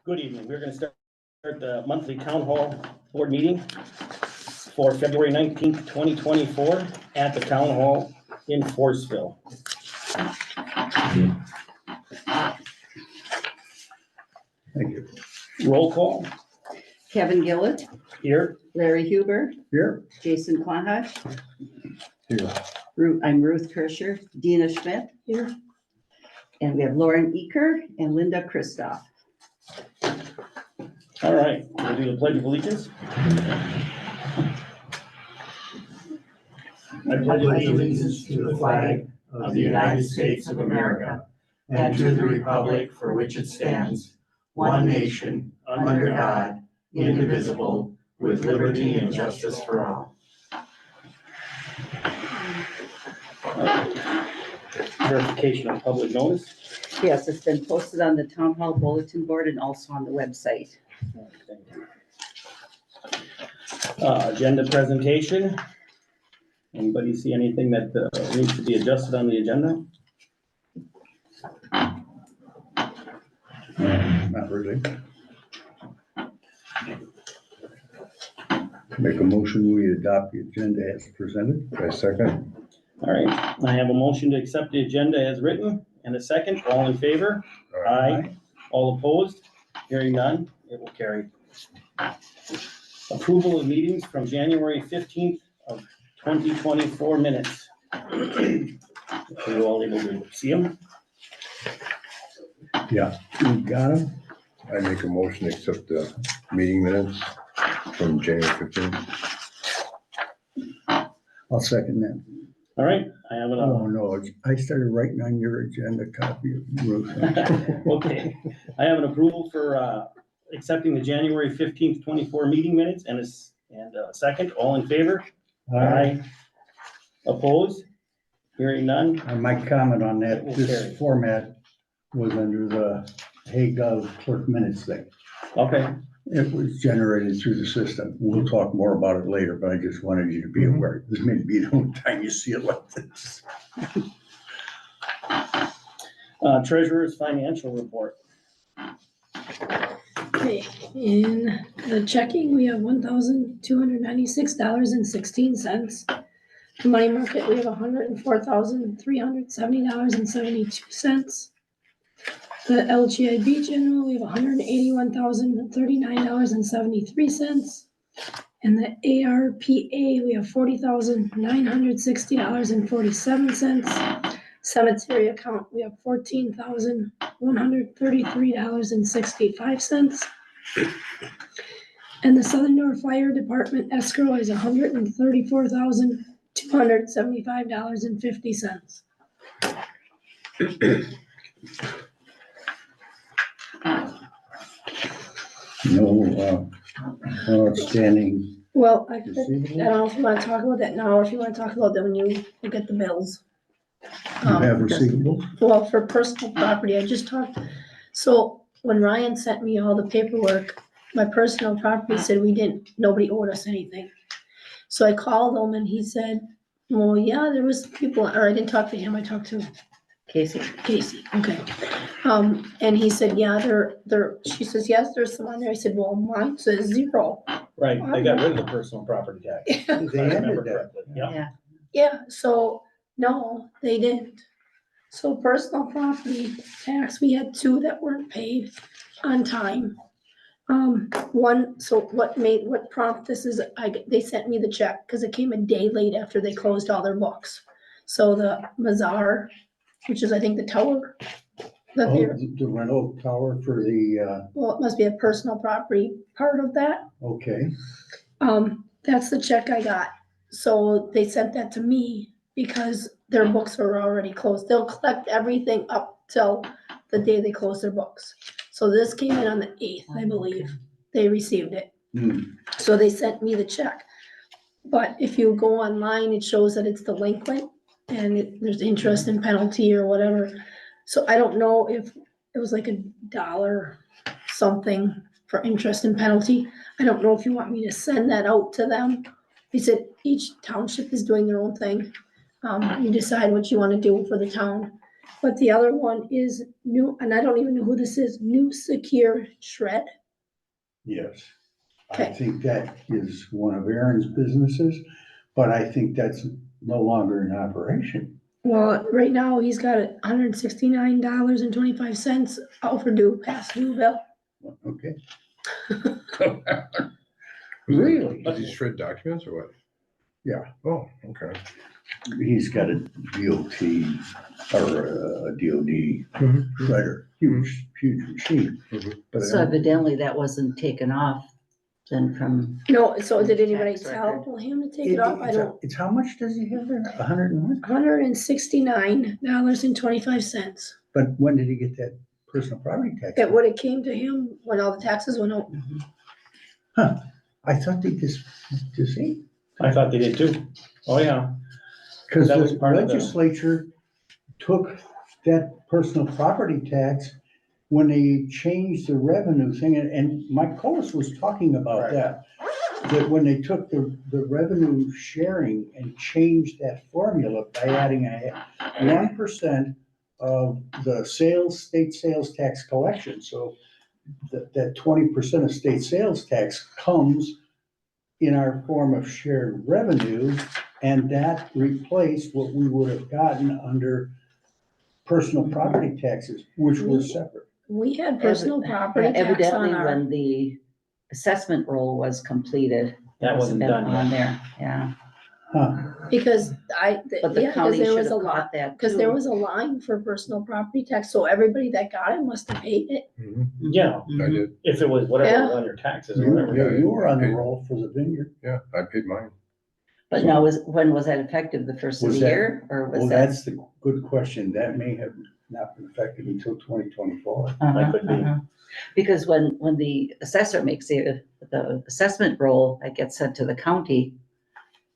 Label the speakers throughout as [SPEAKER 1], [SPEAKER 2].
[SPEAKER 1] Good evening. We're going to start the monthly town hall board meeting for February 19th, 2024 at the town hall in Forestville.
[SPEAKER 2] Thank you.
[SPEAKER 1] Roll call.
[SPEAKER 3] Kevin Gillett,
[SPEAKER 1] Here.
[SPEAKER 3] Larry Huber,
[SPEAKER 2] Here.
[SPEAKER 3] Jason Klahach,
[SPEAKER 2] Here.
[SPEAKER 3] I'm Ruth Kirscher, Dina Schmidt here. And we have Lauren Eker and Linda Christoph.
[SPEAKER 1] All right, we'll do the pledge of allegiance.
[SPEAKER 4] I pledge allegiance to the flag of the United States of America and to the republic for which it stands, one nation, under God, indivisible, with liberty and justice for all.
[SPEAKER 1] Verification of public notice.
[SPEAKER 3] Yes, it's been posted on the town hall bulletin board and also on the website.
[SPEAKER 1] Agenda presentation. Anybody see anything that needs to be adjusted on the agenda?
[SPEAKER 2] Not really. Make a motion, we adopt the agenda as presented. I second.
[SPEAKER 1] All right, I have a motion to accept the agenda as written and a second. All in favor? Aye. All opposed? Hearing none, it will carry. Approval of meetings from January 15th of 2024 minutes. Are you all able to see them?
[SPEAKER 2] Yeah, you got him.
[SPEAKER 5] I make a motion to accept the meeting minutes from January 15th.
[SPEAKER 2] I'll second that.
[SPEAKER 1] All right, I have
[SPEAKER 2] Oh, no, I started writing on your agenda copy of Ruth.
[SPEAKER 1] okay, I have an approval for accepting the January 15th, 24 meeting minutes and a second. All in favor? Aye. Opposed? Hearing none?
[SPEAKER 2] And my comment on that,
[SPEAKER 1] Will carry.
[SPEAKER 2] this format was under the HayGov clerk minutes thing.
[SPEAKER 1] Okay,
[SPEAKER 2] It was generated through the system. We'll talk more about it later, but I just wanted you to be aware. This may be the only time you see it like this.
[SPEAKER 1] treasurer's financial report.
[SPEAKER 6] Okay, in the checking, we have $1,296.16. The money market, we have $104,370.72. The LGIB general, we have $181,039.73. And the ARPA, we have $40,960.47. Cemetery account, we have $14,133.65. And the Southern Door Fire Department escrow is $134,275.50.
[SPEAKER 2] No outstanding.
[SPEAKER 6] Well, I don't
[SPEAKER 2] receivables.
[SPEAKER 6] know if you wanna talk about that now, or if you wanna talk about that when you look at the bills.
[SPEAKER 2] You have receivables?
[SPEAKER 6] Well, for personal property, I just talked, so when Ryan sent me all the paperwork, my personal property said nobody owed us anything. So I called him and he said, well, yeah, there was people, or I didn't talk to him, I talked to
[SPEAKER 3] Casey,
[SPEAKER 6] okay. And he said, yeah, she says, yes, there's some on there. I said, well, mine says 0.
[SPEAKER 1] Right, they got rid of the personal property tax. If I remember correctly. Yeah.
[SPEAKER 3] yeah.
[SPEAKER 6] Yeah, so, no, they didn't. So personal property tax, we had 2 that weren't paid on time. What prompt this is, they sent me the check, cause it came a day late after they closed all their books. So the Mazar, which is, I think, the tower,
[SPEAKER 2] Oh, the rental tower for the,
[SPEAKER 6] well, it must be a personal property part of that.
[SPEAKER 2] okay.
[SPEAKER 6] That's the check I got. So they sent that to me because their books were already closed. They'll collect everything up till the day they close their books. So this came in on the 8th, I believe. They received it. So they sent me the check. But if you go online, it shows that it's delinquent and there's interest and penalty or whatever. So I don't know if it was like $1 something for interest and penalty. I don't know if you want me to send that out to them. He said each township is doing their own thing. You decide what you want to do for the town. But the other one is new, and I don't even know who this is, New Secure Shred.
[SPEAKER 2] Yes. I
[SPEAKER 6] Okay.
[SPEAKER 2] think that is one of Aaron's businesses, but I think that's no longer in operation.
[SPEAKER 6] Well, right now, he's got $169.25 overdue, past due bill.
[SPEAKER 2] Okay.
[SPEAKER 5] Was it-
[SPEAKER 2] Really?
[SPEAKER 5] Does he shred documents or what?
[SPEAKER 2] Yeah.
[SPEAKER 5] Oh, okay.
[SPEAKER 2] He's got a DOT or a DOD
[SPEAKER 5] Mhm.
[SPEAKER 2] shredder, huge, huge machine.
[SPEAKER 5] Mhm.
[SPEAKER 2] But I
[SPEAKER 3] So
[SPEAKER 2] don't-
[SPEAKER 3] evidently that wasn't taken off then from,
[SPEAKER 6] No, so did anybody
[SPEAKER 3] Tax
[SPEAKER 6] tell
[SPEAKER 3] record.
[SPEAKER 6] him to take it off? I don't.
[SPEAKER 2] It's how much does he have there? 100 and what?
[SPEAKER 6] $169.25.
[SPEAKER 2] But when did he get that personal property tax?
[SPEAKER 6] It would have came to him when all the taxes went out.
[SPEAKER 2] I thought they just see.
[SPEAKER 1] I thought they did too. Oh, yeah.
[SPEAKER 2] Because
[SPEAKER 1] That was
[SPEAKER 2] the
[SPEAKER 1] part of the-
[SPEAKER 2] legislature took that personal property tax when they changed the revenue thing, and Mike Collis was talking about
[SPEAKER 1] Right.
[SPEAKER 2] that. That when they took the revenue sharing and changed that formula by adding 1% of the state sales tax collection, so that 20% of state sales tax comes in our form of shared revenue, and that replaced what we would have gotten under personal property taxes, which were separate.
[SPEAKER 6] We had personal property tax on
[SPEAKER 3] evidently
[SPEAKER 6] our,
[SPEAKER 3] when the assessment roll was completed.
[SPEAKER 1] That
[SPEAKER 3] it
[SPEAKER 1] wasn't
[SPEAKER 3] been
[SPEAKER 1] done
[SPEAKER 3] On
[SPEAKER 1] yet.
[SPEAKER 3] there, yeah.
[SPEAKER 2] Huh.
[SPEAKER 6] because
[SPEAKER 3] But the
[SPEAKER 6] yeah, because
[SPEAKER 3] county
[SPEAKER 6] there
[SPEAKER 3] should
[SPEAKER 6] was a
[SPEAKER 3] have
[SPEAKER 6] lot,
[SPEAKER 3] caught that
[SPEAKER 6] because there
[SPEAKER 3] too.
[SPEAKER 6] was a line for personal property tax, so everybody that got it must have paid it.
[SPEAKER 5] Mhm.
[SPEAKER 1] Yeah,
[SPEAKER 5] I
[SPEAKER 3] Mhm.
[SPEAKER 5] did,
[SPEAKER 1] if it was whatever
[SPEAKER 6] Yeah.
[SPEAKER 1] was on your taxes or whatever.
[SPEAKER 2] You were on the roll for the vineyard.
[SPEAKER 5] yeah, I paid mine.
[SPEAKER 3] But now, when was that effective? The first of
[SPEAKER 2] Was
[SPEAKER 3] the
[SPEAKER 2] that-
[SPEAKER 3] year, or was
[SPEAKER 2] Well,
[SPEAKER 3] that?
[SPEAKER 2] that's the good question. That may have not been effective until 2024.
[SPEAKER 3] Uh-huh,
[SPEAKER 1] could be.
[SPEAKER 3] uh-huh. Because when the assessor makes the assessment roll, that gets sent to the county,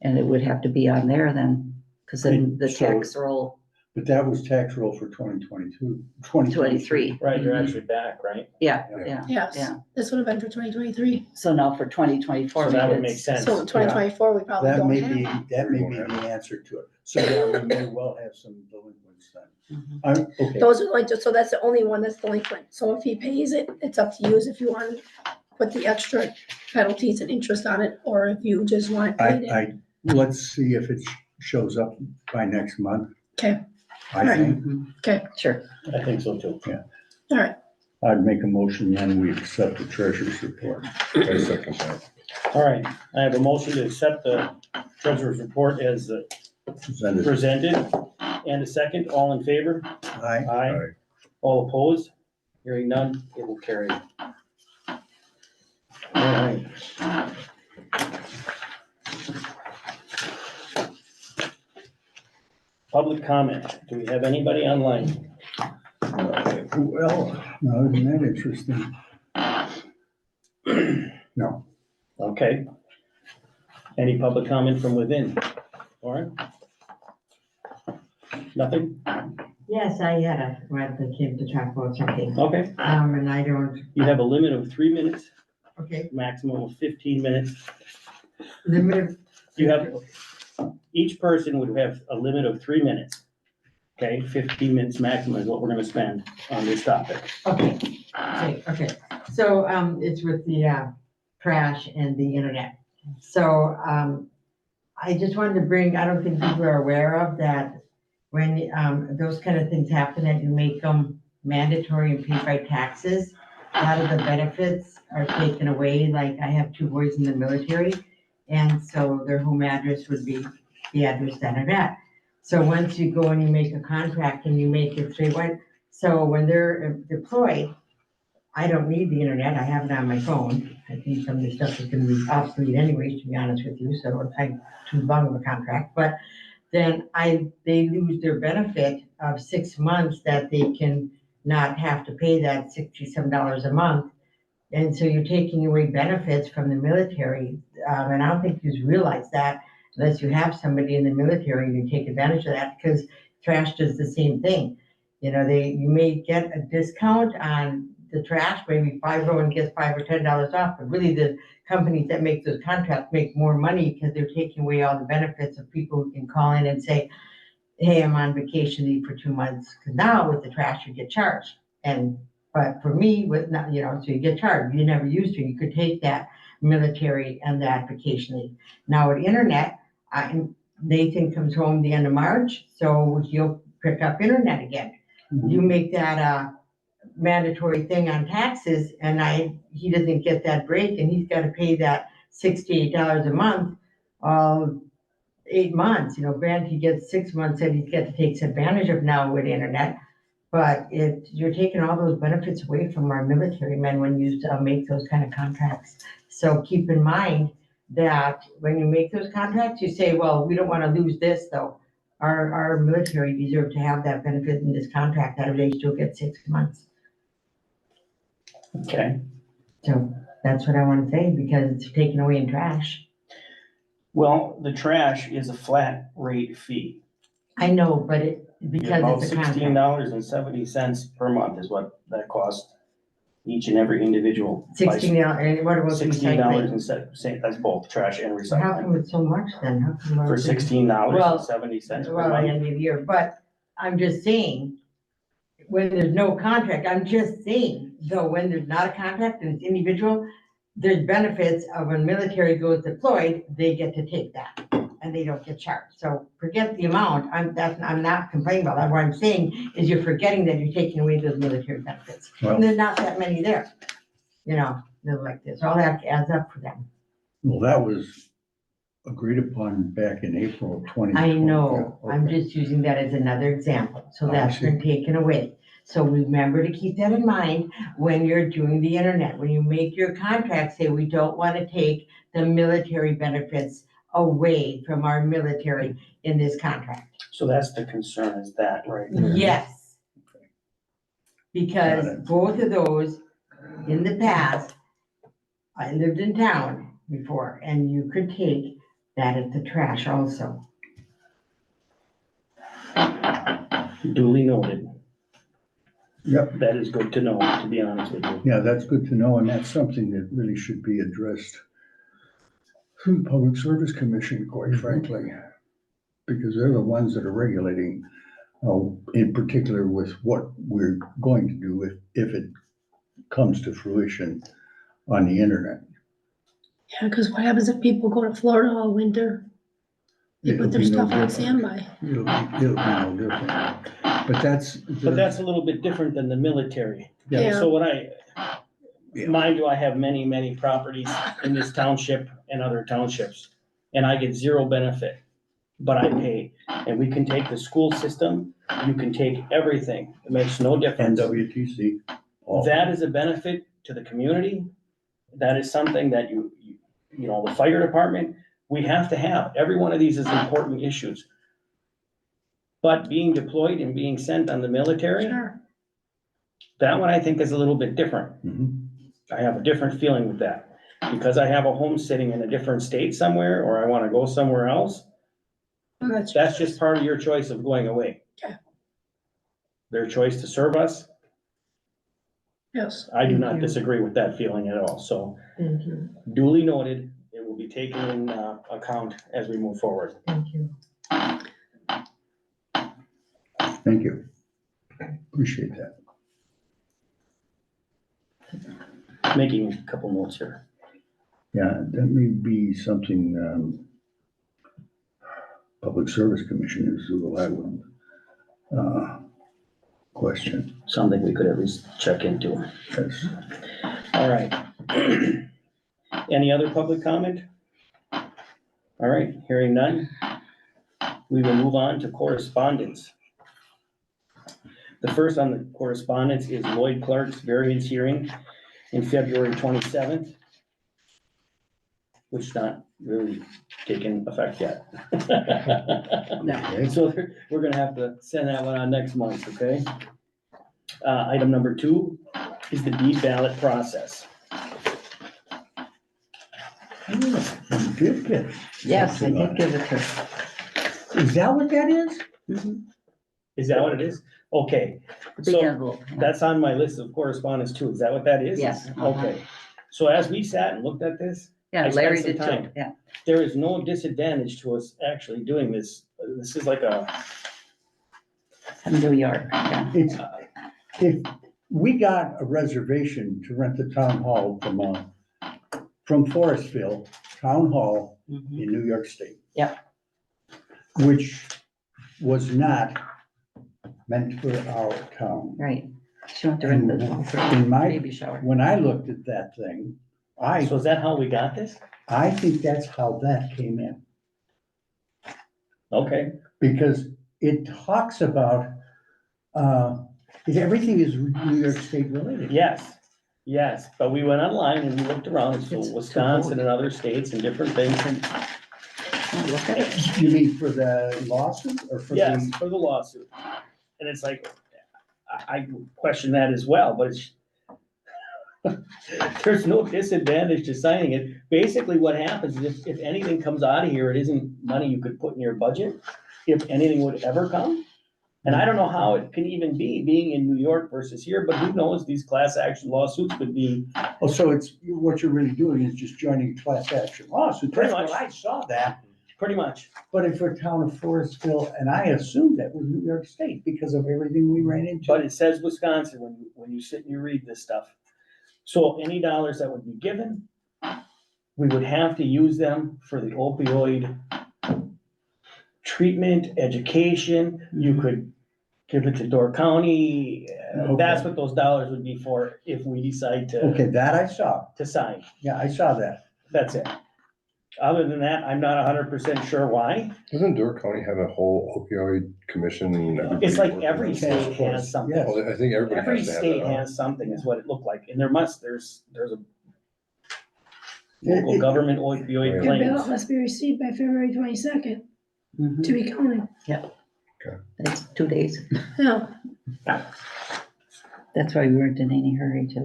[SPEAKER 3] and it would have to be on there then, because then the
[SPEAKER 2] So-
[SPEAKER 3] tax roll,
[SPEAKER 2] But that was tax roll for 2022,
[SPEAKER 3] 23.
[SPEAKER 1] Right, you're
[SPEAKER 3] Mhm.
[SPEAKER 1] actually back, right?
[SPEAKER 3] Yeah,
[SPEAKER 2] Yeah.
[SPEAKER 3] yeah,
[SPEAKER 6] Yes,
[SPEAKER 3] yeah.
[SPEAKER 6] this would have been for 2023.
[SPEAKER 3] So now for 2024.
[SPEAKER 1] So that
[SPEAKER 3] maybe
[SPEAKER 1] would make
[SPEAKER 3] it's-
[SPEAKER 1] sense.
[SPEAKER 6] So in 2024, we probably
[SPEAKER 2] That
[SPEAKER 6] don't
[SPEAKER 2] may
[SPEAKER 6] have
[SPEAKER 2] be,
[SPEAKER 6] it.
[SPEAKER 2] that may
[SPEAKER 5] We
[SPEAKER 2] be
[SPEAKER 5] won't
[SPEAKER 2] the answer to it. So yeah, we may well have some delinquents then.
[SPEAKER 3] Mhm.
[SPEAKER 2] Okay,
[SPEAKER 6] Those are like, so that's the only one that's delinquent. So if he pays it, it's up to you if you want to put the extra penalties and interest on it, or if you just want it paid in.
[SPEAKER 2] let's see if it shows up by next month.
[SPEAKER 6] Okay,
[SPEAKER 2] I think.
[SPEAKER 3] Mhm.
[SPEAKER 6] okay,
[SPEAKER 3] Sure.
[SPEAKER 1] I think so too.
[SPEAKER 6] all right.
[SPEAKER 2] I'd make a motion then we accept the treasurer's report.
[SPEAKER 5] I second that.
[SPEAKER 1] All right, I have a motion to accept the treasurer's report as
[SPEAKER 2] Presented.
[SPEAKER 1] presented, and a second, all in favor?
[SPEAKER 2] Aye.
[SPEAKER 1] Aye.
[SPEAKER 5] Aye.
[SPEAKER 1] All opposed? Hearing none, it will carry. All right. Public comment. Do we have anybody online?
[SPEAKER 2] Well, no, isn't that interesting? No.
[SPEAKER 1] Okay. Any public comment from within? Lauren? Nothing?
[SPEAKER 7] Yes, I had a, well, they came to talk about something,
[SPEAKER 1] Okay.
[SPEAKER 7] and I don't,
[SPEAKER 1] You have a limit of 3 minutes,
[SPEAKER 7] okay,
[SPEAKER 1] maximum of 15 minutes.
[SPEAKER 7] limited,
[SPEAKER 1] You have, each person would have a limit of 3 minutes. Okay, 15 minutes maximum is what we're gonna spend on this topic.
[SPEAKER 7] okay. So, it's with the, trash and the internet. So, I just wanted to bring, I don't think people are aware of that when, those kind of things happen, that you make them mandatory and paid by taxes, a lot of the benefits are taken away. Like, I have 2 boys in the military, and so their home address would be the address that I'm at. So once you go and you make a contract and you make it say what, so when they're deployed, I don't need the internet, I have it on my phone. I think some of the stuff is gonna be obsolete anyways, to be honest with you, so I'm too long of a contract, but then they lose their benefit of 6 months that they can not have to pay that $67 a month. And so you're taking away benefits from the military, and I don't think you realize that unless you have somebody in the military and you take advantage of that, because trash does the same thing. You know, you may get a discount on the trash, maybe everyone gets $5 or $10 off, but really the companies that make those contracts make more money because they're taking away all the benefits of people who can call in and say, hey, I'm on vacation leave for 2 months, because now with the trash, you get charged. But for me, with not, so you get charged, you never used to, you could take that military and that vacation leave. Now with internet, Nathan comes home the end of March, so he'll pick up internet again. You make that a mandatory thing on taxes, and he doesn't get that break, and he's gotta pay that $68 a month, 8 months, granted, he gets 6 months that he's got to take advantage of now with internet. But you're taking all those benefits away from our military men when you make those kind of contracts. So keep in mind that when you make those contracts, you say, well, we don't want to lose this though. Our military deserve to have that benefit in this contract, that they still get 6 months.
[SPEAKER 1] Okay.
[SPEAKER 7] So that's what I want to say, because it's taken away in trash.
[SPEAKER 1] Well, the trash is a flat rate fee.
[SPEAKER 7] I know, but because
[SPEAKER 1] About
[SPEAKER 7] it's a contract.
[SPEAKER 1] $16.70 per month is what that costs each and every individual.
[SPEAKER 7] $16, and what about recycling?
[SPEAKER 1] $16.70, that's both trash and
[SPEAKER 7] How
[SPEAKER 1] recycling.
[SPEAKER 7] come it's so much then? How come
[SPEAKER 1] For
[SPEAKER 7] ours is-
[SPEAKER 1] $16.70 per
[SPEAKER 7] Well, at the
[SPEAKER 1] month.
[SPEAKER 7] end of the year, but I'm just saying, when there's no contract, I'm just saying, though, when there's not a contract and it's individual, there's benefits of when military goes deployed, they get to take that and they don't get charged. So forget the amount. I'm not complaining about that. What I'm saying is you're forgetting that you're taking away those military benefits.
[SPEAKER 2] Well-
[SPEAKER 7] And there's not that many there, they're like this. All that adds up for them.
[SPEAKER 2] Well, that was agreed upon back in April of 2020.
[SPEAKER 7] I know,
[SPEAKER 2] Yeah,
[SPEAKER 7] I'm
[SPEAKER 2] okay.
[SPEAKER 7] just using that as another example, so
[SPEAKER 2] I
[SPEAKER 7] that's been taken away. So remember to keep that in mind when you're doing the internet, when you make your contract, say, we don't want to take the military benefits away from our military in this contract.
[SPEAKER 1] So that's the concern, is that, right?
[SPEAKER 7] Yes. Because
[SPEAKER 2] Got it.
[SPEAKER 7] both of those, in the past, I lived in town before, and you could take that at the trash also.
[SPEAKER 1] Duly noted.
[SPEAKER 2] Yep,
[SPEAKER 1] That is good to know, to be honest with you.
[SPEAKER 2] yeah, that's good to know, and that's something that really should be addressed through the Public Service Commission, quite frankly, because they're the ones that are regulating, in particular with what we're going to do if it comes to fruition on the internet.
[SPEAKER 6] Yeah, because what happens if people go to Florida all winter? They
[SPEAKER 2] It'll
[SPEAKER 6] put their
[SPEAKER 2] be no
[SPEAKER 6] stuff on
[SPEAKER 2] different.
[SPEAKER 6] standby.
[SPEAKER 2] It'll be no different. But
[SPEAKER 1] That's a little bit different than the military.
[SPEAKER 6] Yeah.
[SPEAKER 1] So
[SPEAKER 2] Yeah.
[SPEAKER 1] mind you, I have many, many properties in this township and other townships, and I get zero benefit, but I pay. And we can take the school system, you can take everything, it makes no difference.
[SPEAKER 2] NWTC. all.
[SPEAKER 1] That is a benefit to the community. That is something that the fire department, we have to have. Every one of these is important issues. But being deployed and being sent on the military,
[SPEAKER 6] Sure.
[SPEAKER 1] that one I think is a little bit different.
[SPEAKER 2] Mhm.
[SPEAKER 1] I have a different feeling with that. Because I have a home sitting in a different state somewhere, or I wanna go somewhere else,
[SPEAKER 6] Well, that's
[SPEAKER 1] just part of your choice of going away.
[SPEAKER 6] Okay.
[SPEAKER 1] Their choice to serve us,
[SPEAKER 6] yes.
[SPEAKER 1] I do
[SPEAKER 7] Thank
[SPEAKER 1] not
[SPEAKER 7] you.
[SPEAKER 1] disagree with that feeling at all, so
[SPEAKER 7] Thank you,
[SPEAKER 1] duly noted, it will be taken in account as we move forward.
[SPEAKER 7] thank you.
[SPEAKER 2] Thank you. Appreciate that.
[SPEAKER 1] Making a couple notes here.
[SPEAKER 2] Yeah, that may be something, Public Service Commission is who I would, question.
[SPEAKER 1] Something we could at least check into.
[SPEAKER 2] Yes.
[SPEAKER 1] All right. Any other public comment? All right, hearing none. We will move on to correspondence. The first on the correspondence is Lloyd Clark's variance hearing in February 27th, which not really taken effect yet.
[SPEAKER 2] Okay.
[SPEAKER 1] So we're gonna have to send that one on next month, okay? Item number 2 is the deed ballot process.
[SPEAKER 2] You did get
[SPEAKER 3] Yes, I
[SPEAKER 2] something on
[SPEAKER 3] did
[SPEAKER 2] it.
[SPEAKER 3] give it to her.
[SPEAKER 2] Is that what that is?
[SPEAKER 1] Is that what it is? Okay,
[SPEAKER 3] The big
[SPEAKER 1] So,
[SPEAKER 3] envelope. yeah.
[SPEAKER 1] that's on my list of correspondence too. Is that what that is?
[SPEAKER 3] Yes.
[SPEAKER 1] Okay, so as we sat and looked at this,
[SPEAKER 3] Yeah,
[SPEAKER 1] I spent
[SPEAKER 3] Larry
[SPEAKER 1] some
[SPEAKER 3] did too,
[SPEAKER 1] time.
[SPEAKER 3] yeah.
[SPEAKER 1] there is no disadvantage to us actually doing this. This is like
[SPEAKER 3] New York, yeah.
[SPEAKER 2] It's, if we got a reservation to rent the town hall from Forestville Town Hall
[SPEAKER 3] Mhm.
[SPEAKER 2] in New York State.
[SPEAKER 3] Yep.
[SPEAKER 2] Which was not meant for our town.
[SPEAKER 3] Right. She went to rent the one for
[SPEAKER 2] In my,
[SPEAKER 3] baby shower.
[SPEAKER 2] when I looked at that thing,
[SPEAKER 1] So is that how we got this?
[SPEAKER 2] I think that's how that came in.
[SPEAKER 1] Okay,
[SPEAKER 2] Because it talks about, everything is New York State related.
[SPEAKER 1] yes, but we went online and we looked around, and so
[SPEAKER 3] It's
[SPEAKER 1] Wisconsin and other states and different things, and
[SPEAKER 3] Oh, look at it.
[SPEAKER 2] You mean for the lawsuit or for
[SPEAKER 1] yes,
[SPEAKER 2] the?
[SPEAKER 1] for the lawsuit. And it's like, I question that as well, but it's there's no disadvantage to signing it. Basically, what happens is if anything comes out of here, it isn't money you could put in your budget, if anything would ever come. And I don't know how it can even be, being in New York versus here, but who knows, these class action lawsuits could be,
[SPEAKER 2] Oh, so it's, what you're really doing is just joining a class action lawsuit.
[SPEAKER 1] Pretty
[SPEAKER 2] That's
[SPEAKER 1] much.
[SPEAKER 2] when I saw that,
[SPEAKER 1] pretty much.
[SPEAKER 2] but if for town of Forestville, and I assumed that was New York State because of everything we ran into.
[SPEAKER 1] But it says Wisconsin when you sit and you read this stuff. So any dollars that would be given, we would have to use them for the opioid treatment, education. You could give it to Door County. That's what those dollars would be for if we decide
[SPEAKER 2] Okay, that I saw.
[SPEAKER 1] to sign.
[SPEAKER 2] Yeah, I saw that.
[SPEAKER 1] That's it. Other than that, I'm not 100% sure why.
[SPEAKER 5] Doesn't Door County have a whole opioid commission? And everybody
[SPEAKER 1] It's like
[SPEAKER 5] working
[SPEAKER 1] every
[SPEAKER 5] on it?
[SPEAKER 1] state has something.
[SPEAKER 2] Yes.
[SPEAKER 5] Well, I think everybody
[SPEAKER 1] Every
[SPEAKER 5] has to have
[SPEAKER 1] state
[SPEAKER 5] that on.
[SPEAKER 1] has something is what it looked like. And there's a
[SPEAKER 2] It-
[SPEAKER 1] local
[SPEAKER 2] it-
[SPEAKER 1] government opioid
[SPEAKER 5] Your
[SPEAKER 6] Your
[SPEAKER 1] claims.
[SPEAKER 6] ballot must be received by February 22nd
[SPEAKER 3] Mhm.
[SPEAKER 6] to be counted.
[SPEAKER 3] It's 2 days.
[SPEAKER 6] Yeah,
[SPEAKER 3] That's why we weren't in any hurry to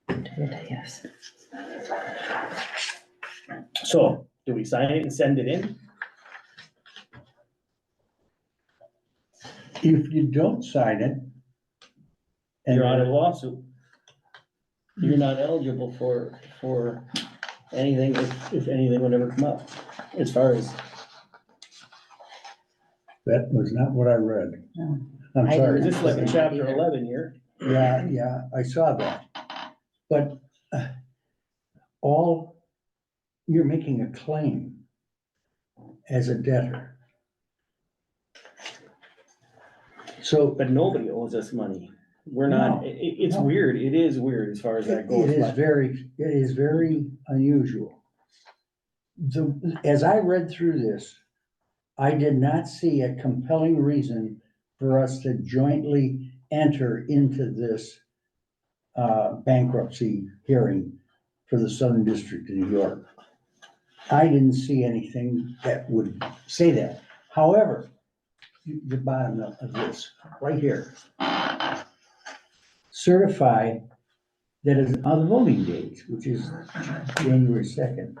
[SPEAKER 3] do it, yes.
[SPEAKER 1] So, do we sign it and send it in?
[SPEAKER 2] If you don't sign it. and-
[SPEAKER 1] You're on a lawsuit. You're not eligible for anything, if anything would ever come up, as far as,
[SPEAKER 2] That was not what I read.
[SPEAKER 3] No.
[SPEAKER 2] I'm
[SPEAKER 3] I
[SPEAKER 2] sorry.
[SPEAKER 1] is this like in chapter 11 here?
[SPEAKER 2] Yeah, I saw that. But you're making a claim as a debtor. So
[SPEAKER 1] But nobody owes us money. We're not,
[SPEAKER 2] No,
[SPEAKER 1] it's
[SPEAKER 2] no.
[SPEAKER 1] weird, it is weird as far as that goes.
[SPEAKER 2] it is
[SPEAKER 1] but-
[SPEAKER 2] very unusual. As I read through this, I did not see a compelling reason for us to jointly enter into this bankruptcy hearing for the Southern District of New York. I didn't see anything that would say that. However, the bottom of this, right here. Certify that is on the voting date, which is January 2nd.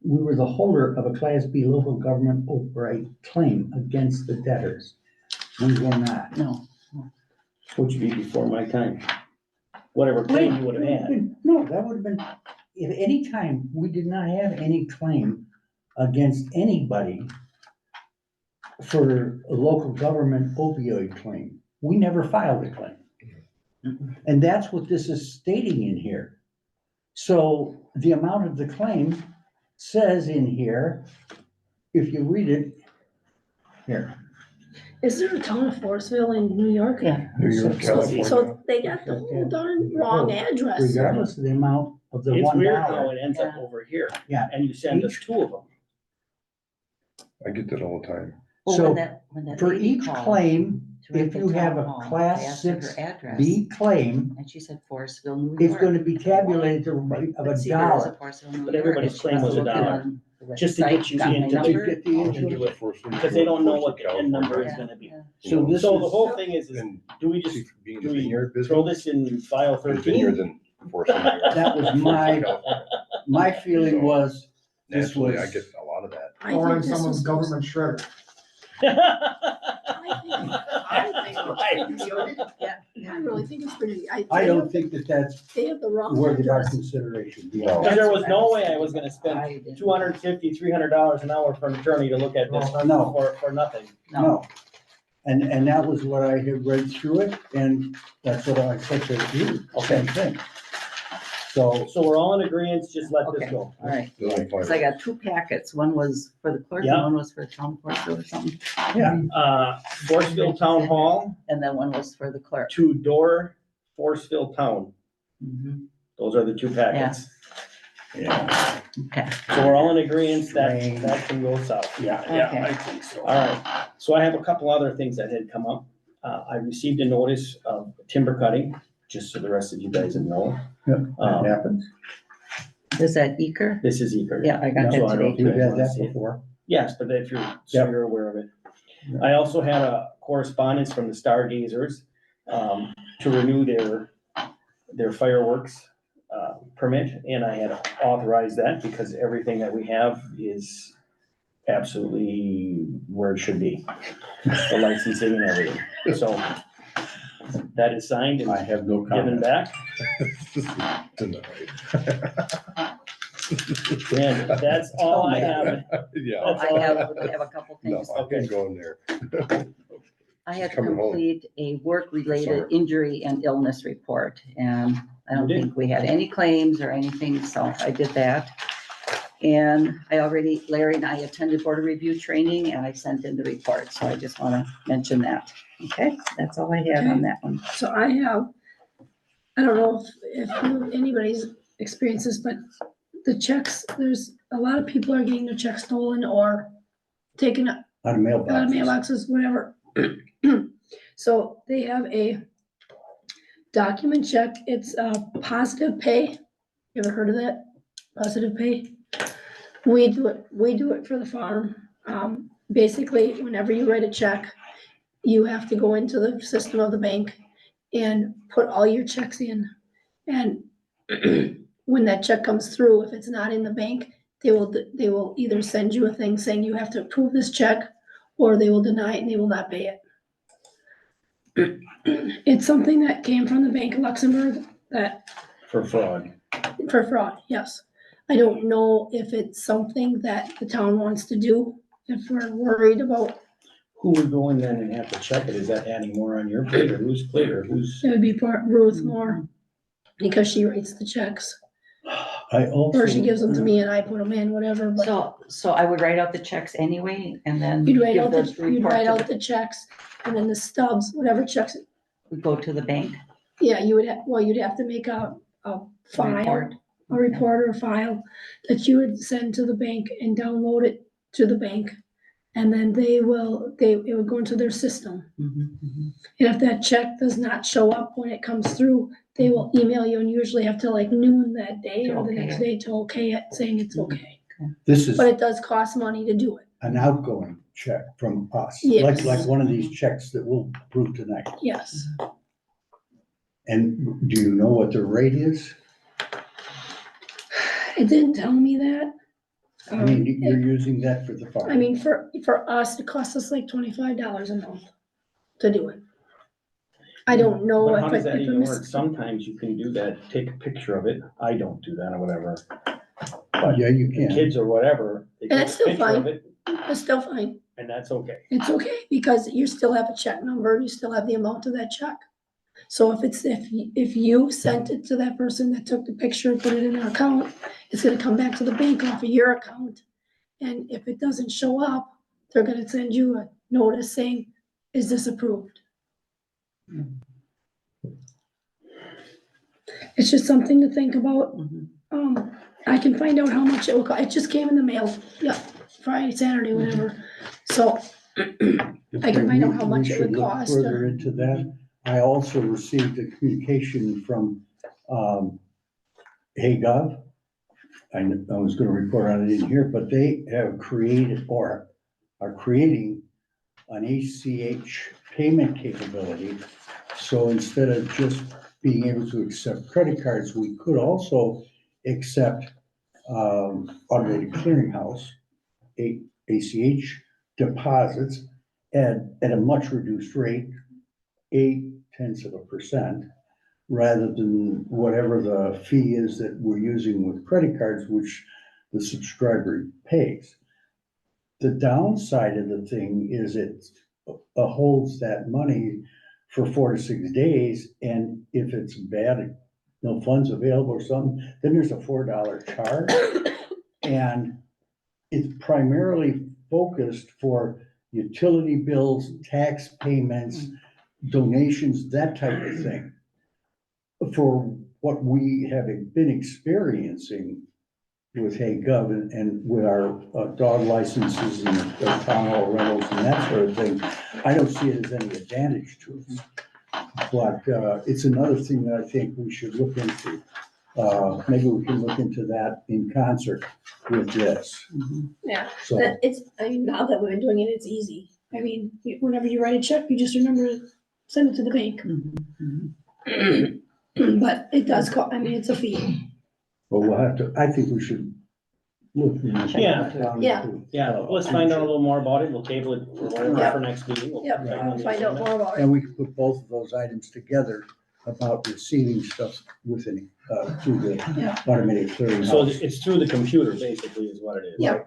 [SPEAKER 2] We were the holder of a Class B local government opioid claim against the debtors. We were not.
[SPEAKER 3] No,
[SPEAKER 1] Which would be before my time. Whatever claim you would have had.
[SPEAKER 2] No, that would have been, at any time, we did not have any claim against anybody for a local government opioid claim. We never filed a claim. And that's what this is stating in here. So the amount of the claim says in here, if you read it, here.
[SPEAKER 6] is there a town of Forestville in New York?
[SPEAKER 3] yeah.
[SPEAKER 5] New York,
[SPEAKER 2] So-
[SPEAKER 5] California.
[SPEAKER 6] So they got the whole darn wrong address.
[SPEAKER 2] Regardless of the amount of the
[SPEAKER 1] It's weird how
[SPEAKER 2] $1.
[SPEAKER 1] it ends up over here.
[SPEAKER 2] Yeah.
[SPEAKER 1] And you send us two of them.
[SPEAKER 5] I get that all the time.
[SPEAKER 3] Well,
[SPEAKER 2] So,
[SPEAKER 3] when that
[SPEAKER 2] For
[SPEAKER 3] lady
[SPEAKER 2] each
[SPEAKER 3] called
[SPEAKER 2] claim,
[SPEAKER 3] to rent
[SPEAKER 2] if
[SPEAKER 3] the
[SPEAKER 2] you have
[SPEAKER 3] town
[SPEAKER 2] a
[SPEAKER 3] hall, I
[SPEAKER 2] class
[SPEAKER 3] asked her her
[SPEAKER 2] 6B
[SPEAKER 3] address,
[SPEAKER 2] claim,
[SPEAKER 3] and she said Forestville, New
[SPEAKER 2] it's
[SPEAKER 3] York.
[SPEAKER 2] gonna be tabulated to the rate of
[SPEAKER 3] But
[SPEAKER 2] a
[SPEAKER 3] see, there is a
[SPEAKER 2] dollar.
[SPEAKER 3] Forestville, New
[SPEAKER 1] But
[SPEAKER 3] York,
[SPEAKER 1] everybody's
[SPEAKER 3] and she
[SPEAKER 1] claim
[SPEAKER 3] must
[SPEAKER 1] was
[SPEAKER 3] have
[SPEAKER 1] a
[SPEAKER 3] looked
[SPEAKER 1] dollar,
[SPEAKER 3] on the
[SPEAKER 1] just to
[SPEAKER 3] website,
[SPEAKER 1] get you
[SPEAKER 3] got my
[SPEAKER 1] into-
[SPEAKER 2] To
[SPEAKER 3] number.
[SPEAKER 2] get the
[SPEAKER 5] Into
[SPEAKER 2] into it.
[SPEAKER 1] Because they don't know what the end number is
[SPEAKER 3] Yeah,
[SPEAKER 1] gonna be.
[SPEAKER 3] yeah.
[SPEAKER 2] So this
[SPEAKER 1] So the
[SPEAKER 2] is,
[SPEAKER 1] whole thing is
[SPEAKER 5] And
[SPEAKER 1] do we
[SPEAKER 5] see,
[SPEAKER 1] just
[SPEAKER 5] being
[SPEAKER 1] do
[SPEAKER 5] a
[SPEAKER 1] we
[SPEAKER 5] vineyard
[SPEAKER 1] throw
[SPEAKER 5] business,
[SPEAKER 1] this in file
[SPEAKER 5] there's
[SPEAKER 1] 13?
[SPEAKER 5] vineyards in Forestville.
[SPEAKER 2] that was my feeling was, this
[SPEAKER 5] Naturally, I
[SPEAKER 2] was-
[SPEAKER 5] get a lot of that.
[SPEAKER 6] I
[SPEAKER 8] Or
[SPEAKER 6] think
[SPEAKER 8] in
[SPEAKER 6] this
[SPEAKER 8] someone's
[SPEAKER 6] was-
[SPEAKER 8] government shredder.
[SPEAKER 6] I really think it's pretty,
[SPEAKER 2] I don't think that that's
[SPEAKER 6] they have the wrong
[SPEAKER 2] worthy of our
[SPEAKER 6] address.
[SPEAKER 2] consideration.
[SPEAKER 5] No.
[SPEAKER 1] Because there was no way I was gonna spend
[SPEAKER 3] I didn't-
[SPEAKER 1] $250, $300 an hour for an attorney to look at this
[SPEAKER 2] No.
[SPEAKER 1] for nothing.
[SPEAKER 2] No. And that was what I had read through it, and that's what I said to you, same thing. So,
[SPEAKER 1] So we're all in agreement, just let this
[SPEAKER 3] Okay.
[SPEAKER 1] go.
[SPEAKER 3] All right,
[SPEAKER 5] Then I'm fine.
[SPEAKER 3] so I got two packets. One was for the clerk and
[SPEAKER 1] Yeah.
[SPEAKER 3] one was for town Forestville or something.
[SPEAKER 2] yeah,
[SPEAKER 1] Forestville Town Hall
[SPEAKER 3] And then one was for the clerk.
[SPEAKER 1] to door Forestville Town.
[SPEAKER 3] Mhm.
[SPEAKER 1] Those are the two packets.
[SPEAKER 2] yeah,
[SPEAKER 3] Okay,
[SPEAKER 1] So we're all in agreement that
[SPEAKER 2] Right.
[SPEAKER 1] that can go south.
[SPEAKER 2] yeah,
[SPEAKER 3] Okay.
[SPEAKER 2] I think so.
[SPEAKER 1] All right, so I have a couple other things that had come up. I received a notice of timber cutting, just so the rest of you guys know.
[SPEAKER 2] That
[SPEAKER 1] Um,
[SPEAKER 2] happens.
[SPEAKER 3] is that Eker?
[SPEAKER 1] This is Eager.
[SPEAKER 3] Yeah, I got
[SPEAKER 1] So
[SPEAKER 3] that
[SPEAKER 1] I don't know
[SPEAKER 3] today
[SPEAKER 1] if you
[SPEAKER 2] We've
[SPEAKER 1] guys
[SPEAKER 2] had
[SPEAKER 1] wanna
[SPEAKER 2] that
[SPEAKER 1] see it.
[SPEAKER 2] before.
[SPEAKER 1] Yes, but if you're, so
[SPEAKER 2] Yep.
[SPEAKER 1] you're aware of it.
[SPEAKER 2] Yeah.
[SPEAKER 1] I also had a correspondence from the Stargazers, to renew their fireworks, permit, and I had authorized that because everything that we have is absolutely where it should be. The licensing and everything, so that is signed
[SPEAKER 2] I
[SPEAKER 1] and
[SPEAKER 2] have no
[SPEAKER 1] given
[SPEAKER 2] comment.
[SPEAKER 1] back, and that's all I have.
[SPEAKER 5] Yeah.
[SPEAKER 3] Oh, I have a couple
[SPEAKER 5] No,
[SPEAKER 3] things.
[SPEAKER 5] I can go in there.
[SPEAKER 3] I had to
[SPEAKER 5] Coming home.
[SPEAKER 3] complete a work-related
[SPEAKER 5] Sorry.
[SPEAKER 3] injury and illness report, and I don't
[SPEAKER 1] You did?
[SPEAKER 3] think we had any claims or anything, so I did that. And Larry and I attended board review training, and I sent in the report, so I just want to mention that. Okay, that's all I had on that one.
[SPEAKER 6] So I don't know if anybody's experienced this, but the checks, there's a lot of people are getting their checks stolen or taken out
[SPEAKER 2] On a
[SPEAKER 6] of
[SPEAKER 2] mailbox.
[SPEAKER 6] mailboxes, whatever. So they have a document check. It's positive pay. You ever heard of that? Positive pay? We do it for the farm. Basically, whenever you write a check, you have to go into the system of the bank and put all your checks in. And when that check comes through, if it's not in the bank, they will either send you a thing saying you have to approve this check, or they will deny it and they will not pay it. It's something that came from the Bank of Luxembourg that,
[SPEAKER 1] For fraud.
[SPEAKER 6] for fraud, yes. I don't know if it's something that the town wants to do, if we're worried about,
[SPEAKER 1] Who would go in then and have to check it? Is that adding more on your plate or whose plate or whose?
[SPEAKER 6] it would be Ruth more, because she writes the checks.
[SPEAKER 2] I also.
[SPEAKER 6] Or she gives them to me and I put them in, whatever, but
[SPEAKER 3] So I would write out the checks anyway, and then
[SPEAKER 6] you'd write
[SPEAKER 3] give
[SPEAKER 6] out
[SPEAKER 3] the
[SPEAKER 6] you'd
[SPEAKER 3] report
[SPEAKER 6] write
[SPEAKER 3] to
[SPEAKER 6] out the checks, and then the stubs, whatever checks,
[SPEAKER 3] we go to the bank.
[SPEAKER 6] yeah, you'd have to make a file,
[SPEAKER 3] Report.
[SPEAKER 6] a report or a file that you would send to the bank and download it to the bank. And then it would go into their system.
[SPEAKER 3] Mhm, mhm.
[SPEAKER 6] And if that check does not show up when it comes through, they will email you and usually have till like noon that day
[SPEAKER 3] To
[SPEAKER 6] or the
[SPEAKER 3] okay
[SPEAKER 6] next
[SPEAKER 3] it.
[SPEAKER 6] day to okay it, saying it's okay.
[SPEAKER 2] This is
[SPEAKER 6] But it does cost money to do it,
[SPEAKER 2] an outgoing check from us,
[SPEAKER 6] Yes.
[SPEAKER 2] like one of these checks that we'll approve tonight.
[SPEAKER 6] yes.
[SPEAKER 2] And do you know what the rate is?
[SPEAKER 6] It didn't tell me that.
[SPEAKER 2] I mean, you're using that for the farm.
[SPEAKER 6] I mean, for us, it costs us like $25 a month to do it. I don't know
[SPEAKER 1] But
[SPEAKER 6] if
[SPEAKER 1] how
[SPEAKER 6] I,
[SPEAKER 1] does that
[SPEAKER 6] if I
[SPEAKER 1] even work?
[SPEAKER 6] missed.
[SPEAKER 1] Sometimes you can do that, take a picture of it. I don't do that or whatever.
[SPEAKER 2] Yeah, you
[SPEAKER 1] The
[SPEAKER 2] can.
[SPEAKER 1] kids or whatever, they
[SPEAKER 6] And
[SPEAKER 1] take
[SPEAKER 6] it's
[SPEAKER 1] a
[SPEAKER 6] still
[SPEAKER 1] picture of
[SPEAKER 6] fine.
[SPEAKER 1] it
[SPEAKER 6] It's still fine.
[SPEAKER 1] and that's okay.
[SPEAKER 6] It's okay, because you still have a check number, and you still have the amount of that check. So if you sent it to that person that took the picture and put it in their account, it's gonna come back to the bank off of your account. And if it doesn't show up, they're gonna send you a notice saying, is this approved? It's just something to think about.
[SPEAKER 3] Mhm.
[SPEAKER 6] I can find out how much it will cost. It just came in the mail, yeah, Friday, Saturday, whatever. So I can find out how much it would cost,
[SPEAKER 2] We should look further
[SPEAKER 6] or-
[SPEAKER 2] into that. I also received a communication from, HayGov. I was gonna report on it in here, but they have created or are creating an ACH payment capability. So instead of just being able to accept credit cards, we could also accept automated clearinghouse, ACH deposits at a much reduced rate, 0.8%, rather than whatever the fee is that we're using with credit cards, which the subscriber pays. The downside of the thing is it's holds that money for 4 to 6 days, and if it's bad, no funds available or something, then there's a $4 charge. And it's primarily focused for utility bills, tax payments, donations, that type of thing. For what we have been experiencing with HayGov and with our dog licenses and town hall rentals and that sort of thing, I don't see it as any advantage to us. But it's another thing that I think we should look into. Maybe we can look into that in concert with this.
[SPEAKER 6] Yeah,
[SPEAKER 2] So,
[SPEAKER 6] it's, I mean, now that we've been doing it, it's easy. I mean, whenever you write a check, you just remember to send it to the bank. But it does cost, I mean, it's a fee.
[SPEAKER 2] but we'll have to, I think we should look.
[SPEAKER 1] Yeah. Yeah, let's find out a little more about it. We'll table it for whatever
[SPEAKER 6] Yeah.
[SPEAKER 1] for next meeting. We'll
[SPEAKER 6] Yep,
[SPEAKER 1] put it on the
[SPEAKER 6] find out
[SPEAKER 1] agenda.
[SPEAKER 6] more about it.
[SPEAKER 2] And we can put both of those items together about receiving stuff within, through the
[SPEAKER 6] Yeah.
[SPEAKER 2] automated clearing.
[SPEAKER 1] So it's through the computer, basically, is what it is.
[SPEAKER 6] Yeah.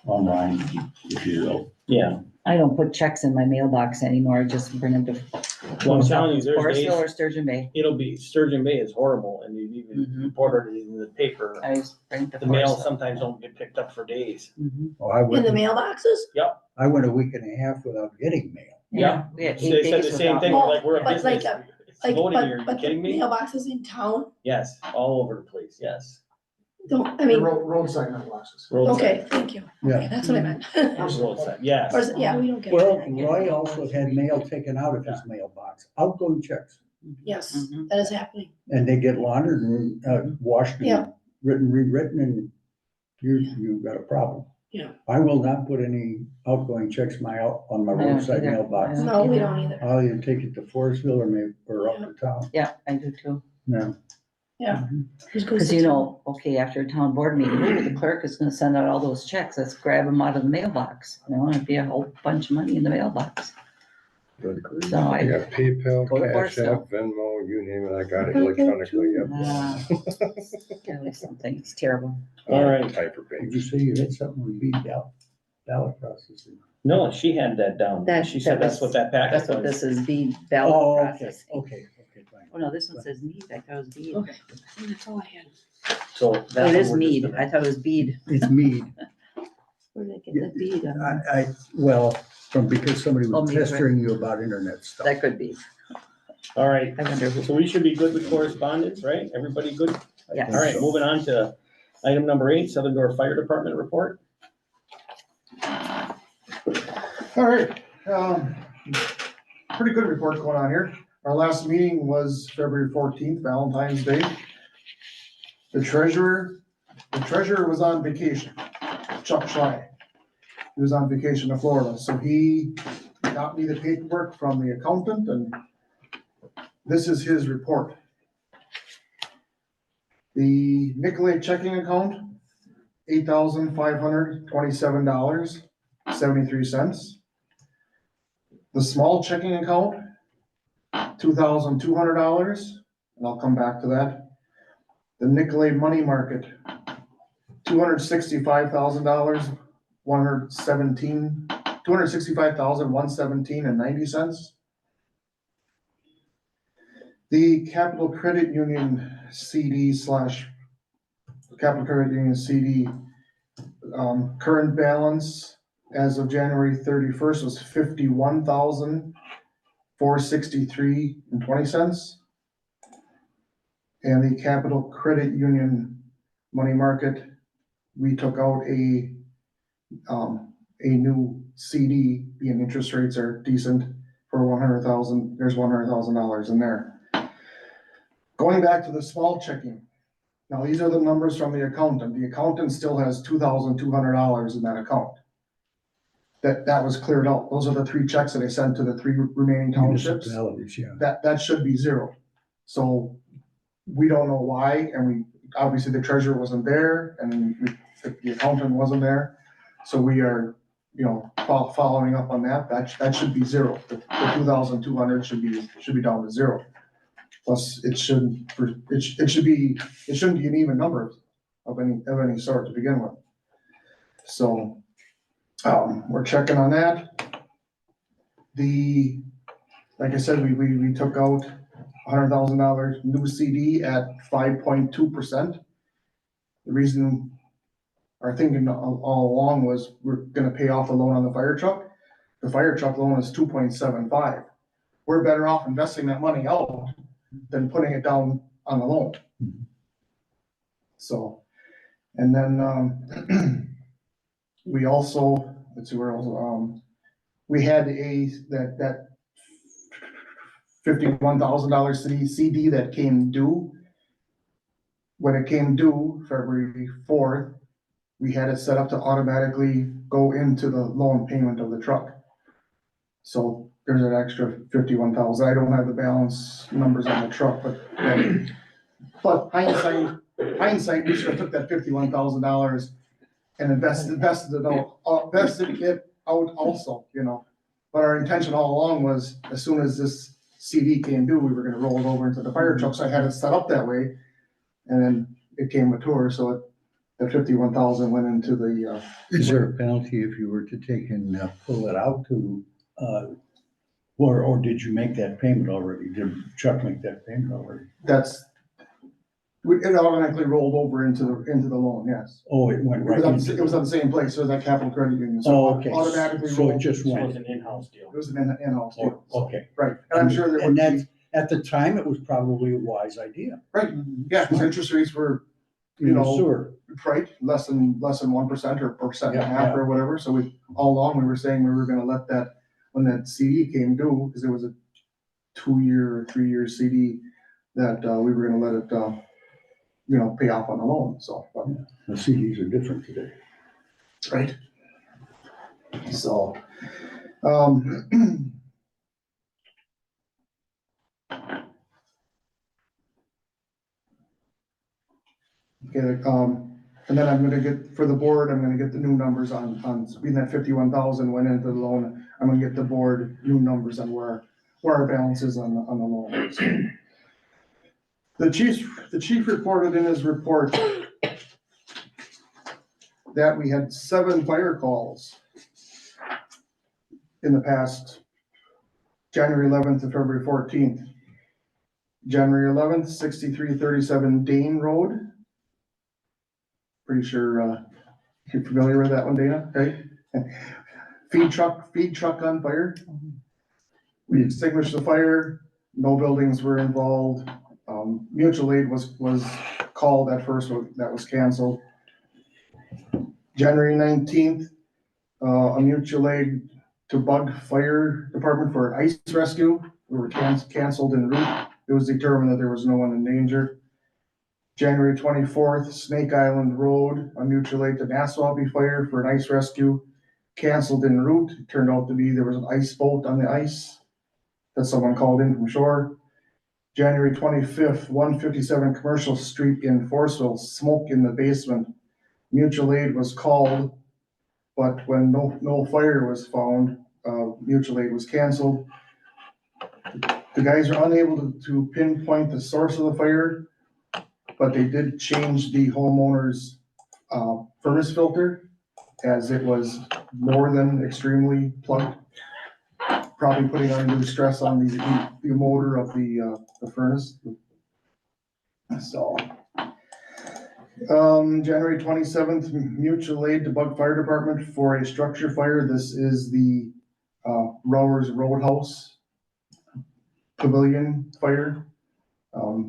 [SPEAKER 2] Online, if you will.
[SPEAKER 1] Yeah.
[SPEAKER 3] I don't put checks in my mailbox anymore, I just bring them to
[SPEAKER 1] Well, I'm telling you, there's
[SPEAKER 3] Forestville
[SPEAKER 1] days,
[SPEAKER 3] or Sturgeon Bay.
[SPEAKER 1] it'll be, Sturgeon Bay is horrible, and you've even
[SPEAKER 3] Mhm.
[SPEAKER 1] reported it in the paper.
[SPEAKER 3] I just bring it to
[SPEAKER 1] The mail
[SPEAKER 3] Forestville.
[SPEAKER 1] sometimes don't get picked up for days.
[SPEAKER 3] Mhm.
[SPEAKER 2] Oh, I
[SPEAKER 6] In the
[SPEAKER 2] went,
[SPEAKER 6] mailboxes?
[SPEAKER 2] I went a week and a half without getting mail.
[SPEAKER 3] Yeah, we had 8
[SPEAKER 1] They said
[SPEAKER 3] days
[SPEAKER 1] the same
[SPEAKER 3] without
[SPEAKER 1] thing,
[SPEAKER 3] mail.
[SPEAKER 1] we're like, we're a
[SPEAKER 6] But like
[SPEAKER 1] business. It's
[SPEAKER 6] Like,
[SPEAKER 1] voting here, are you
[SPEAKER 6] but the
[SPEAKER 1] kidding me?
[SPEAKER 6] mailboxes in town
[SPEAKER 1] Yes, all over the place, yes.
[SPEAKER 6] don't, I mean,
[SPEAKER 4] Roadside mailboxes.
[SPEAKER 1] Roadside.
[SPEAKER 6] okay, thank you.
[SPEAKER 2] Yeah.
[SPEAKER 6] Okay, that's what I meant.
[SPEAKER 1] Roadside, yes.
[SPEAKER 6] Or is it- yeah, we don't get.
[SPEAKER 2] Well,
[SPEAKER 6] it.
[SPEAKER 2] Roy also had mail taken out of his mailbox, outgoing checks,
[SPEAKER 6] Yes,
[SPEAKER 3] Mhm.
[SPEAKER 6] that is happening.
[SPEAKER 2] and they get laundered and washed
[SPEAKER 6] Yeah.
[SPEAKER 2] and rewritten, and you got a problem.
[SPEAKER 6] Yeah.
[SPEAKER 2] I will not put any outgoing checks on my
[SPEAKER 3] I don't
[SPEAKER 2] roadside
[SPEAKER 3] either.
[SPEAKER 2] mailbox.
[SPEAKER 3] I
[SPEAKER 6] No, we don't either.
[SPEAKER 2] I'll either take it to Forestville or up to town.
[SPEAKER 3] Yeah, I do too.
[SPEAKER 2] No,
[SPEAKER 6] Just goes
[SPEAKER 3] Cause
[SPEAKER 6] to
[SPEAKER 3] you
[SPEAKER 6] town.
[SPEAKER 3] know, okay, after a town board meeting, ooh, the clerk is gonna send out all those checks, let's grab them out of the mailbox. You know, it'd be a whole bunch of money in the mailbox.
[SPEAKER 5] Good grief.
[SPEAKER 3] So I-
[SPEAKER 5] You got PayPal,
[SPEAKER 3] Go to
[SPEAKER 5] Cash
[SPEAKER 3] Forestville.
[SPEAKER 5] App, Venmo, you name it, I got it electronically, yep.
[SPEAKER 3] Really something, it's terrible.
[SPEAKER 1] All right.
[SPEAKER 5] Typer
[SPEAKER 2] did you
[SPEAKER 5] page.
[SPEAKER 2] say you had something with ballot processing?
[SPEAKER 1] No, she had that down.
[SPEAKER 3] That-
[SPEAKER 1] She said
[SPEAKER 3] that
[SPEAKER 1] that's
[SPEAKER 3] was-
[SPEAKER 1] what that packet
[SPEAKER 3] That's what
[SPEAKER 1] was.
[SPEAKER 3] this is, bead
[SPEAKER 2] Oh,
[SPEAKER 3] ballot
[SPEAKER 2] okay,
[SPEAKER 3] processing.
[SPEAKER 2] okay, fine.
[SPEAKER 3] Oh, no, this one says mead, I thought it was bead.
[SPEAKER 6] Okay, I think that's all I had.
[SPEAKER 1] So
[SPEAKER 3] Oh,
[SPEAKER 1] that's
[SPEAKER 3] it
[SPEAKER 1] what
[SPEAKER 3] is
[SPEAKER 1] we're
[SPEAKER 3] mead,
[SPEAKER 1] just
[SPEAKER 3] I
[SPEAKER 1] gonna-
[SPEAKER 3] thought it was bead.
[SPEAKER 2] It's mead.
[SPEAKER 3] Where did I get the bead?
[SPEAKER 2] Well, because somebody
[SPEAKER 3] Oh,
[SPEAKER 2] was
[SPEAKER 3] mead, right.
[SPEAKER 2] pestering you about internet stuff.
[SPEAKER 3] That could be,
[SPEAKER 1] All right,
[SPEAKER 3] I wonder who.
[SPEAKER 1] so we should be good with correspondence, right? Everybody good?
[SPEAKER 3] Yes.
[SPEAKER 1] All right, moving on to item number 8, Southern Door Fire Department report.
[SPEAKER 4] All right, pretty good report going on here. Our last meeting was February 14th, Valentine's Day. The treasurer was on vacation, Chuck Schley. He was on vacation to Florida, so he got me the paperwork from the accountant, and this is his report. The Nicolay checking account, $8,527.73. The small checking account, $2,200, and I'll come back to that. The Nicolay money market, $265,000, $265,117.90. The Capital Credit Union CD current balance as of January 31st was $51,463.20. And the Capital Credit Union money market, we took out a new CD, being interest rates are decent for 100,000, there's $100,000 in there. Going back to the small checking, now these are the numbers from the accountant. The accountant still has $2,200 in that account. That was cleared out. Those are the 3 checks that I sent to the 3 remaining townships.
[SPEAKER 2] Municipalities, yeah.
[SPEAKER 4] That should be 0. So we don't know why, and obviously the treasurer wasn't there, and the accountant wasn't there. So we are, following up on that. That should be 0. The 2,200 should be down to 0. Plus, it shouldn't be an even number of any sort to begin with. So
[SPEAKER 8] We're checking on that. Like I said, we took out $100,000 new CD at 5.2%. The reason our thinking all along was we're gonna pay off the loan on the fire truck. The fire truck loan is 2.75. We're better off investing that money out than putting it down on the loan. So, and then, we also, let's see where else, we had that $51,000 CD that came due. When it came due February 4th, we had it set up to automatically go into the loan payment of the truck. So there's an extra 51,000. I don't have the balance numbers on the truck, but hindsight, we should have took that $51,000 and invested it out also, you know. But our intention all along was, as soon as this CD came due, we were gonna roll it over into the fire truck, so I had it set up that way. And then it came mature, so the 51,000 went into the,
[SPEAKER 2] Is there a penalty if you were to take and pull it out to, or did you make that payment already? Did Chuck make that payment already?
[SPEAKER 8] it automatically rolled over into the loan, yes.
[SPEAKER 2] Oh, it went right into.
[SPEAKER 8] It was on the same place, so that capital credit union.
[SPEAKER 2] Oh,
[SPEAKER 8] So
[SPEAKER 2] okay.
[SPEAKER 8] automatically
[SPEAKER 2] So it
[SPEAKER 8] rolled.
[SPEAKER 2] just
[SPEAKER 1] This was
[SPEAKER 2] went.
[SPEAKER 1] an in-house deal.
[SPEAKER 8] It was an in-house deal.
[SPEAKER 2] Oh, okay.
[SPEAKER 8] Right, and I'm sure there
[SPEAKER 2] And
[SPEAKER 8] would be,
[SPEAKER 2] that, at the time, it was probably a wise idea.
[SPEAKER 8] right, yeah, because interest rates were, you know,
[SPEAKER 2] Sure.
[SPEAKER 8] right, less than 1% or 1.5%
[SPEAKER 2] Yeah.
[SPEAKER 8] or whatever. So all along, we were saying we were gonna let that, when that CD came due, because it was a 2-year or 3-year CD, that we were gonna let it, you know, pay off on the loan, so. But,
[SPEAKER 2] The CDs are different today.
[SPEAKER 8] right? So, okay, and then I'm gonna get, for the board, I'm gonna get the new numbers on, being that 51,000 went into the loan, I'm gonna get the board new numbers on where our balance is on the loan. So, the chief reported in his report that we had 7 fire calls in the past January 11th to February 14th. January 11th, 6337 Dane Road. Pretty sure you're familiar with that one, Dana, okay? Feed truck on fire. We extinguished the fire, no buildings were involved. Mutual aid was called at first, that was canceled. January 19th, a mutual aid to Bug Fire Department for an ice rescue. We were canceled en route. It was determined that there was no one in danger. January 24th, Snake Island Road, a mutual aid to Nassau Fire for an ice rescue, canceled en route. It turned out to be there was an ice boat on the ice that someone called in from shore. January 25th, 157 Commercial Street in Forestville, smoke in the basement. Mutual aid was called, but when no fire was found, mutual aid was canceled. The guys are unable to pinpoint the source of the fire, but they did change the homeowner's furnace filter, as it was more than extremely plugged. Probably putting undue stress on the motor of the furnace. So, January 27th, mutual aid to Bug Fire Department for a structure fire. This is the Rowers Roadhouse Pavilion fire.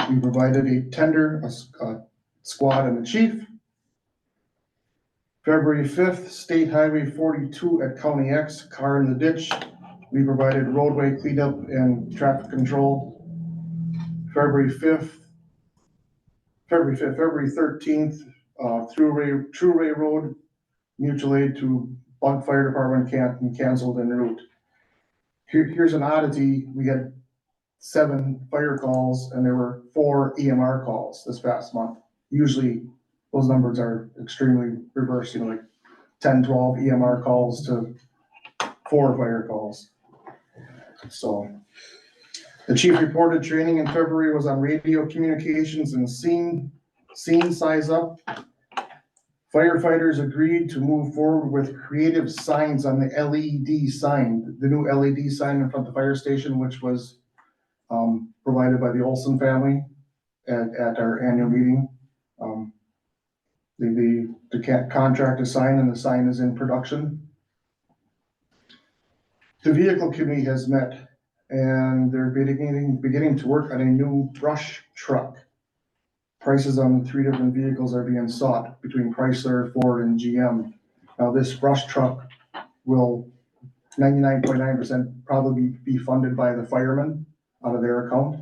[SPEAKER 8] We provided a tender, a squad and a chief. February 5th, State Highway 42 at County X, car in the ditch. We provided roadway cleanup and traffic control. February 13th, True Ray Road, mutual aid to Bug Fire Department canceled en route. Here's an oddity. We had 7 fire calls and there were 4 EMR calls this past month. Usually those numbers are extremely reversed, you know, like 10, 12 EMR calls to 4 fire calls. So the chief reported training in February was on radio communications and scene size up. Firefighters agreed to move forward with creative signs on the LED sign, the new LED sign in front of the fire station, which was provided by the Olson family at our annual meeting. The contract is signed and the sign is in production. The vehicle committee has met and they're beginning to work on a new brush truck. Prices on the 3 different vehicles are being sought between Chrysler, Ford, and GM. Now, this brush truck will 99.9% probably be funded by the firemen out of their account.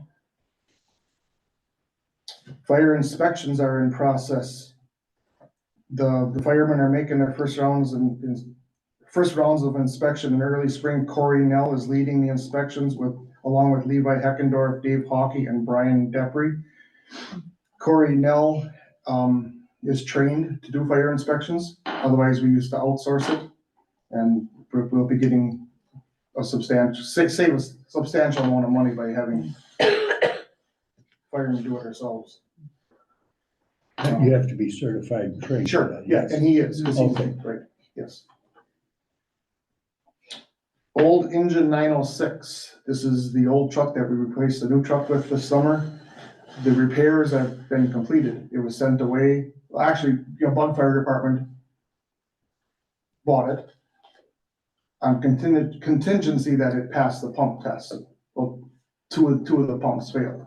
[SPEAKER 8] Fire inspections are in process. The firemen are making their first rounds of inspection in early spring. Corey Nell is leading the inspections along with Levi Heckendorf, Dave Hockey, and Brian Depry. Corey Nell is trained to do fire inspections. Otherwise, we used to outsource it, and we'll be getting save a substantial amount of money by having firemen do it ourselves.
[SPEAKER 2] You have to be certified and trained. for
[SPEAKER 8] Sure,
[SPEAKER 2] that,
[SPEAKER 8] yeah, and he is, 'cause he's,
[SPEAKER 2] Okay.
[SPEAKER 8] right, yes. Old engine 906, this is the old truck that we replaced the new truck with this summer. The repairs have been completed. It was sent away, well, actually, Bug Fire Department bought it on contingency that it passed the pump test. Well, two of the pumps failed.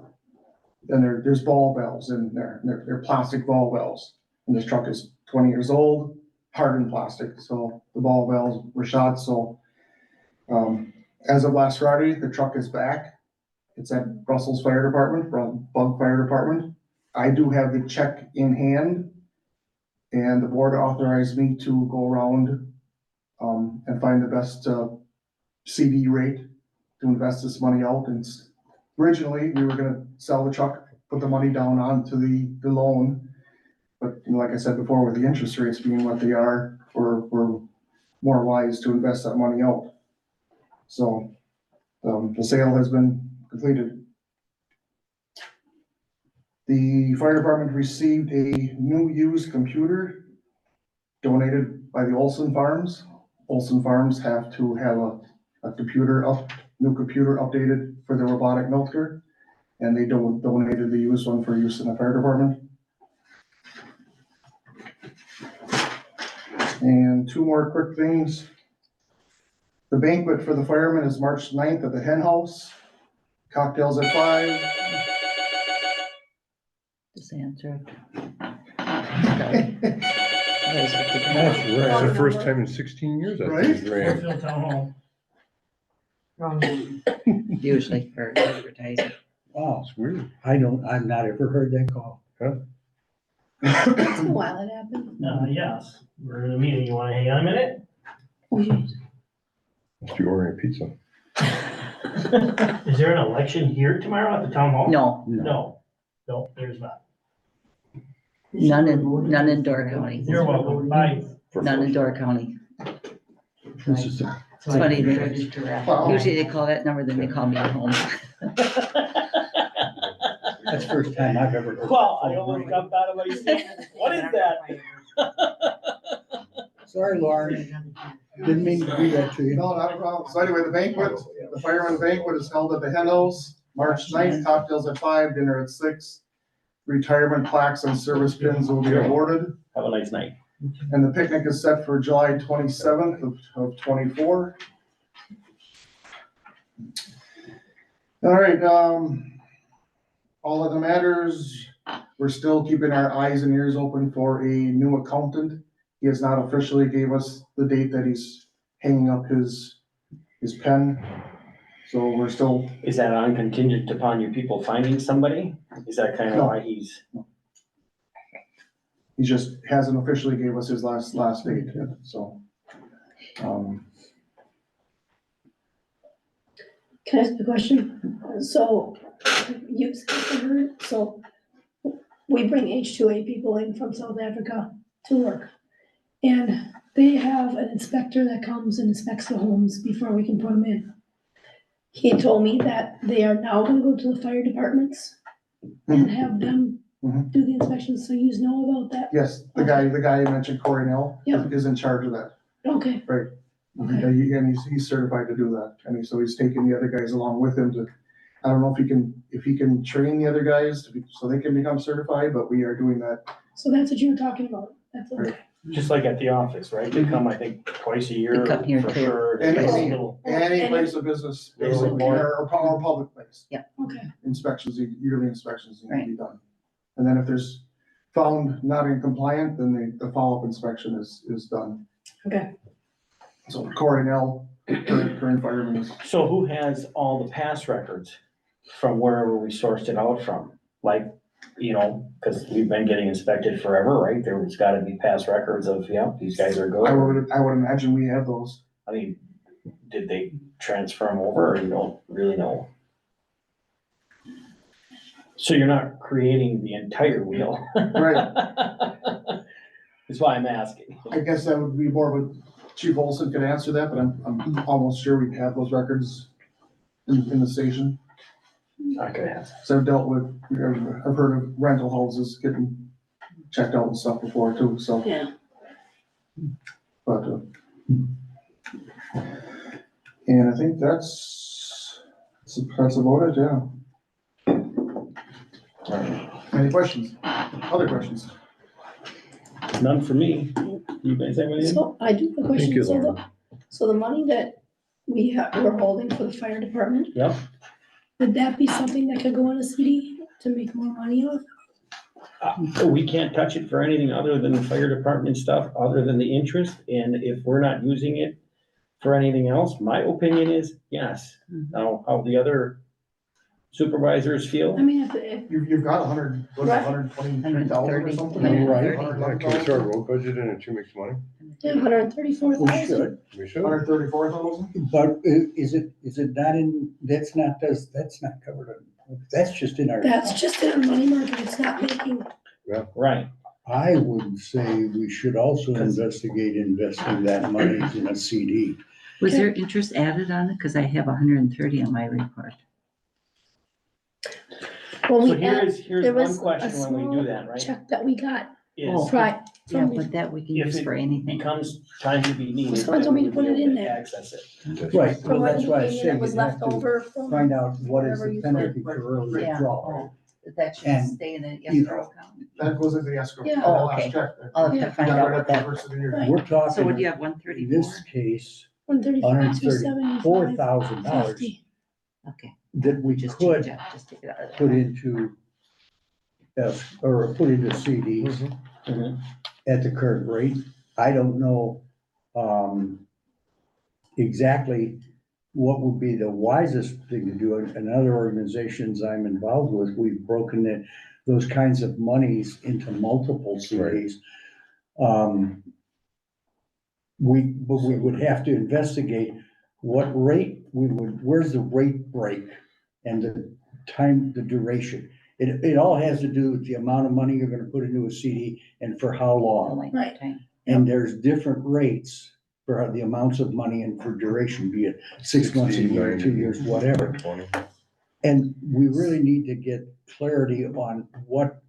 [SPEAKER 8] And there's ball valves in there, they're plastic ball valves. And this truck is 20 years old, hardened plastic, so the ball valves were shot, so. As of last Friday, the truck is back. It's at Brussels Fire Department, Bug Fire Department. I do have the check in hand. And the board authorized me to go around and find the best CD rate to invest this money out. And originally, we were gonna sell the truck, put the money down onto the loan. But like I said before, with the interest rates being what they are, we're more wise to invest that money out. So the sale has been completed. The fire department received a new used computer donated by the Olson Farms. Olson Farms have to have a new computer updated for the robotic milker, and they donated the used one for use in the fire department. And 2 more quick things. The banquet for the firemen is March 9th at the Hen House. Cocktails at 5.
[SPEAKER 3] Just answer.
[SPEAKER 2] That's
[SPEAKER 5] It's
[SPEAKER 2] rare.
[SPEAKER 5] the first time in 16 years that
[SPEAKER 8] Right?
[SPEAKER 5] thing's ran.
[SPEAKER 1] Forestville Town Hall.
[SPEAKER 7] Wrong.
[SPEAKER 3] Usually for advertising.
[SPEAKER 2] Wow,
[SPEAKER 5] It's weird.
[SPEAKER 2] I've not ever heard that call.
[SPEAKER 6] It's a while it happened.
[SPEAKER 1] Yes, we're in a meeting. You wanna hang on a minute?
[SPEAKER 5] Must be ordering pizza.
[SPEAKER 1] Is there an election here tomorrow at the town hall?
[SPEAKER 3] No,
[SPEAKER 1] No, there's not.
[SPEAKER 3] none in Door County.
[SPEAKER 1] You're welcome. Bye.
[SPEAKER 3] None in Door County.
[SPEAKER 2] This is,
[SPEAKER 3] It's funny, they-
[SPEAKER 8] Wow.
[SPEAKER 3] usually they call that number, then they call me at home.
[SPEAKER 2] that's the first time I've ever heard.
[SPEAKER 1] Well, I almost jumped out of my seat. What is that?
[SPEAKER 2] Sorry, Lauren, didn't mean to do that to you.
[SPEAKER 8] No, not a problem. So anyway, the fireman banquet is held at the Hen House, March 9th, cocktails at 5, dinner at 6. Retirement plaques and service pins will be awarded.
[SPEAKER 1] Have a nice night.
[SPEAKER 8] And the picnic is set for July 27th of 24. All right, all of the matters, we're still keeping our eyes and ears open for a new accountant. He has not officially gave us the date that he's hanging up his pen. So we're still,
[SPEAKER 1] Is that on contingent upon you people finding somebody? Is that kind of
[SPEAKER 8] No.
[SPEAKER 1] why he's?
[SPEAKER 8] he just hasn't officially gave us his last date yet, so.
[SPEAKER 6] Can I ask a question? So, you said, so we bring H2A people in from South Africa to work. And they have an inspector that comes and inspects the homes before we can put them in. He told me that they are now gonna go to the fire departments and have them do the inspections, so you know about that?
[SPEAKER 8] Yes, the guy you mentioned, Corey Nell,
[SPEAKER 6] Yep.
[SPEAKER 8] is in charge of that.
[SPEAKER 6] Okay,
[SPEAKER 8] Yeah, and he's certified to do that, and so he's taking the other guys along with him to, I don't know if he can train the other guys so they can become certified, but we are doing that.
[SPEAKER 6] so that's what you were talking about, that's okay.
[SPEAKER 1] Just like at the office, right? They come, I think, twice a year
[SPEAKER 3] They come here
[SPEAKER 1] for
[SPEAKER 3] too.
[SPEAKER 1] sure.
[SPEAKER 8] And
[SPEAKER 1] It's a
[SPEAKER 8] any-
[SPEAKER 1] little-
[SPEAKER 8] Any place of business,
[SPEAKER 1] Little
[SPEAKER 8] basically,
[SPEAKER 1] report.
[SPEAKER 8] or public place,
[SPEAKER 6] Okay,
[SPEAKER 8] inspections, yearly inspections need to
[SPEAKER 3] Right.
[SPEAKER 8] be done. And then if there's found not in compliant, then the follow-up inspection is done.
[SPEAKER 6] okay.
[SPEAKER 8] So Corey Nell, current fireman is.
[SPEAKER 1] So who has all the past records from wherever we sourced it out from? Like, you know, cause we've been getting inspected forever, right? There's gotta be past records of, yeah, these guys are
[SPEAKER 8] I
[SPEAKER 1] good.
[SPEAKER 8] would imagine we have those.
[SPEAKER 1] I mean, did they transfer them over or you don't really know? So you're not creating the entire wheel?
[SPEAKER 8] Right.
[SPEAKER 1] That's why I'm asking.
[SPEAKER 8] I guess that would be more of a, Chief Olson could answer that, but I'm almost sure we have those records in the station.
[SPEAKER 1] I could ask.
[SPEAKER 8] So I've dealt with, I've heard of rental houses getting checked out and stuff before too, so.
[SPEAKER 6] Yeah.
[SPEAKER 8] But, and I think that's about it, yeah. Any questions? Other questions?
[SPEAKER 1] None for me. You guys have anything?
[SPEAKER 6] So I do have a question.
[SPEAKER 5] you,
[SPEAKER 6] So
[SPEAKER 5] Lauren.
[SPEAKER 6] so the money that we're holding for the fire department,
[SPEAKER 1] Yep.
[SPEAKER 6] would that be something that could go in a CD to make more money off?
[SPEAKER 1] We can't touch it for anything other than the fire department stuff, other than the interest, and if we're not using it for anything else, my opinion is yes. Now, how the other supervisors feel,
[SPEAKER 6] I mean, if,
[SPEAKER 8] You've got
[SPEAKER 6] Right.
[SPEAKER 8] 123,000 or something?
[SPEAKER 6] Yeah.
[SPEAKER 2] Right.
[SPEAKER 5] Yeah, can we start a road budget in and she makes money?
[SPEAKER 6] yeah, 134,000.
[SPEAKER 2] should.
[SPEAKER 5] We should.
[SPEAKER 8] 134,000?
[SPEAKER 2] But is it not in, that's not covered, that's just in our.
[SPEAKER 6] That's just in our money market, it's not making,
[SPEAKER 1] right?
[SPEAKER 2] I would say we should also investigate investing that money in a CD.
[SPEAKER 3] Was there interest added on it? Cause I have 130 on my report.
[SPEAKER 6] when
[SPEAKER 1] So
[SPEAKER 6] we add,
[SPEAKER 1] here's
[SPEAKER 6] there
[SPEAKER 1] one
[SPEAKER 6] was a
[SPEAKER 1] question when we do
[SPEAKER 6] small
[SPEAKER 1] that, right?
[SPEAKER 6] check that we got,
[SPEAKER 3] Oh.
[SPEAKER 1] Is
[SPEAKER 6] right,
[SPEAKER 3] Yeah,
[SPEAKER 6] from,
[SPEAKER 3] but that we can
[SPEAKER 1] If
[SPEAKER 3] use
[SPEAKER 1] it
[SPEAKER 3] for anything.
[SPEAKER 1] becomes time to be needed.
[SPEAKER 6] Someone told me to
[SPEAKER 1] then we'll
[SPEAKER 6] put it
[SPEAKER 1] be
[SPEAKER 6] in
[SPEAKER 1] able to
[SPEAKER 6] there.
[SPEAKER 1] Access it.
[SPEAKER 2] Right,
[SPEAKER 6] from
[SPEAKER 2] well,
[SPEAKER 6] what
[SPEAKER 2] that's
[SPEAKER 6] you
[SPEAKER 2] why I
[SPEAKER 6] gave me
[SPEAKER 2] say
[SPEAKER 6] that was
[SPEAKER 2] you have
[SPEAKER 6] left
[SPEAKER 2] to
[SPEAKER 6] over from.
[SPEAKER 2] find out what is
[SPEAKER 6] wherever
[SPEAKER 2] the
[SPEAKER 6] you
[SPEAKER 2] penalty for early
[SPEAKER 3] Yeah,
[SPEAKER 2] withdrawal.
[SPEAKER 3] oh, that should
[SPEAKER 2] And
[SPEAKER 3] stay in an
[SPEAKER 2] either-
[SPEAKER 3] escrow account.
[SPEAKER 8] That goes into the escrow.
[SPEAKER 6] Yeah.
[SPEAKER 8] that
[SPEAKER 3] Oh,
[SPEAKER 8] last
[SPEAKER 3] okay.
[SPEAKER 8] check there.
[SPEAKER 3] I'll have
[SPEAKER 6] Yeah.
[SPEAKER 3] to find
[SPEAKER 8] Got
[SPEAKER 3] out
[SPEAKER 8] right
[SPEAKER 3] what
[SPEAKER 8] after the
[SPEAKER 3] that,
[SPEAKER 8] first of the year.
[SPEAKER 6] Right.
[SPEAKER 2] We're
[SPEAKER 3] so would
[SPEAKER 2] talking,
[SPEAKER 3] you have
[SPEAKER 2] in
[SPEAKER 3] 134?
[SPEAKER 2] this case,
[SPEAKER 6] $134,275.50.
[SPEAKER 2] $4,000
[SPEAKER 3] Okay,
[SPEAKER 2] that we
[SPEAKER 3] just
[SPEAKER 2] could
[SPEAKER 3] change it, just take it out of there.
[SPEAKER 2] put into, or put into CDs
[SPEAKER 1] Mhm.
[SPEAKER 2] at the current rate. I don't know, exactly what would be the wisest thing to do. In other organizations I'm involved with, we've broken those kinds of monies into multiple CDs. But we would have to investigate what rate where's the rate break and the time, the duration. It all has to do with the amount of money you're gonna put into a CD and for how long.
[SPEAKER 3] Like
[SPEAKER 6] Right.
[SPEAKER 3] time.
[SPEAKER 2] And there's different rates for the amounts of money and for duration, be it 6 months, a year, 2 years, whatever.
[SPEAKER 5] 20.
[SPEAKER 2] And we really need to get clarity on what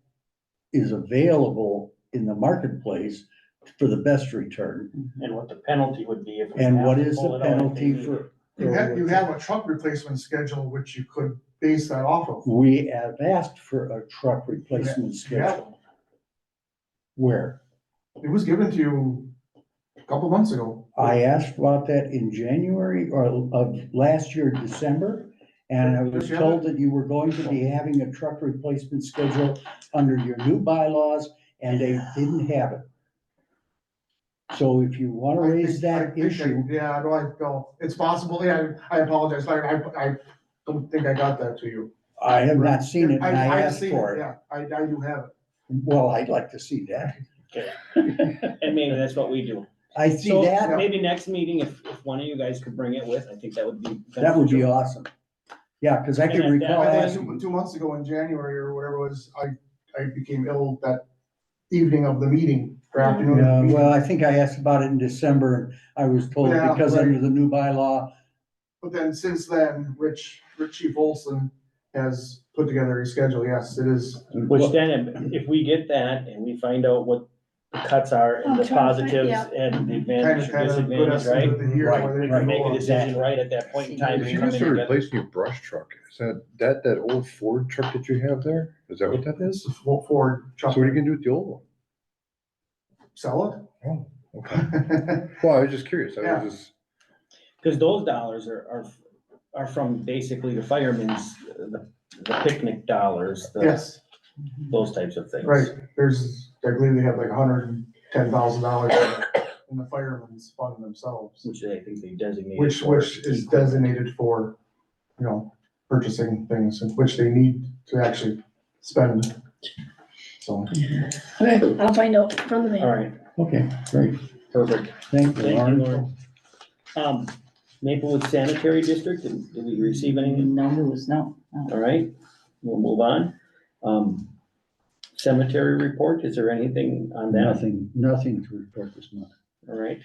[SPEAKER 2] is available in the marketplace for the best return.
[SPEAKER 1] And what the penalty would be if we
[SPEAKER 2] And
[SPEAKER 1] have
[SPEAKER 2] what
[SPEAKER 1] to
[SPEAKER 2] is
[SPEAKER 1] pull
[SPEAKER 2] the
[SPEAKER 1] it out if they
[SPEAKER 2] penalty
[SPEAKER 1] need it.
[SPEAKER 2] for?
[SPEAKER 8] You have a truck replacement schedule which you could base that off of.
[SPEAKER 2] We have asked for a truck replacement
[SPEAKER 8] Yeah.
[SPEAKER 2] schedule. Where?
[SPEAKER 8] It was given to you a couple months ago.
[SPEAKER 2] I asked about that in January of last year, December. And I was told that you were going to be having a truck replacement schedule under your new bylaws, and they didn't have it. So if you wanna raise that issue,
[SPEAKER 8] Yeah, no, it's possible, yeah, I apologize, I don't think I got that to you.
[SPEAKER 2] I have not seen it, and I
[SPEAKER 8] I've
[SPEAKER 2] asked
[SPEAKER 8] seen
[SPEAKER 2] for it.
[SPEAKER 8] Yeah, I do have it.
[SPEAKER 2] Well, I'd like to see that.
[SPEAKER 1] Okay. And maybe that's what we do.
[SPEAKER 2] I see
[SPEAKER 1] So
[SPEAKER 2] that,
[SPEAKER 1] maybe next meeting, if one of you guys could bring it with, I think that would be.
[SPEAKER 2] that would be
[SPEAKER 1] beneficial.
[SPEAKER 2] awesome. Yeah, cause I can
[SPEAKER 1] And at that-
[SPEAKER 2] recall
[SPEAKER 8] I think
[SPEAKER 2] asking.
[SPEAKER 8] 2 months ago in January or whatever it was, I became ill that evening of the meeting, or afternoon. of the
[SPEAKER 2] Yeah,
[SPEAKER 8] meeting.
[SPEAKER 2] well, I think I asked about it in December, and I was told
[SPEAKER 8] Yeah,
[SPEAKER 2] because
[SPEAKER 8] right.
[SPEAKER 2] under the new bylaw,
[SPEAKER 8] But then since then, Chief Olson has put together a schedule, yes, it is.
[SPEAKER 1] Which then, if we get that and we find out what the cuts are and
[SPEAKER 6] I'm
[SPEAKER 1] the
[SPEAKER 6] trying to find-
[SPEAKER 1] positives
[SPEAKER 6] yeah.
[SPEAKER 1] and the
[SPEAKER 8] Kind
[SPEAKER 1] advantage
[SPEAKER 8] of,
[SPEAKER 1] or
[SPEAKER 8] good
[SPEAKER 1] disadvantage,
[SPEAKER 8] estimate
[SPEAKER 1] right?
[SPEAKER 8] of the year
[SPEAKER 2] Right,
[SPEAKER 8] where they
[SPEAKER 1] We
[SPEAKER 8] can
[SPEAKER 1] can make
[SPEAKER 8] go
[SPEAKER 1] a
[SPEAKER 8] on.
[SPEAKER 1] decision right at that point in time.
[SPEAKER 5] If
[SPEAKER 1] and
[SPEAKER 5] you
[SPEAKER 1] come
[SPEAKER 5] just
[SPEAKER 1] in
[SPEAKER 5] started
[SPEAKER 1] together.
[SPEAKER 5] replacing your brush truck, is that old Ford truck that you have there? Is that what that is?
[SPEAKER 8] It's a Ford
[SPEAKER 5] So
[SPEAKER 8] truck.
[SPEAKER 5] what are you gonna do with the old one?
[SPEAKER 8] Sell
[SPEAKER 5] Oh, okay.
[SPEAKER 8] it?
[SPEAKER 5] Well, I was just curious. I
[SPEAKER 8] Yeah.
[SPEAKER 5] was just,
[SPEAKER 1] Cause those dollars are from basically the firemen's, the picnic dollars,
[SPEAKER 8] Yes,
[SPEAKER 1] those types of things.
[SPEAKER 8] right, there's, I believe they have like $110,000 in the firemen's fund themselves,
[SPEAKER 1] Which I think they designated.
[SPEAKER 8] which
[SPEAKER 1] for
[SPEAKER 8] is
[SPEAKER 1] equipment.
[SPEAKER 8] designated for, purchasing things, and which they need to actually spend. So,
[SPEAKER 6] Okay, I'll find out from the
[SPEAKER 1] All
[SPEAKER 6] mayor.
[SPEAKER 1] right,
[SPEAKER 2] Okay, great.
[SPEAKER 1] perfect.
[SPEAKER 2] Thank you,
[SPEAKER 1] Thank you,
[SPEAKER 2] Lauren.
[SPEAKER 1] Lauren. Maplewood Sanitary District, did we receive anything?
[SPEAKER 3] No news, no.
[SPEAKER 1] All right, we'll move on. Cemetery report, is there anything on that?
[SPEAKER 2] Nothing to report this month.
[SPEAKER 1] All right.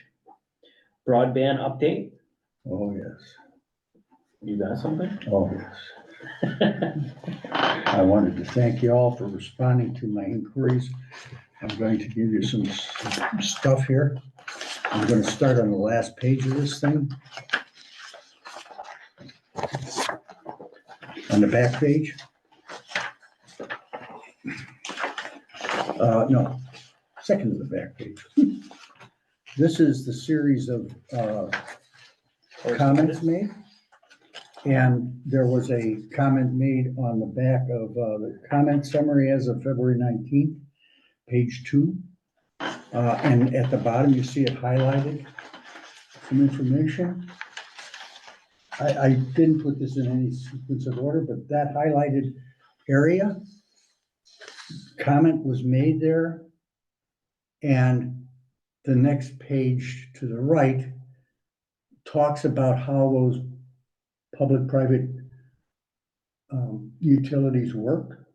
[SPEAKER 1] Broadband update,
[SPEAKER 2] Oh, yes.
[SPEAKER 1] you got something?
[SPEAKER 2] Oh, yes. I wanted to thank you all for responding to my inquiries. I'm going to give you some stuff here. I'm going to start on the last page of this thing. On the back page. No, second to the back page. This is the series of comments made. And there was a comment made on the back of the comment summary as of February 19th, page 2. And at the bottom, you see it highlighted, some information. I didn't put this in any sequence of order, but that highlighted area, comment was made there. And the next page to the right talks about how those public-private utilities work.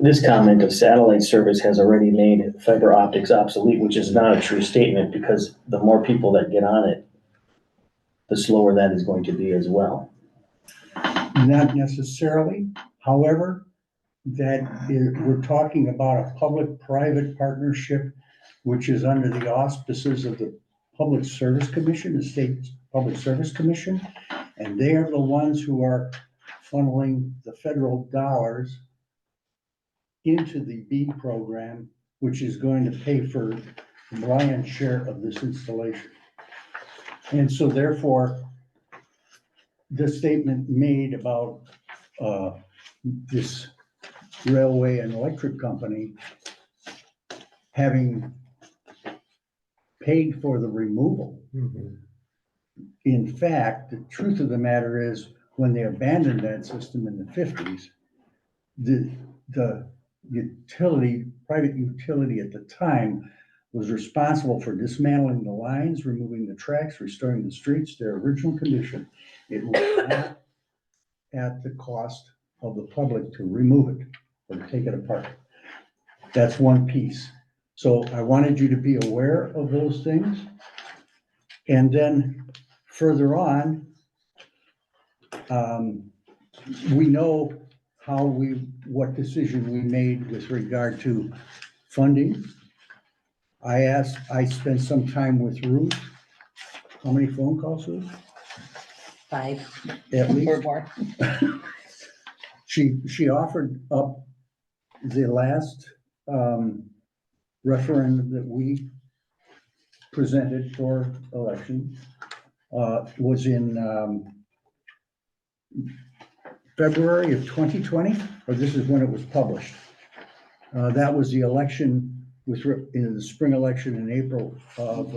[SPEAKER 1] This comment of satellite service has already made fiber optics obsolete, which is not a true statement because the more people that get on it, the slower that is going to be as well.
[SPEAKER 2] Not necessarily, however, we're talking about a public-private partnership, which is under the auspices of the Public Service Commission, the State Public Service Commission, and they are the ones who are funneling the federal dollars into the BEAD program, which is going to pay for the lion's share of this installation. And so therefore, the statement made about this railway and electric company having paid for the removal. In fact, the truth of the matter is, when they abandoned that system in the 50s, the utility, private utility at the time, was responsible for dismantling the lines, removing the tracks, restoring the streets to their original condition. It was not at the cost of the public to remove it or to take it apart. That's one piece. So I wanted you to be aware of those things. And then further on, we know what decision we made with regard to funding. I spent some time with Ruth. How many phone calls, Ruth?
[SPEAKER 3] 5
[SPEAKER 2] At least.
[SPEAKER 3] or more.
[SPEAKER 2] She offered up the last referendum that we presented for election, was in February of 2020, or this is when it was published. That was the election in the spring election in April of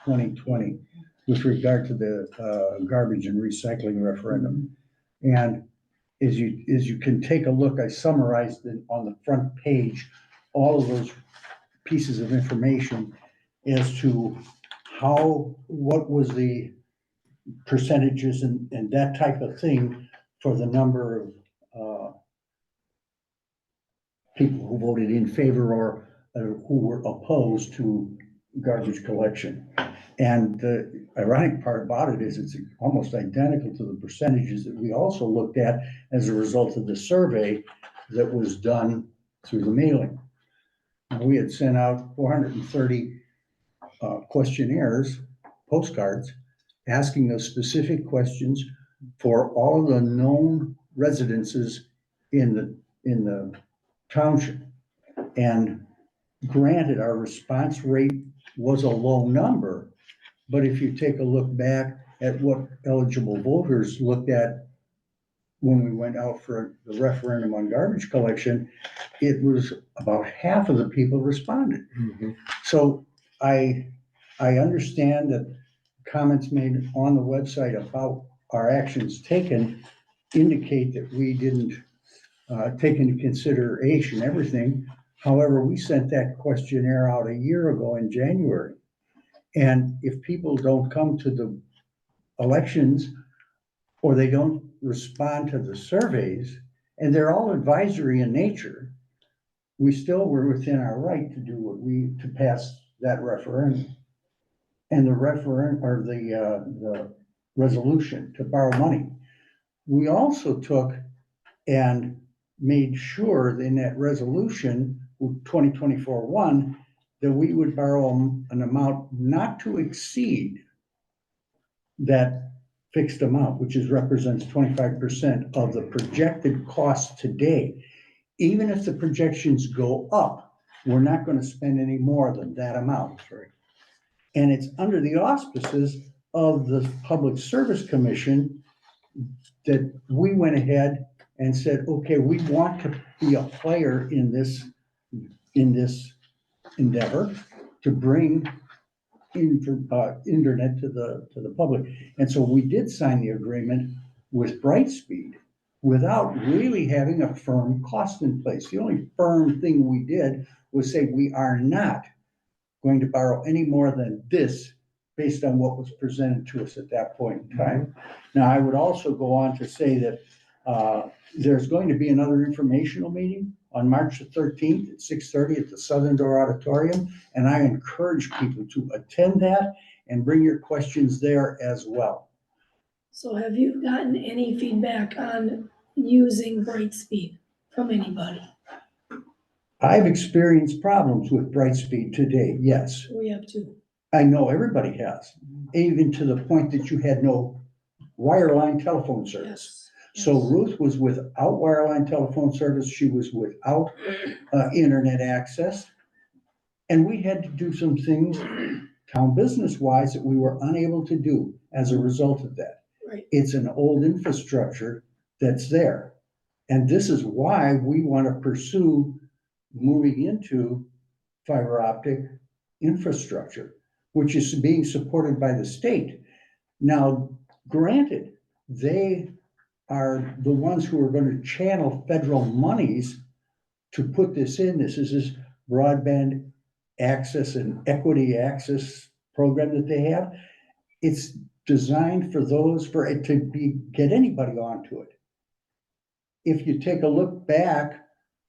[SPEAKER 2] 2020 with regard to the garbage and recycling referendum. And as you can take a look, I summarized it on the front page, all of those pieces of information as to what was the percentages and that type of thing for the number of people who voted in favor or who were opposed to garbage collection. And the ironic part about it is it's almost identical to the percentages that we also looked at as a result of the survey that was done through the mailing. We had sent out 430 questionnaires, postcards, asking those specific questions for all the known residences in the township. And granted, our response rate was a low number, but if you take a look back at what eligible voters looked at when we went out for the referendum on garbage collection, it was about half of the people responded. So I understand that comments made on the website about our actions taken indicate that we didn't take into consideration everything. However, we sent that questionnaire out a year ago in January. And if people don't come to the elections or they don't respond to the surveys, and they're all advisory in nature, we still were within our right to do to pass that referendum. And the referendum, or the resolution to borrow money. We also took and made sure in that resolution, 2024-1, that we would borrow an amount not to exceed that fixed amount, which represents 25% of the projected cost today. Even if the projections go up, we're not going to spend any more than that amount. And it's under the auspices of the Public Service Commission that we went ahead and said, okay, we want to be a player in this endeavor to bring internet to the public. And so we did sign the agreement with Brightspeed without really having a firm cost in place. The only firm thing we did was say we are not going to borrow any more than this based on what was presented to us at that point in time. Now, I would also go on to say that there's going to be another informational meeting on March the 13th at 6:30 at the Southern Door Auditorium, and I encourage people to attend that and bring your questions there as well.
[SPEAKER 6] So have you gotten any feedback on using Brightspeed from anybody?
[SPEAKER 2] I've experienced problems with Brightspeed today, yes.
[SPEAKER 6] We have two.
[SPEAKER 2] I know everybody has, even to the point that you had no wireline telephone service.
[SPEAKER 6] Yes.
[SPEAKER 2] So Ruth was without wireline telephone service, she was without internet access. And we had to do some things town business wise that we were unable to do as a result of that.
[SPEAKER 6] Right.
[SPEAKER 2] It's an old infrastructure that's there. And this is why we want to pursue moving into fiber optic infrastructure, which is being supported by the state. Now, granted, they are the ones who are going to channel federal monies to put this in. This broadband access and equity access program that they have. It's designed for it to get anybody onto it. If you take a look back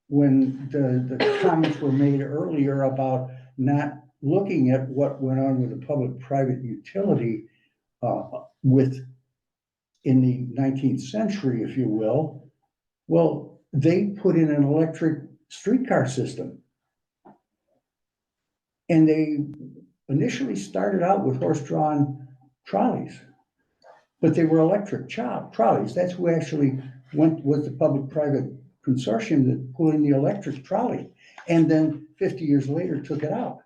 [SPEAKER 2] when the comments were made earlier about not looking at what went on with the public-private utility in the 19th century, if you will, well, they put in an electric streetcar system. And they initially started out with horse-drawn trolleys, but they were electric trolleys. That's who actually was the public-private consortium that put in the electric trolley, and then 50 years later took it out.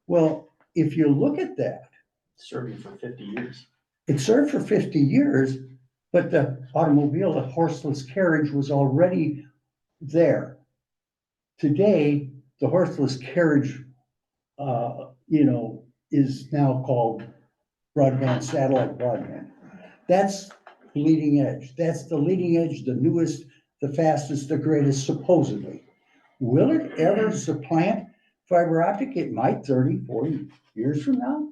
[SPEAKER 2] Well, if you look at that,
[SPEAKER 1] Serving for 50 years.
[SPEAKER 2] it served for 50 years, but the automobile, the horseless carriage was already there. Today, the horseless carriage, is now called satellite broadband. That's leading edge. That's the leading edge, the newest, the fastest, the greatest, supposedly. Will it ever supplant fiber optic, it might 30, 40 years from now.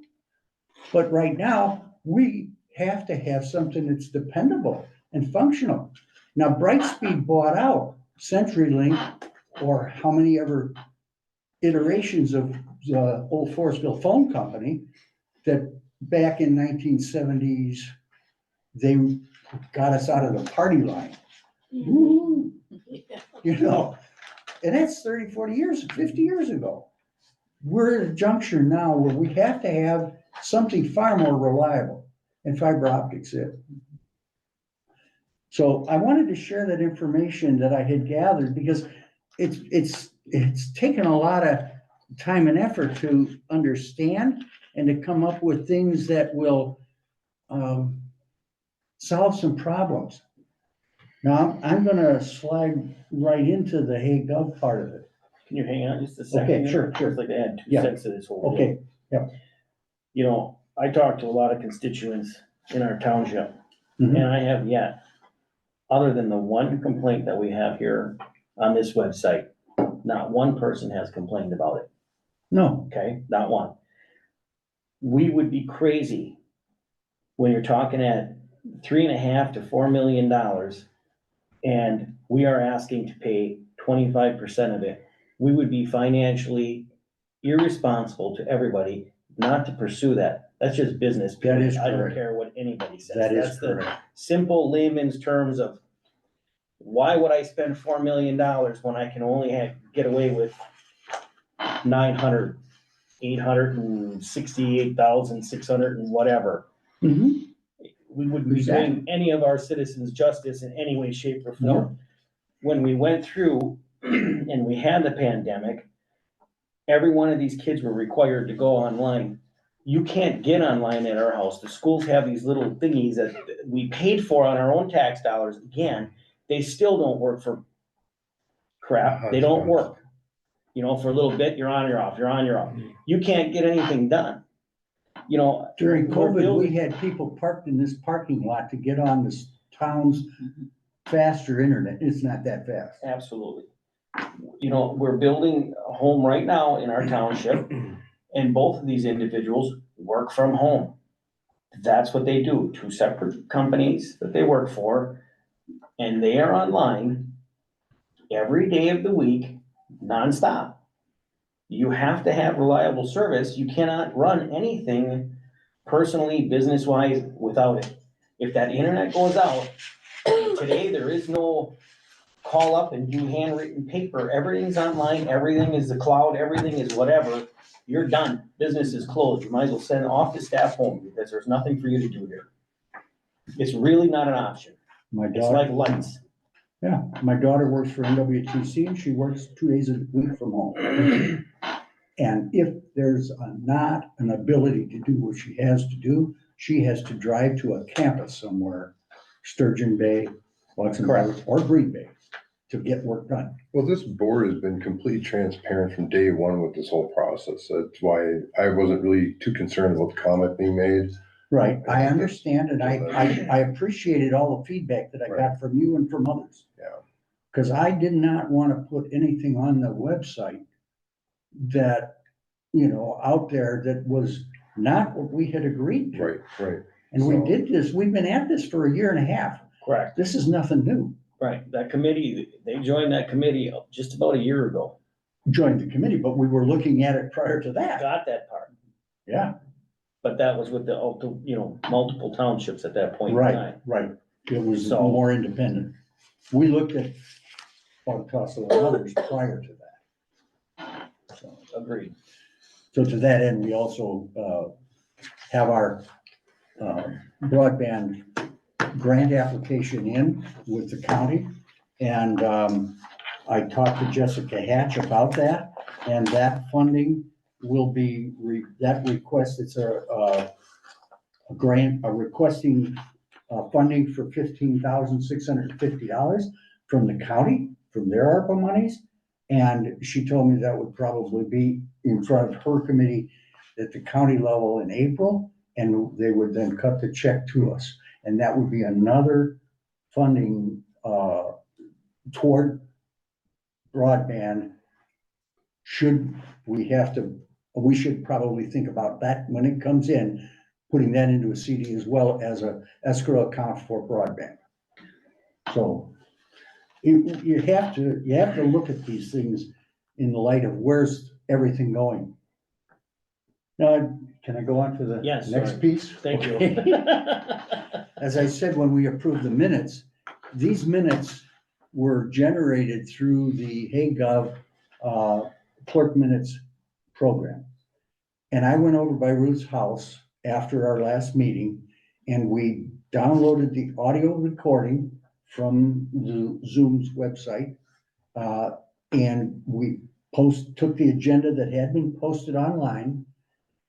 [SPEAKER 2] But right now, we have to have something that's dependable and functional. Now, Brightspeed bought out CenturyLink, or how many ever iterations of the old Forestville phone company, that back in 1970s, they got us out of the party line. Woo, you know, and that's 30, 40 years, 50 years ago. We're at a juncture now where we have to have something far more reliable, and fiber optics it. So I wanted to share that information that I had gathered, because it's taken a lot of time and effort to understand and to come up with things that will solve some problems. Now, I'm gonna slide right into the Hey Gov part of it.
[SPEAKER 1] Can you hang on just a second?
[SPEAKER 2] Okay,
[SPEAKER 1] here?
[SPEAKER 2] sure, sure.
[SPEAKER 1] I'd like to add 2
[SPEAKER 2] Yeah.
[SPEAKER 1] cents to this whole deal.
[SPEAKER 2] Okay,
[SPEAKER 1] You know, I talked to a lot of constituents in our township,
[SPEAKER 2] Mhm.
[SPEAKER 1] and I have yet, other than the one complaint that we have here on this website, not one person has complained about it,
[SPEAKER 2] no,
[SPEAKER 1] okay? Not one. We would be crazy when you're talking at $3.5 to $4 million, and we are asking to pay 25% of it. We would be financially irresponsible to everybody not to pursue that. That's just business.
[SPEAKER 2] That is
[SPEAKER 1] I don't
[SPEAKER 2] correct.
[SPEAKER 1] care what anybody says.
[SPEAKER 2] that is
[SPEAKER 1] That's the
[SPEAKER 2] correct.
[SPEAKER 1] simple layman's terms of, why would I spend $4 million when I can only get away with 868,600 and whatever?
[SPEAKER 2] Mhm.
[SPEAKER 1] We wouldn't be doing any of our citizens justice in any way, shape, or form. When we went through and we had the pandemic, every one of these kids were required to go online. You can't get online at our house. The schools have these little thingies that we paid for on our own tax dollars. Again, they still don't work for crap. They don't work. You know, for a little bit, you're on, you're off, you're on, you're off. You can't get anything done. You know.
[SPEAKER 2] During
[SPEAKER 1] we're
[SPEAKER 2] COVID, we
[SPEAKER 1] building-
[SPEAKER 2] had people parked in this parking lot to get on this town's faster internet. It's not that fast.
[SPEAKER 1] Absolutely. You know, we're building a home right now in our township, and both of these individuals work from home. That's what they do, 2 separate companies that they work for, and they are online every day of the week, nonstop. You have to have reliable service. You cannot run anything personally, business-wise, without it. If that internet goes out, today there is no call up and do handwritten paper. Everything's online, everything is the cloud, everything is whatever. You're done. Business is closed. You might as well send off the staff home, because there's nothing for you to do here. It's really not an option.
[SPEAKER 2] My
[SPEAKER 1] It's
[SPEAKER 2] daughter,
[SPEAKER 1] like lights.
[SPEAKER 2] yeah, my daughter works for NWTC, and she works 2 days a week from home. And if there's not an ability to do what she has to do, she has to drive to a campus somewhere, Sturgeon Bay, Luxembourg, or Green Bay, to get work done.
[SPEAKER 5] Well, this board has been completely transparent from day one with this whole process. That's why I wasn't really too concerned about the comment being made.
[SPEAKER 2] Right, I understand, and I appreciated all the feedback that I got from you and from others.
[SPEAKER 5] Yeah.
[SPEAKER 2] Because I did not want to put anything on the website that, you know, out there that was not what we had agreed to.
[SPEAKER 5] Right.
[SPEAKER 2] And we
[SPEAKER 5] So-
[SPEAKER 2] did this, we've been at this for 1.5 years.
[SPEAKER 1] Correct.
[SPEAKER 2] This is nothing new.
[SPEAKER 1] Right. That committee, they joined that committee just about a year ago.
[SPEAKER 2] Joined the committee, but we were looking at it prior to that.
[SPEAKER 1] Got that part.
[SPEAKER 2] Yeah,
[SPEAKER 1] But that was with the, you know, multiple townships at that point in time.
[SPEAKER 2] right. It was
[SPEAKER 1] So-
[SPEAKER 2] more independent. We looked at Forestville and others prior to that. So.
[SPEAKER 1] Agreed.
[SPEAKER 2] So to that end, we also have our broadband grant application in with the county. And I talked to Jessica Hatch about that, and that funding will be, that request, it's a grant, requesting funding for $15,650 from the county, from their ARPA monies. And she told me that would probably be in front of her committee at the county level in April, and they would then cut the check to us. And that would be another funding toward broadband we should probably think about that when it comes in, putting that into a CD as well as a escrow account for broadband. So you have to look at these things in the light of where's everything going. Now, can I go on to the
[SPEAKER 1] Yes,
[SPEAKER 2] next
[SPEAKER 1] sorry.
[SPEAKER 2] piece?
[SPEAKER 1] Thank you.
[SPEAKER 2] As I said, when we approved the minutes, these minutes were generated through the HayGov clerk minutes program. And I went over by Ruth's house after our last meeting and we downloaded the audio recording from the Zoom's website. And we took the agenda that had been posted online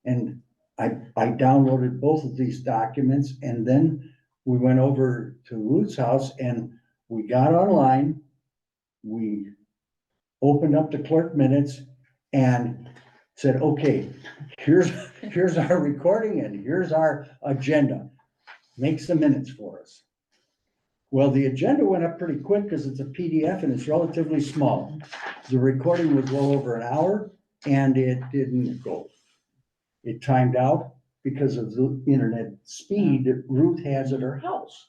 [SPEAKER 2] and I downloaded both of these documents and then we went over to Ruth's house and we got online. We opened up the clerk minutes and said, okay, here's our recording and here's our agenda. Make some minutes for us. Well, the agenda went up pretty quick because it's a PDF and it's relatively small. The recording was well over an hour and it didn't go. It timed out because of the internet speed that Ruth has at her house.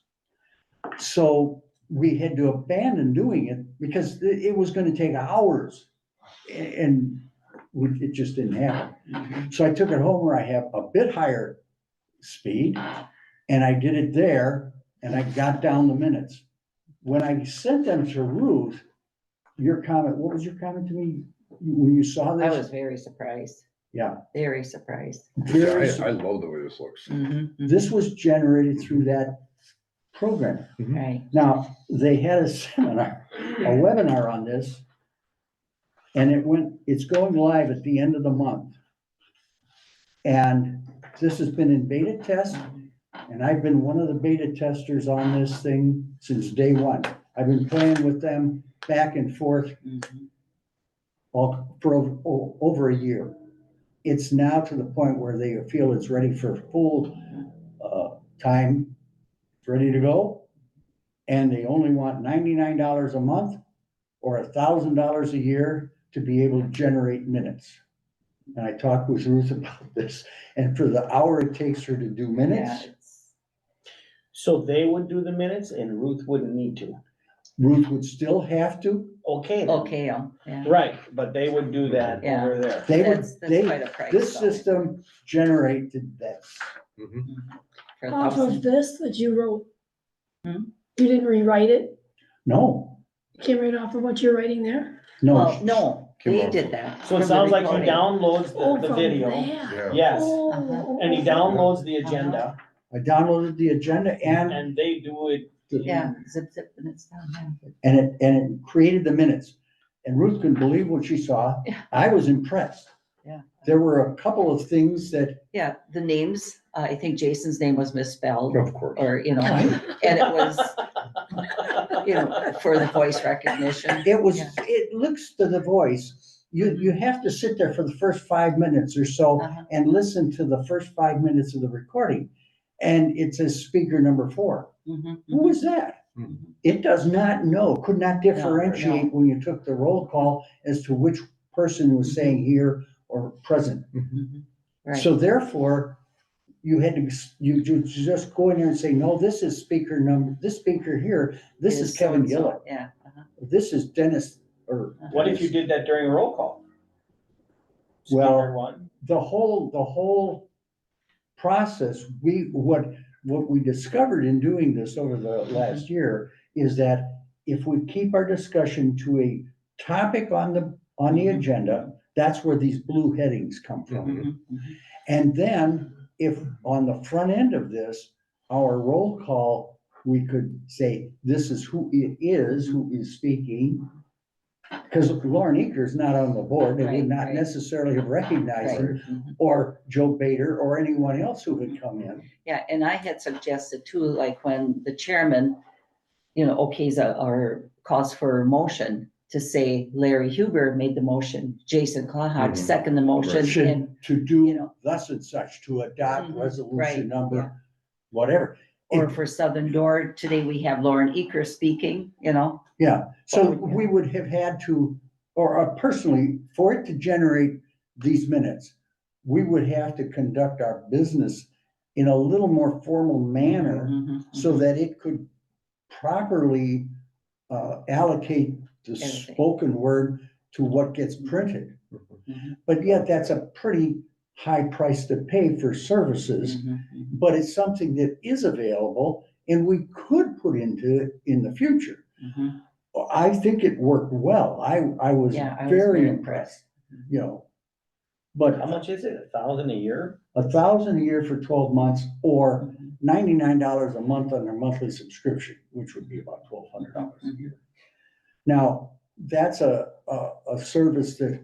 [SPEAKER 2] So we had to abandon doing it because it was going to take hours and it just didn't happen. So I took it home where I have a bit higher speed and I did it there and I got down the minutes. When I sent them to Ruth, your comment, what was your comment to me when you saw
[SPEAKER 3] I
[SPEAKER 2] this?
[SPEAKER 3] was very surprised,
[SPEAKER 2] Yeah.
[SPEAKER 3] very surprised.
[SPEAKER 5] I love the way this looks.
[SPEAKER 2] This was generated through that program.
[SPEAKER 3] Right.
[SPEAKER 2] Now, they had a seminar, a webinar on this. And it's going live at the end of the month. And this has been in beta test. And I've been one of the beta testers on this thing since day one. I've been playing with them back and forth for over a year. It's now to the point where they feel it's ready for full time, it's ready to go. And they only want $99 a month or $1,000 a year to be able to generate minutes. And I talked with Ruth about this, and for the hour it takes her to do minutes,
[SPEAKER 1] So they would do the minutes and Ruth wouldn't need to.
[SPEAKER 2] Ruth would still have to.
[SPEAKER 1] Okay. then.
[SPEAKER 3] Okay, yeah.
[SPEAKER 1] Right, but they would do that
[SPEAKER 3] Yeah.
[SPEAKER 1] over there.
[SPEAKER 2] They would,
[SPEAKER 3] That's quite a price.
[SPEAKER 2] this
[SPEAKER 3] though.
[SPEAKER 2] system generated that.
[SPEAKER 3] For a
[SPEAKER 6] Off
[SPEAKER 3] thousand.
[SPEAKER 6] of this that you wrote.
[SPEAKER 3] Hmm?
[SPEAKER 6] You didn't rewrite it?
[SPEAKER 2] No,
[SPEAKER 6] You came right off of what you're writing there?
[SPEAKER 3] Well,
[SPEAKER 2] no,
[SPEAKER 3] no,
[SPEAKER 5] Come
[SPEAKER 3] they
[SPEAKER 5] on.
[SPEAKER 3] did that.
[SPEAKER 1] So
[SPEAKER 3] from
[SPEAKER 1] it
[SPEAKER 3] the
[SPEAKER 1] sounds like he
[SPEAKER 3] recording.
[SPEAKER 1] downloads
[SPEAKER 6] Oh,
[SPEAKER 1] the
[SPEAKER 6] from
[SPEAKER 1] video.
[SPEAKER 6] there.
[SPEAKER 5] Yeah.
[SPEAKER 1] Yes,
[SPEAKER 6] Oh,
[SPEAKER 1] and he downloads the agenda
[SPEAKER 2] I downloaded the agenda
[SPEAKER 1] and they do it.
[SPEAKER 3] Yeah, zip, and it's down there.
[SPEAKER 2] and it created the minutes. And Ruth couldn't believe what she saw.
[SPEAKER 3] Yeah.
[SPEAKER 2] I was impressed.
[SPEAKER 3] Yeah.
[SPEAKER 2] There were a couple of things that,
[SPEAKER 3] Yeah, the names, I think Jason's name was misspelled,
[SPEAKER 5] Of course.
[SPEAKER 3] or, and it was, for the voice recognition. Yeah.
[SPEAKER 2] it looks to the voice. You have to sit there for the first 5 minutes or so
[SPEAKER 3] Uh-huh.
[SPEAKER 2] and listen to the first 5 minutes of the recording. And it says speaker number 4.
[SPEAKER 3] Mhm,
[SPEAKER 2] Who is that?
[SPEAKER 5] Mhm.
[SPEAKER 2] It does not know, could not differentiate when you took the roll call as to which person was saying here or present.
[SPEAKER 3] mhm. Right,
[SPEAKER 2] So therefore, you had to, you just go in there and say, no, this is speaker number, this speaker here, this is Kevin
[SPEAKER 3] so-and-so,
[SPEAKER 2] Gillett,
[SPEAKER 3] yeah.
[SPEAKER 2] this is Dennis, or.
[SPEAKER 1] What if you did that during a roll call?
[SPEAKER 2] Well-
[SPEAKER 1] Speaker one.
[SPEAKER 2] The whole process, what we discovered in doing this over the last year is that if we keep our discussion to a topic on the agenda, that's where these blue headings come from.
[SPEAKER 3] Mhm, mhm.
[SPEAKER 2] And then if on the front end of this, our roll call, we could say, this is who it is, who is speaking. Because Lauren Eaker's not on the board, they would
[SPEAKER 3] Right,
[SPEAKER 2] not
[SPEAKER 3] right.
[SPEAKER 2] necessarily have recognized
[SPEAKER 3] Right,
[SPEAKER 2] him,
[SPEAKER 3] mhm.
[SPEAKER 2] or Joe Bader, or anyone else who had come in.
[SPEAKER 3] Yeah, and I had suggested too, like when the chairman, okays or calls for a motion to say Larry Huber made the motion, Jason Clahawk
[SPEAKER 5] Mhm.
[SPEAKER 3] second the motion,
[SPEAKER 2] Should,
[SPEAKER 3] and,
[SPEAKER 2] to
[SPEAKER 3] you
[SPEAKER 2] do
[SPEAKER 3] know.
[SPEAKER 2] thus and such, to adopt
[SPEAKER 3] Mhm, right,
[SPEAKER 2] resolution
[SPEAKER 3] yeah.
[SPEAKER 2] number, whatever.
[SPEAKER 3] or for Southern Door, today we have Lauren Eaker speaking,
[SPEAKER 2] Yeah, so
[SPEAKER 3] Oh, yeah.
[SPEAKER 2] we would have had to or personally, for it to generate these minutes, we would have to conduct our business in a little more formal manner
[SPEAKER 3] Mhm,
[SPEAKER 2] so that it could properly allocate the
[SPEAKER 3] Everything.
[SPEAKER 2] spoken word to what gets printed.
[SPEAKER 3] mhm,
[SPEAKER 2] But yet that's a pretty high price to pay for services,
[SPEAKER 3] mhm, mhm.
[SPEAKER 2] but it's something that is available and we could put into it in the future.
[SPEAKER 3] Mhm.
[SPEAKER 2] I think it worked well. I was
[SPEAKER 3] Yeah, I was
[SPEAKER 2] very
[SPEAKER 3] very
[SPEAKER 2] impressed, you know. But
[SPEAKER 1] How much is it? 1,000 a year?
[SPEAKER 2] 1,000 a year for 12 months or $99 a month on their monthly subscription, which would be about $1,200 a year. Now, that's a service that,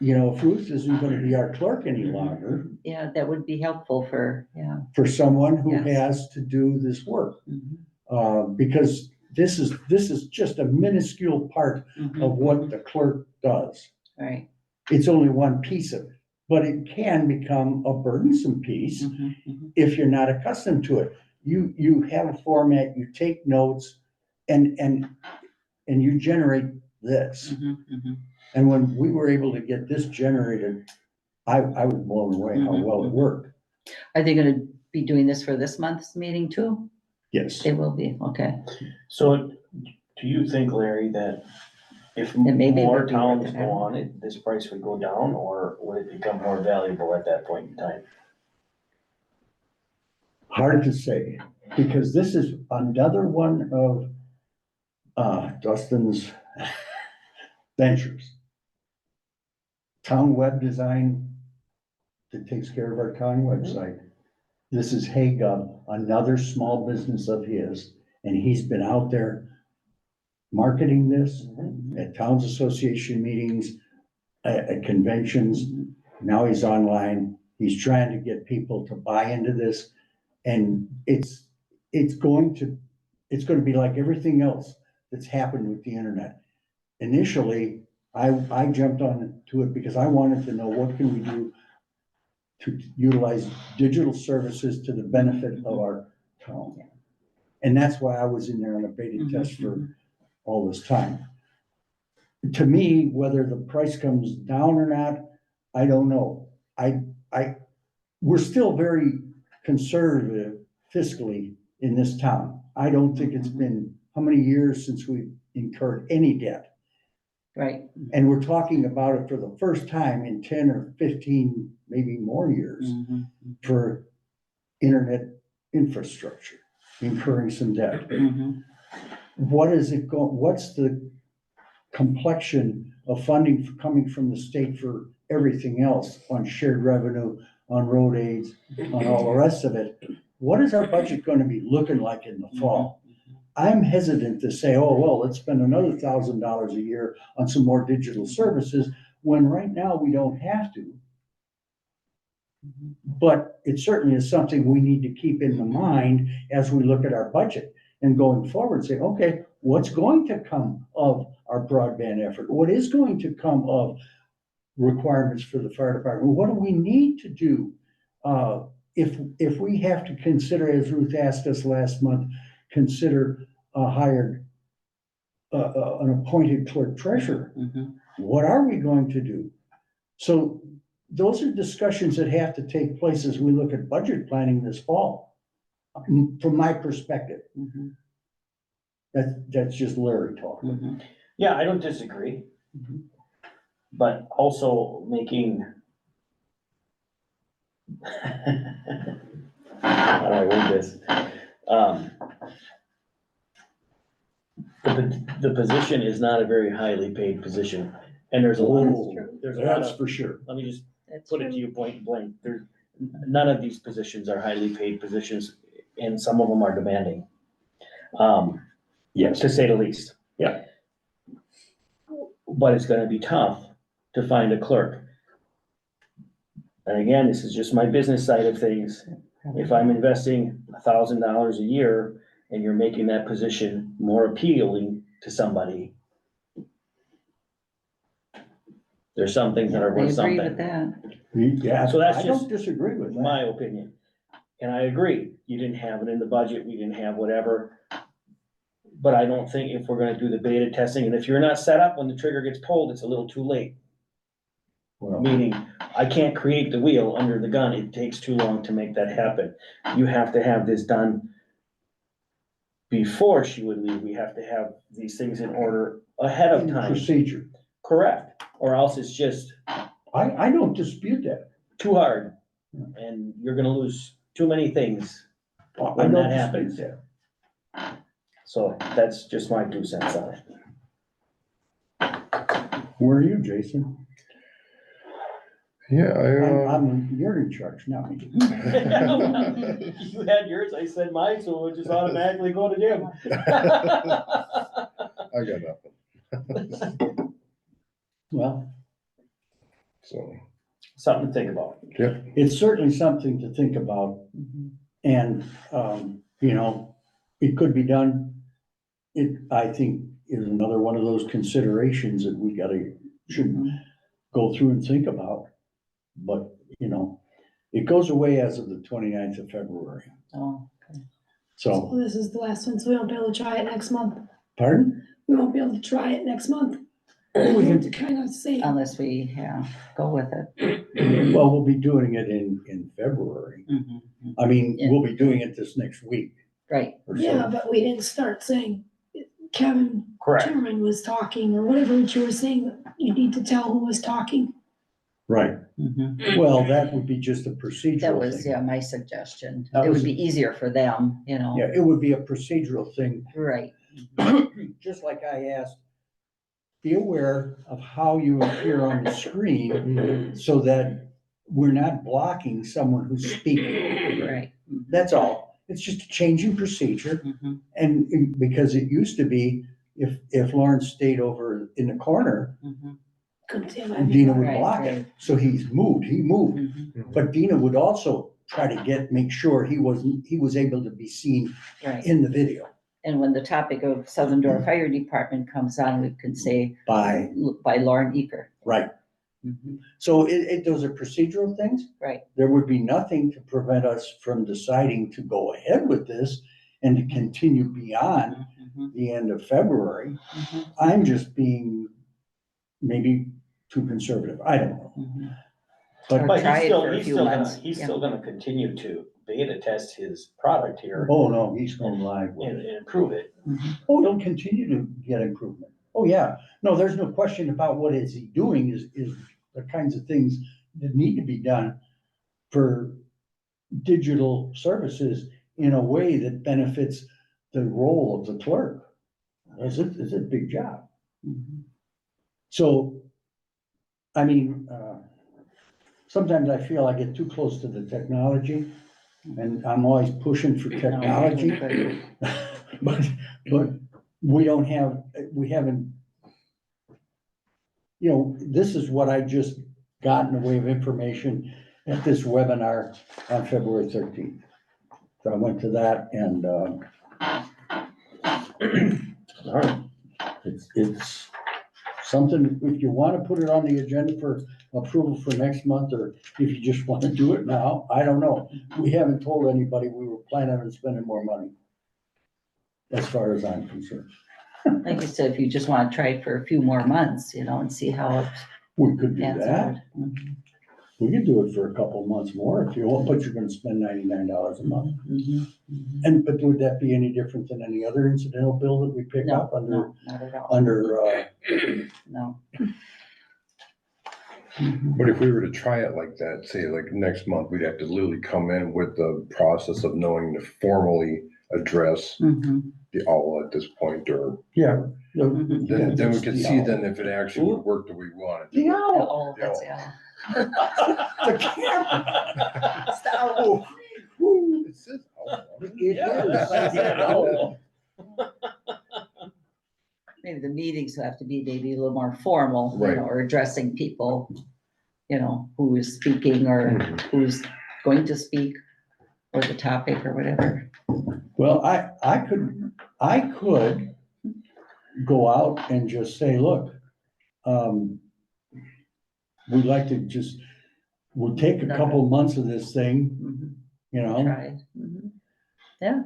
[SPEAKER 2] you know, if Ruth isn't gonna be our clerk any longer,
[SPEAKER 3] Yeah, that would be helpful for, yeah.
[SPEAKER 2] for someone who
[SPEAKER 3] Yes.
[SPEAKER 2] has to do this work.
[SPEAKER 3] Mhm,
[SPEAKER 2] Because this is just a minuscule part
[SPEAKER 3] mhm,
[SPEAKER 2] of what
[SPEAKER 3] mhm.
[SPEAKER 2] the clerk does.
[SPEAKER 3] Right.
[SPEAKER 2] It's only one piece of it, but it can become a burdensome piece
[SPEAKER 3] Mhm, mhm,
[SPEAKER 2] if you're not accustomed to it. You have a format, you take notes, and you generate this.
[SPEAKER 3] mhm, mhm.
[SPEAKER 2] And when we were able to get this generated, I was blown away how well it worked.
[SPEAKER 3] Are they gonna be doing this for this month's meeting too?
[SPEAKER 2] Yes.
[SPEAKER 3] They will be, okay.
[SPEAKER 1] So do you think, Larry, that if
[SPEAKER 3] It maybe
[SPEAKER 1] more
[SPEAKER 3] would be worth
[SPEAKER 1] towns
[SPEAKER 3] it,
[SPEAKER 1] go on it, this price would go down, or would it become more valuable at that point in time?
[SPEAKER 2] Hard to say, because this is another one of Dustin's ventures. Town web design that takes care of our town website. This is HayGov, another small business of his, and he's been out there marketing this at towns association meetings, at conventions. Now he's online. He's trying to get people to buy into this. And it's going to be like everything else that's happened with the internet. Initially, I jumped on to it because I wanted to know what can we do to utilize digital services to the benefit of our town. And that's why I was in there on a beta test for all this time. To me, whether the price comes down or not, I don't know. We're still very conservative fiscally in this town. I don't think it's been, how many years since we've incurred any debt?
[SPEAKER 3] Right.
[SPEAKER 2] And we're talking about it for the first time in 10 or 15, maybe more years
[SPEAKER 3] Mhm,
[SPEAKER 2] for internet infrastructure, incurring some debt.
[SPEAKER 3] mhm.
[SPEAKER 2] What's the complexion of funding coming from the state for everything else on shared revenue, on road aids, on all the rest of it? What is our budget gonna be looking like in the fall? I'm hesitant to say, oh, well, let's spend another $1,000 a year on some more digital services, when right now we don't have to. But it certainly is something we need to keep in the mind as we look at our budget and going forward, say, okay, what's going to come of our broadband effort? What is going to come of requirements for the fire department? What do we need to do? If we have to consider, as Ruth asked us last month, consider an appointed clerk treasurer,
[SPEAKER 3] Mhm.
[SPEAKER 2] what are we going to do? So those are discussions that have to take place as we look at budget planning this fall, from my perspective.
[SPEAKER 3] Mhm.
[SPEAKER 2] That's just Larry talking.
[SPEAKER 3] Mhm.
[SPEAKER 1] Yeah, I don't disagree,
[SPEAKER 2] Mhm.
[SPEAKER 1] but also making. How do I word this? The position is not a very highly paid position, and there's a lot
[SPEAKER 2] Oh,
[SPEAKER 1] of, there's a lot
[SPEAKER 2] that's
[SPEAKER 1] of,
[SPEAKER 2] for sure.
[SPEAKER 1] let me just
[SPEAKER 3] That's
[SPEAKER 1] put it to
[SPEAKER 3] true.
[SPEAKER 1] you point blank, none of these positions are highly paid positions, and some of them are demanding.
[SPEAKER 2] Yes.
[SPEAKER 1] To say the least.
[SPEAKER 2] Yeah.
[SPEAKER 1] But it's gonna be tough to find a clerk. And again, this is just my business side of things. If I'm investing $1,000 a year and you're making that position more appealing to somebody, there's some things that are
[SPEAKER 3] I
[SPEAKER 1] worth
[SPEAKER 3] agree with
[SPEAKER 1] something.
[SPEAKER 3] that.
[SPEAKER 2] Yeah,
[SPEAKER 1] So that's
[SPEAKER 2] I
[SPEAKER 1] just
[SPEAKER 2] don't disagree with
[SPEAKER 1] my
[SPEAKER 2] that.
[SPEAKER 1] opinion. And I agree, you didn't have it in the budget, we didn't have whatever. But I don't think if we're gonna do the beta testing, and if you're not set up when the trigger gets pulled, it's a little too late.
[SPEAKER 2] Well,
[SPEAKER 1] Meaning, I can't create the wheel under the gun, it takes too long to make that happen. You have to have this done before she would leave, we have to have these things in order ahead of time.
[SPEAKER 2] procedure.
[SPEAKER 1] Correct, or else it's just
[SPEAKER 2] I don't dispute that.
[SPEAKER 1] too hard, and you're gonna lose too many things.
[SPEAKER 2] I
[SPEAKER 1] When
[SPEAKER 2] don't
[SPEAKER 1] that
[SPEAKER 2] dispute
[SPEAKER 1] happens.
[SPEAKER 2] that.
[SPEAKER 1] So that's just my 2 cents on it.
[SPEAKER 2] Where are you, Jason?
[SPEAKER 5] Yeah,
[SPEAKER 2] You're in charge now.
[SPEAKER 1] You had yours, I said mine, so it would just automatically go to Jim.
[SPEAKER 5] I got nothing,
[SPEAKER 2] Well,
[SPEAKER 5] so,
[SPEAKER 1] Something to think about.
[SPEAKER 5] yeah,
[SPEAKER 2] it's certainly something to think about. And, you know, it could be done. It, I think, is another one of those considerations that we should go through and think about. But, you know, it goes away as of the 29th of February.
[SPEAKER 3] Oh,
[SPEAKER 6] So
[SPEAKER 2] So,
[SPEAKER 6] this is the last one, so we won't be able to try it next month.
[SPEAKER 2] pardon?
[SPEAKER 6] We won't be able to try it next month.
[SPEAKER 2] We
[SPEAKER 6] We have
[SPEAKER 2] can,
[SPEAKER 6] to kind of see.
[SPEAKER 3] unless we, go with it.
[SPEAKER 2] well, we'll be doing it in February.
[SPEAKER 3] Mhm.
[SPEAKER 2] I mean, we'll be doing it this next week
[SPEAKER 3] Right,
[SPEAKER 2] or so.
[SPEAKER 6] Yeah, but we didn't start saying, Kevin
[SPEAKER 1] Correct.
[SPEAKER 6] Chairman was talking, or whatever you were saying, you need to tell who was talking.
[SPEAKER 2] Right.
[SPEAKER 3] Mhm.
[SPEAKER 2] Well, that would be just a procedural
[SPEAKER 3] That was,
[SPEAKER 2] thing.
[SPEAKER 3] yeah, my suggestion.
[SPEAKER 2] That
[SPEAKER 3] It
[SPEAKER 2] was-
[SPEAKER 3] would be easier for them, you know?
[SPEAKER 2] Yeah, it would be a procedural thing.
[SPEAKER 3] Right.
[SPEAKER 2] Just like I asked, be aware of how you appear on the screen so that we're not blocking someone who's speaking.
[SPEAKER 3] Right.
[SPEAKER 2] That's all. It's just a change in procedure.
[SPEAKER 3] Mhm.
[SPEAKER 2] And because it used to be, if Lawrence stayed over in the corner,
[SPEAKER 3] Mhm.
[SPEAKER 6] Couldn't see him.
[SPEAKER 2] Dina would
[SPEAKER 3] Right,
[SPEAKER 2] block
[SPEAKER 3] right.
[SPEAKER 2] it. So he moved.
[SPEAKER 3] Mhm.
[SPEAKER 2] But Dina would also try to make sure he was able to be seen
[SPEAKER 3] Right.
[SPEAKER 2] in the video
[SPEAKER 3] And when the topic of Southern Door Fire Department comes on, we can say
[SPEAKER 2] by,
[SPEAKER 3] by Lauren Eaker.
[SPEAKER 2] right.
[SPEAKER 3] Mhm.
[SPEAKER 2] So those are procedural things.
[SPEAKER 3] Right.
[SPEAKER 2] There would be nothing to prevent us from deciding to go ahead with this and to continue beyond
[SPEAKER 3] Mhm.
[SPEAKER 2] the end of February.
[SPEAKER 3] Mhm.
[SPEAKER 2] I'm just being maybe too conservative. I don't know.
[SPEAKER 3] Mhm.
[SPEAKER 2] But,
[SPEAKER 3] Or
[SPEAKER 1] But
[SPEAKER 3] try
[SPEAKER 1] he's
[SPEAKER 3] it
[SPEAKER 1] still,
[SPEAKER 3] for a
[SPEAKER 1] he's
[SPEAKER 3] few
[SPEAKER 1] still gonna,
[SPEAKER 3] months,
[SPEAKER 1] he's
[SPEAKER 3] yeah.
[SPEAKER 1] still gonna continue to beta test his product here
[SPEAKER 2] oh no, he's going live with
[SPEAKER 1] and
[SPEAKER 2] it.
[SPEAKER 1] improve it.
[SPEAKER 2] Oh, he'll continue to get improvement. Oh, yeah. No, there's no question about what is he doing is the kinds of things that need to be done for digital services in a way that benefits the role of the clerk. It's a big job.
[SPEAKER 3] Mhm.
[SPEAKER 2] So, I mean, sometimes I feel I get too close to the technology and I'm always pushing for technology.
[SPEAKER 3] No,
[SPEAKER 2] But we haven't, you know, this is what I just got in the way of information at this webinar on February 13th. So I went to that and,
[SPEAKER 1] All right.
[SPEAKER 2] it's something, if you want to put it on the agenda for approval for next month, or if you just want to do it now, I don't know. We haven't told anybody we were planning on spending more money, as far as I'm concerned.
[SPEAKER 3] Like you said, if you just want to try it for a few more months, you know, and see how it
[SPEAKER 2] We could do
[SPEAKER 3] pans
[SPEAKER 2] that.
[SPEAKER 3] out. Mhm.
[SPEAKER 2] We could do it for a couple months more if you want, but you're gonna spend $99 a month.
[SPEAKER 3] Mhm. Mhm.
[SPEAKER 2] And, but would that be any different than any other incidental bill that we pick
[SPEAKER 3] No,
[SPEAKER 2] up under,
[SPEAKER 3] no, not at all. No.
[SPEAKER 5] but if we were to try it like that, say like next month, we'd have to literally come in with the process of knowing to formally address
[SPEAKER 3] Mhm.
[SPEAKER 5] the owl at this point, or
[SPEAKER 2] yeah.
[SPEAKER 3] Mhm.
[SPEAKER 5] then we could see then if it actually would work the way we wanted.
[SPEAKER 2] The owl,
[SPEAKER 3] Oh, that's, yeah.
[SPEAKER 2] the camera.
[SPEAKER 6] It's the owl.
[SPEAKER 5] It says owl.
[SPEAKER 2] It
[SPEAKER 1] Yeah.
[SPEAKER 2] is.
[SPEAKER 3] Maybe the meetings will have to be maybe a little more formal, you
[SPEAKER 5] Right.
[SPEAKER 3] know, or addressing people, you know, who is speaking or
[SPEAKER 5] Mhm.
[SPEAKER 3] who's going to speak, or the topic or whatever.
[SPEAKER 2] Well, I could go out and just say, look, we'd like to just, we'll take a couple months of this thing,
[SPEAKER 3] Mhm.
[SPEAKER 2] you know,
[SPEAKER 3] Try it. Mhm. Yeah,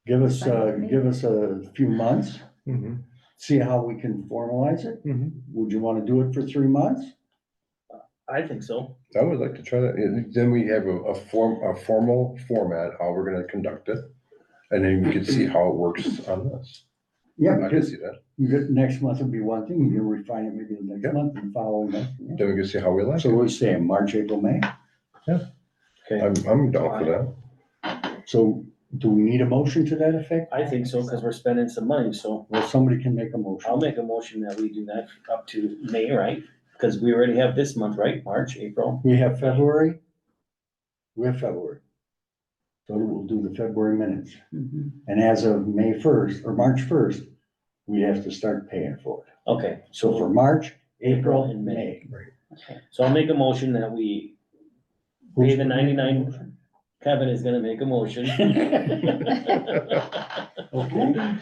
[SPEAKER 2] give us a few months,
[SPEAKER 5] Mhm,
[SPEAKER 2] see how we can formalize it.
[SPEAKER 5] mhm.
[SPEAKER 2] Would you wanna do it for 3 months?
[SPEAKER 1] I think so.
[SPEAKER 5] I would like to try that. Then we have a formal format, how we're gonna conduct it. And then we can see how it works on this.
[SPEAKER 2] Yeah,
[SPEAKER 5] I can
[SPEAKER 2] because
[SPEAKER 5] see that.
[SPEAKER 2] you get, next month would be one thing, you can refine it maybe the
[SPEAKER 5] Yeah.
[SPEAKER 2] next month and following month. yeah.
[SPEAKER 5] Then we can see how we like
[SPEAKER 2] So
[SPEAKER 5] it.
[SPEAKER 2] what are we saying, March, April, May?
[SPEAKER 1] Okay,
[SPEAKER 5] I'm down for that.
[SPEAKER 2] So do we need a motion to that effect?
[SPEAKER 1] I think so, because we're spending some money, so
[SPEAKER 2] Well, somebody can make a motion.
[SPEAKER 1] I'll make a motion that we do that up to May, right? Because we already have this month, right? March, April.
[SPEAKER 2] We have February? We have February. So we'll do the February minutes.
[SPEAKER 3] Mhm.
[SPEAKER 2] And as of May 1st or March 1st, we have to start paying for it.
[SPEAKER 1] Okay,
[SPEAKER 2] So for
[SPEAKER 1] so,
[SPEAKER 2] March,
[SPEAKER 1] April,
[SPEAKER 2] April,
[SPEAKER 1] and May.
[SPEAKER 2] May.
[SPEAKER 1] so I'll make a motion that we pay the 99. Kevin is gonna make a motion.
[SPEAKER 2] Okay,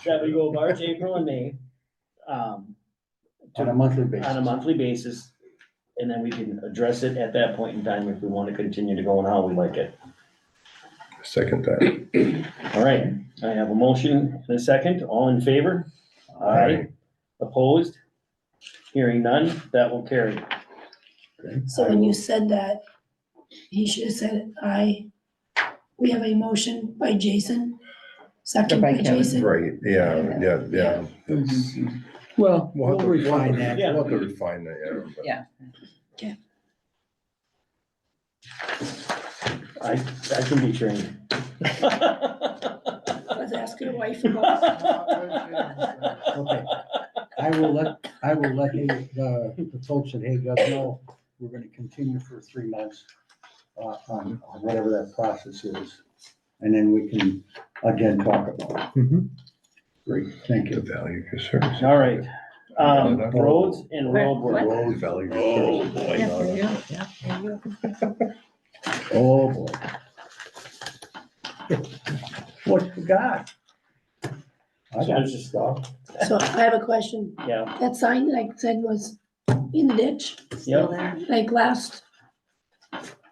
[SPEAKER 1] That we go March, April, and May.
[SPEAKER 2] on a monthly basis.
[SPEAKER 1] On a monthly basis, and then we can address it at that point in time if we want to continue to go and how we like it.
[SPEAKER 5] Second that.
[SPEAKER 1] All right, I have a motion and a second. All in favor? Aye. Opposed? Hearing none, that will carry.
[SPEAKER 6] So when you said that, he should have said, we have a motion by Jason, second
[SPEAKER 3] By
[SPEAKER 6] by
[SPEAKER 3] Kevin.
[SPEAKER 6] Jason.
[SPEAKER 5] Right, yeah. That's-
[SPEAKER 2] Well,
[SPEAKER 5] We'll have to
[SPEAKER 2] refine that.
[SPEAKER 1] Yeah.
[SPEAKER 5] We'll have to refine that, yeah. but-
[SPEAKER 3] Yeah.
[SPEAKER 1] I can be trained.
[SPEAKER 6] Let's ask your wife about.
[SPEAKER 2] Okay, I will let the folks at Hague know we're gonna continue for 3 months on whatever that process is. And then we can again talk about it.
[SPEAKER 5] Mhm.
[SPEAKER 2] Great, thank
[SPEAKER 5] The
[SPEAKER 2] you.
[SPEAKER 5] value of service.
[SPEAKER 1] All right, roads and road work.
[SPEAKER 5] The value of
[SPEAKER 2] Oh,
[SPEAKER 5] service.
[SPEAKER 2] boy.
[SPEAKER 3] Yeah, there you go. Yeah, there you go.
[SPEAKER 2] Oh, boy. What you got? I got stuff.
[SPEAKER 6] So I have a question.
[SPEAKER 1] Yeah,
[SPEAKER 6] That sign that I said was in the ditch,
[SPEAKER 3] Still there?
[SPEAKER 6] like last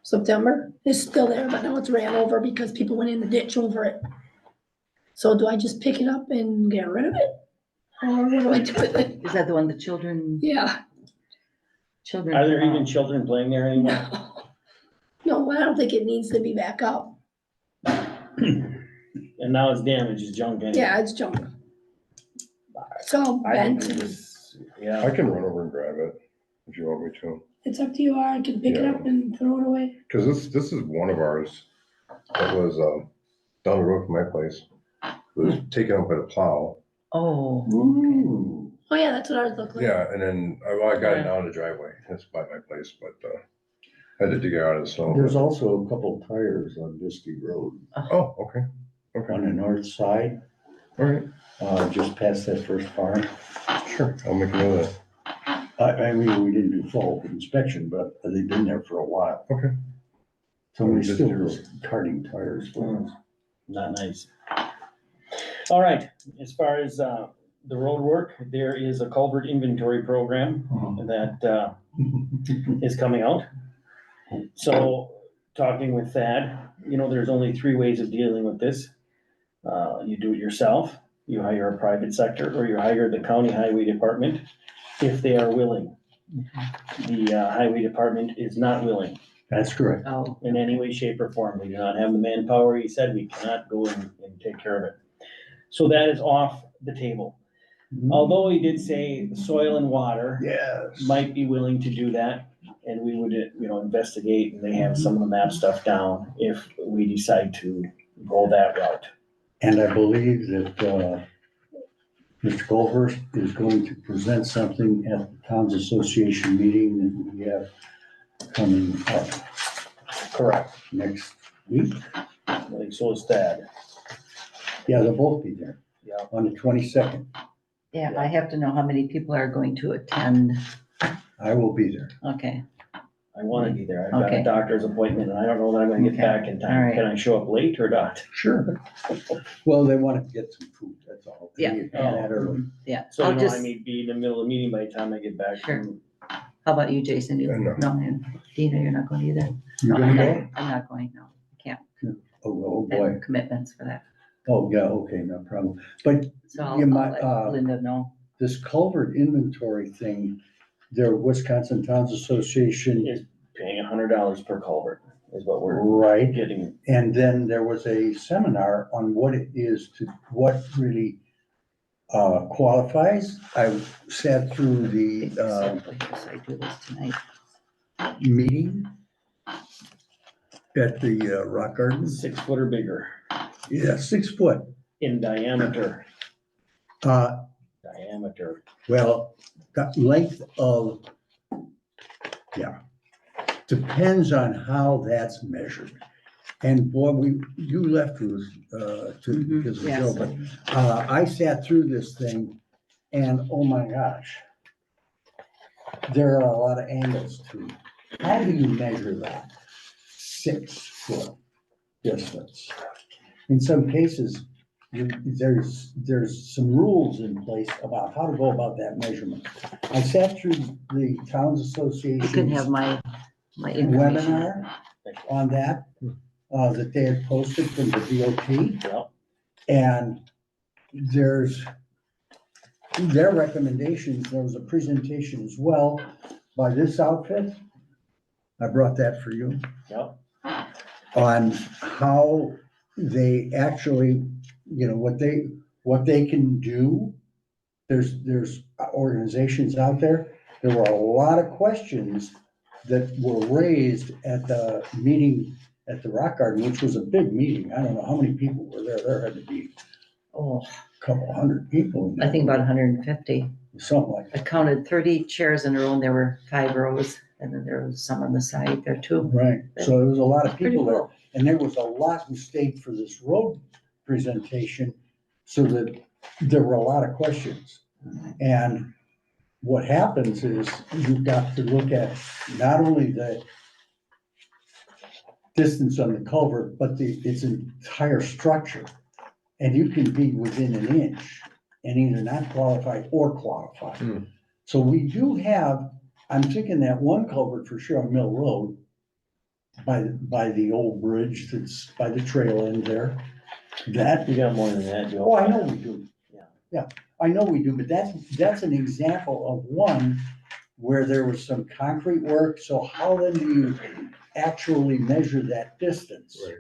[SPEAKER 6] September, is still there, but now it's ran over because people went in the ditch over it. So do I just pick it up and get rid of it? Or what do I do with it?
[SPEAKER 3] Is that the one the children?
[SPEAKER 6] Yeah,
[SPEAKER 1] are there even children playing there anymore?
[SPEAKER 6] no. No, I don't think it needs to be back up.
[SPEAKER 1] And now it's damaged, it's junk anyway.
[SPEAKER 6] Yeah, it's junk. It's all
[SPEAKER 1] I think
[SPEAKER 6] bent
[SPEAKER 1] it
[SPEAKER 6] and
[SPEAKER 1] was, yeah.
[SPEAKER 5] I can run over and grab it if you want me to.
[SPEAKER 6] it's up to you. I can pick it up and throw it away.
[SPEAKER 5] Cause this is one of ours that was, down the road from my place. It was taken out by the plow.
[SPEAKER 3] Oh,
[SPEAKER 2] Ooh.
[SPEAKER 6] Oh, yeah, that's what ours looked like.
[SPEAKER 5] Yeah, and then I got it down the driveway. That's by my place, but, had to dig it out of the snow.
[SPEAKER 2] There's also a couple tires on Biskie Road
[SPEAKER 5] Oh, okay,
[SPEAKER 2] on the north side,
[SPEAKER 5] all right,
[SPEAKER 2] just past that first farm.
[SPEAKER 5] sure, I'll make a note of that.
[SPEAKER 2] I mean, we didn't do full inspection, but they've been there for a while.
[SPEAKER 5] Okay.
[SPEAKER 2] Somebody still was carting tires for us.
[SPEAKER 1] Not nice. All right, as far as, the road work, there is a culvert inventory program that, is coming out. So, talking with Thad, there's only 3 ways of dealing with this. You do it yourself, you hire a private sector, or you hire the county highway department if they are willing. The highway department is not willing
[SPEAKER 2] That's correct.
[SPEAKER 3] oh,
[SPEAKER 1] in any way, shape, or form. We do not have the manpower. He said we cannot go and take care of it. So that is off the table. Although he did say the soil and water
[SPEAKER 2] Yes.
[SPEAKER 1] might be willing to do that, and we would, investigate, and they have some of the map stuff down if we decide to go that route.
[SPEAKER 2] And I believe that, Mr. Culver is going to present something at the Towns Association meeting that we have coming up
[SPEAKER 1] Correct.
[SPEAKER 2] next week.
[SPEAKER 1] I think so is Thad.
[SPEAKER 2] Yeah, they'll both be there
[SPEAKER 1] Yeah.
[SPEAKER 2] on the 22nd.
[SPEAKER 3] yeah, I have to know how many people are going to attend.
[SPEAKER 2] I will be there.
[SPEAKER 3] Okay,
[SPEAKER 1] I want to be there. I've got
[SPEAKER 3] Okay.
[SPEAKER 1] a doctor's appointment, and I don't know that I'm gonna get
[SPEAKER 3] Okay.
[SPEAKER 1] back in
[SPEAKER 3] All
[SPEAKER 1] time.
[SPEAKER 3] right.
[SPEAKER 1] Can I show up late or not?
[SPEAKER 2] Sure. Well, they want to get some food, that's all.
[SPEAKER 3] Yeah.
[SPEAKER 2] And that early.
[SPEAKER 3] yeah.
[SPEAKER 1] So,
[SPEAKER 3] I'll
[SPEAKER 1] I
[SPEAKER 3] just,
[SPEAKER 1] need to be in the middle of the meeting by the time I get back
[SPEAKER 3] Sure.
[SPEAKER 1] from.
[SPEAKER 3] how about you, Jason? You,
[SPEAKER 5] No.
[SPEAKER 3] no, and Dina, you're not going either?
[SPEAKER 2] You
[SPEAKER 3] No,
[SPEAKER 2] gonna
[SPEAKER 3] I'm
[SPEAKER 2] go?
[SPEAKER 3] not- I'm not going, no, can't.
[SPEAKER 2] Oh,
[SPEAKER 3] There were
[SPEAKER 2] boy.
[SPEAKER 3] commitments for that.
[SPEAKER 2] Oh, yeah, okay, no problem. But
[SPEAKER 3] So
[SPEAKER 2] You
[SPEAKER 3] I'll
[SPEAKER 2] might,
[SPEAKER 3] let Linda know.
[SPEAKER 2] this culvert inventory thing, the Wisconsin Towns Association,
[SPEAKER 1] Is paying $100 per culvert is what we're
[SPEAKER 2] right?
[SPEAKER 1] getting.
[SPEAKER 2] And then there was a seminar on what it is to, what really qualifies. I sat through the
[SPEAKER 3] Exactly, yes, I do this tonight.
[SPEAKER 2] meeting at the Rock Gardens.
[SPEAKER 1] 6 foot or bigger
[SPEAKER 2] Yeah, 6 foot.
[SPEAKER 1] in diameter.
[SPEAKER 2] Uh,
[SPEAKER 1] Diameter.
[SPEAKER 2] Well, the length of, yeah, depends on how that's measured. And boy, you left with, because of
[SPEAKER 3] Yes.
[SPEAKER 2] Joe, but, I sat through this thing and oh my gosh. There are a lot of angles to it. How do you measure that? 6 foot distance. In some cases, there's some rules in place about how to go about that measurement. I sat through the Towns
[SPEAKER 3] You can have
[SPEAKER 2] Association's
[SPEAKER 3] my information.
[SPEAKER 2] webinar on that, that they had posted from the DOT.
[SPEAKER 1] Yep.
[SPEAKER 2] And there's their recommendations, there was a presentation as well by this outfit. I brought that for you.
[SPEAKER 1] Yep.
[SPEAKER 2] On how they actually, what they can do. There's organizations out there. There were a lot of questions that were raised at the meeting at the Rock Garden, which was a big meeting. I don't know how many people were there. There had to be
[SPEAKER 3] Oh,
[SPEAKER 2] a couple hundred people.
[SPEAKER 3] I think about 150.
[SPEAKER 2] Something like
[SPEAKER 3] I
[SPEAKER 2] that.
[SPEAKER 3] counted 30 chairs in a row and there were 5 rows and then there was some on the side there too.
[SPEAKER 2] Right. So there was a lot of
[SPEAKER 3] Pretty
[SPEAKER 2] people there.
[SPEAKER 3] cool.
[SPEAKER 2] And there was a lot who stayed for this road presentation, so that there were a lot of questions. And what happens is you've got to look at not only the distance on the culvert, but its entire structure. And you can be within an inch and either not qualify or qualify.
[SPEAKER 5] Hmm.
[SPEAKER 2] So we do have, I'm thinking that one culvert for sure on Mill Road, by the old bridge that's by the trail end there. That,
[SPEAKER 1] You got more than that, Joe.
[SPEAKER 2] oh, I know we do.
[SPEAKER 1] Yeah.
[SPEAKER 2] Yeah, I know we do, but that's an example of one where there was some concrete work. So how then do you actually measure that distance?
[SPEAKER 5] Right.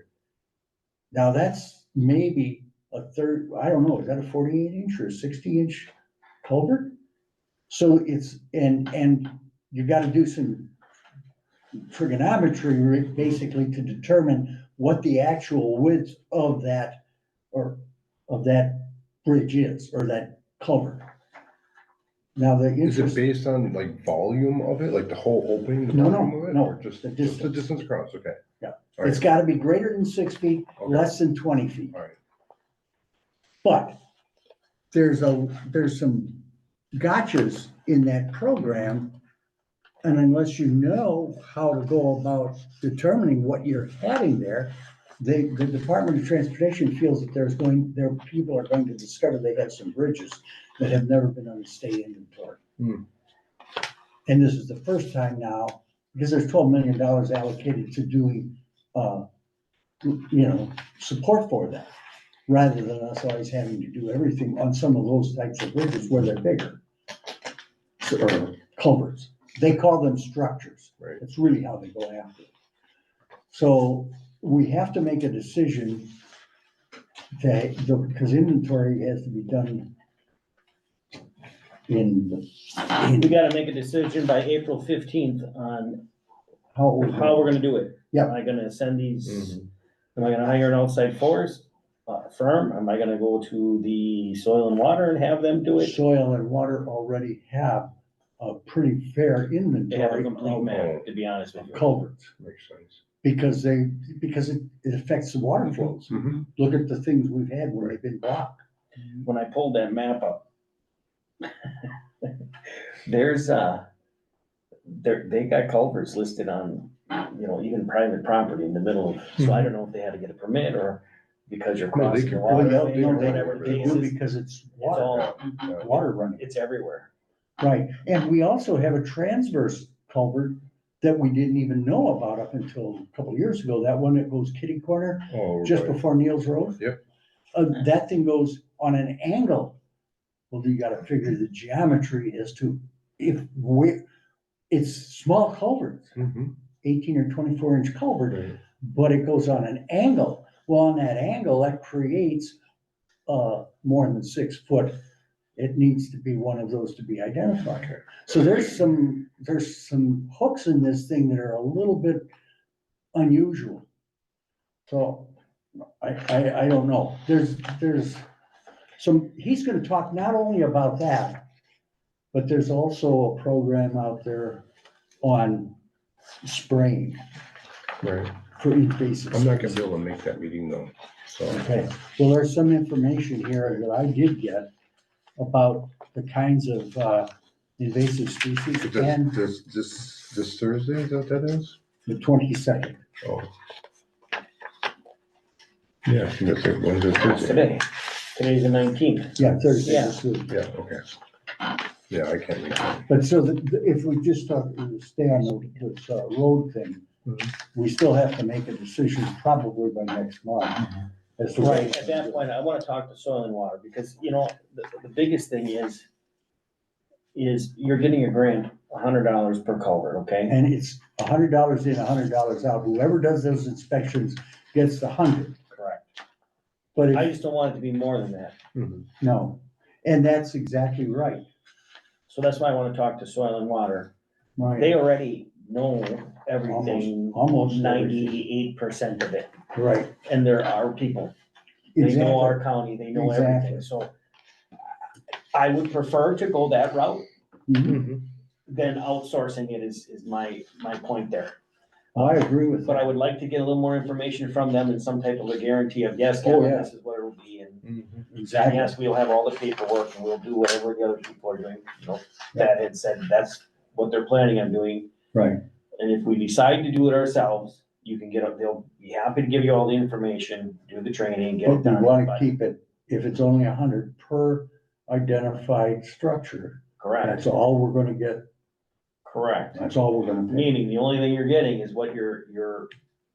[SPEAKER 2] Now, that's maybe a third, I don't know, is that a 48-inch or a 60-inch culvert? So it's, and you gotta do some trigonometry basically to determine what the actual width of that, or of that bridge is, or that culvert. Now, the
[SPEAKER 5] Is it
[SPEAKER 2] interest,
[SPEAKER 5] based on like volume of it, like the whole opening, the
[SPEAKER 2] No, no,
[SPEAKER 5] volume of it?
[SPEAKER 2] no,
[SPEAKER 5] Or just
[SPEAKER 2] the
[SPEAKER 5] the
[SPEAKER 2] distance.
[SPEAKER 5] distance across, okay.
[SPEAKER 2] Yeah.
[SPEAKER 5] All
[SPEAKER 2] it's
[SPEAKER 5] right,
[SPEAKER 2] gotta be greater than 6 feet,
[SPEAKER 5] Okay.
[SPEAKER 2] less than 20 feet.
[SPEAKER 5] all right.
[SPEAKER 2] But there's some gotchas in that program. And unless you know how to go about determining what you're having there, the Department of Transportation feels that people are going to discover they have some bridges that have never been on the state inventory.
[SPEAKER 5] Hmm.
[SPEAKER 2] And this is the first time now, because there's $12 million allocated to doing, support for that, rather than us always having to do everything on some of those types of bridges where they're bigger. Or culverts. They call them structures.
[SPEAKER 5] Right.
[SPEAKER 2] That's really how they go after it. So we have to make a decision because inventory has to be done
[SPEAKER 1] We gotta make a decision by April 15th on
[SPEAKER 2] how
[SPEAKER 1] how we're gonna do it.
[SPEAKER 2] Yeah.
[SPEAKER 1] Am I gonna send these,
[SPEAKER 5] Mhm.
[SPEAKER 1] am I gonna hire an outside forest firm? Am I gonna go to the soil and water and have them do it?
[SPEAKER 2] Soil and water already have a pretty fair
[SPEAKER 1] They have a
[SPEAKER 2] inventory
[SPEAKER 1] complete
[SPEAKER 2] of
[SPEAKER 1] map, to be honest with you.
[SPEAKER 2] culverts,
[SPEAKER 5] Makes sense.
[SPEAKER 2] because it affects the water flows.
[SPEAKER 5] Mhm.
[SPEAKER 2] Look at the things we've had where they've been blocked.
[SPEAKER 1] When I pulled that map up, there's, they got culverts listed on, even private property in the middle of, so I don't know if they had to get a permit or because you're
[SPEAKER 5] No, they
[SPEAKER 1] crossing the
[SPEAKER 5] could-
[SPEAKER 1] water.
[SPEAKER 2] Well,
[SPEAKER 1] thing
[SPEAKER 2] no,
[SPEAKER 1] or
[SPEAKER 2] they
[SPEAKER 1] whatever the case
[SPEAKER 2] do
[SPEAKER 1] is.
[SPEAKER 2] because it's
[SPEAKER 1] It's
[SPEAKER 2] water,
[SPEAKER 1] all,
[SPEAKER 2] water running.
[SPEAKER 1] it's everywhere.
[SPEAKER 2] Right, and we also have a transverse culvert that we didn't even know about up until a couple of years ago, that one that goes kitty corner,
[SPEAKER 5] Oh,
[SPEAKER 2] just
[SPEAKER 5] right.
[SPEAKER 2] before Neal's Road.
[SPEAKER 5] Yep.
[SPEAKER 2] That thing goes on an angle. Well, you gotta figure the geometry as to it's small culverts,
[SPEAKER 5] Mhm.
[SPEAKER 2] 18 or 24-inch culvert,
[SPEAKER 5] Right.
[SPEAKER 2] but it goes on an angle. Well, on that angle, that creates more than 6 foot. It needs to be one of those to be identified.
[SPEAKER 5] Okay.
[SPEAKER 2] So there's some hooks in this thing that are a little bit unusual. So I don't know. There's some, he's gonna talk not only about that, but there's also a program out there on spraying
[SPEAKER 5] Right.
[SPEAKER 2] for invasive.
[SPEAKER 5] I'm not gonna be able to make that meeting though, so.
[SPEAKER 2] Okay, well, there's some information here that I did get about the kinds of invasive species and
[SPEAKER 5] This Thursday, is that what that is?
[SPEAKER 2] the 22nd.
[SPEAKER 5] Oh. Yeah, I think that's it, Wednesday,
[SPEAKER 1] It's
[SPEAKER 5] Thursday.
[SPEAKER 1] today. Today's the 19th.
[SPEAKER 2] Yeah, Thursday
[SPEAKER 1] Yeah.
[SPEAKER 2] this week.
[SPEAKER 5] Yeah, okay. Yeah, I can't make that.
[SPEAKER 2] But so if we just stay on this road thing,
[SPEAKER 5] Mhm.
[SPEAKER 2] we still have to make a decision probably by next month. as to what
[SPEAKER 1] Right,
[SPEAKER 2] we're
[SPEAKER 1] at
[SPEAKER 2] gonna
[SPEAKER 1] that
[SPEAKER 2] do.
[SPEAKER 1] point, I wanna talk to Soil and Water, because, you know, the biggest thing is you're getting a grant, $100 per culvert, okay?
[SPEAKER 2] And it's $100 in, $100 out. Whoever does those inspections gets the 100.
[SPEAKER 1] Correct.
[SPEAKER 2] But
[SPEAKER 1] I
[SPEAKER 2] if,
[SPEAKER 1] just don't want it to be more than that.
[SPEAKER 5] Mhm.
[SPEAKER 2] no, and that's exactly right.
[SPEAKER 1] So that's why I wanna talk to Soil and Water.
[SPEAKER 2] Right,
[SPEAKER 1] They already know everything,
[SPEAKER 2] almost everything.
[SPEAKER 1] 98% of it,
[SPEAKER 2] Right,
[SPEAKER 1] and they're our people. They know our
[SPEAKER 2] exactly.
[SPEAKER 1] county, they know everything,
[SPEAKER 2] Exactly.
[SPEAKER 1] so I would prefer to go that route
[SPEAKER 2] Mhm.
[SPEAKER 5] Mhm.
[SPEAKER 1] than outsourcing it is my point there.
[SPEAKER 2] I agree with
[SPEAKER 1] But I
[SPEAKER 2] that.
[SPEAKER 1] would like to get a little more information from them and some type of a guarantee of, yes,
[SPEAKER 2] Oh,
[SPEAKER 1] Kevin,
[SPEAKER 2] yeah.
[SPEAKER 1] this is what it will be, and
[SPEAKER 2] Exactly.
[SPEAKER 1] yes, we'll have all the paperwork, and we'll do whatever the other people are doing, you know. That had said, that's what they're planning on doing,
[SPEAKER 2] Right,
[SPEAKER 1] and if we decide to do it ourselves, you can get, they'll be happy to give you all the information, do the training, get
[SPEAKER 2] but
[SPEAKER 1] it
[SPEAKER 2] we
[SPEAKER 1] done.
[SPEAKER 2] wanna
[SPEAKER 1] but-
[SPEAKER 2] keep it, if it's only 100 per identified structure,
[SPEAKER 1] Correct,
[SPEAKER 2] that's all we're gonna get,
[SPEAKER 1] correct.
[SPEAKER 2] that's all we're gonna pay.
[SPEAKER 1] Meaning, the only thing you're getting is what you're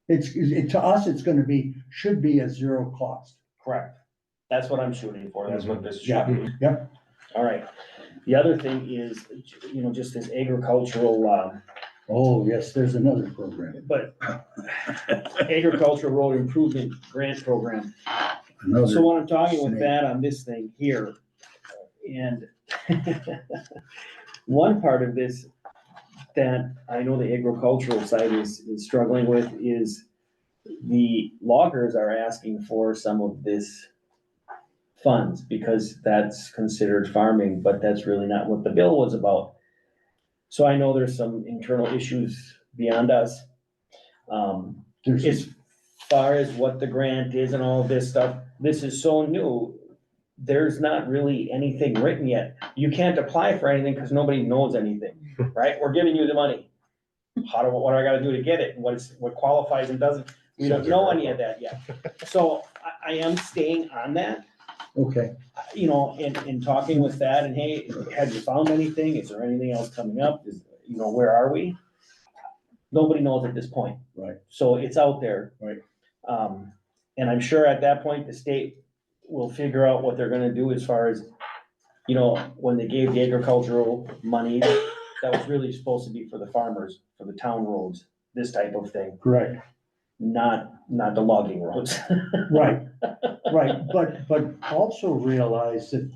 [SPEAKER 2] To us, it's gonna be, should be a zero cost.
[SPEAKER 1] correct. That's what I'm shooting for, that's what this
[SPEAKER 2] Yeah,
[SPEAKER 1] should be.
[SPEAKER 2] yep,
[SPEAKER 1] All right. The other thing is, you know, just this agricultural,
[SPEAKER 2] oh, yes, there's another program,
[SPEAKER 1] but agricultural road improvement grant program. So
[SPEAKER 2] another,
[SPEAKER 1] when I'm talking with that on this thing here, and one part of this that I know the agricultural side is struggling with is the loggers are asking for some of this funds because that's considered farming, but that's really not what the bill was about. So I know there's some internal issues beyond us.
[SPEAKER 2] there's,
[SPEAKER 1] As far as what the grant is and all this stuff, this is so new. There's not really anything written yet. You can't apply for anything because nobody knows anything, right? We're giving you the money. What do I gotta do to get it? What qualifies and doesn't? We don't know any of that yet. So I am staying on that,
[SPEAKER 2] okay,
[SPEAKER 1] you know, and talking with that and, hey, have you found anything? Is there anything else coming up? You know, where are we? Nobody knows at this point.
[SPEAKER 2] right,
[SPEAKER 1] So it's out there.
[SPEAKER 2] Right.
[SPEAKER 1] And I'm sure at that point, the state will figure out what they're gonna do as far as, you know, when they gave the agricultural money, that was really supposed to be for the farmers, for the town roads, this type of thing,
[SPEAKER 2] correct,
[SPEAKER 1] not the logging roads.
[SPEAKER 2] right, right, but also realize that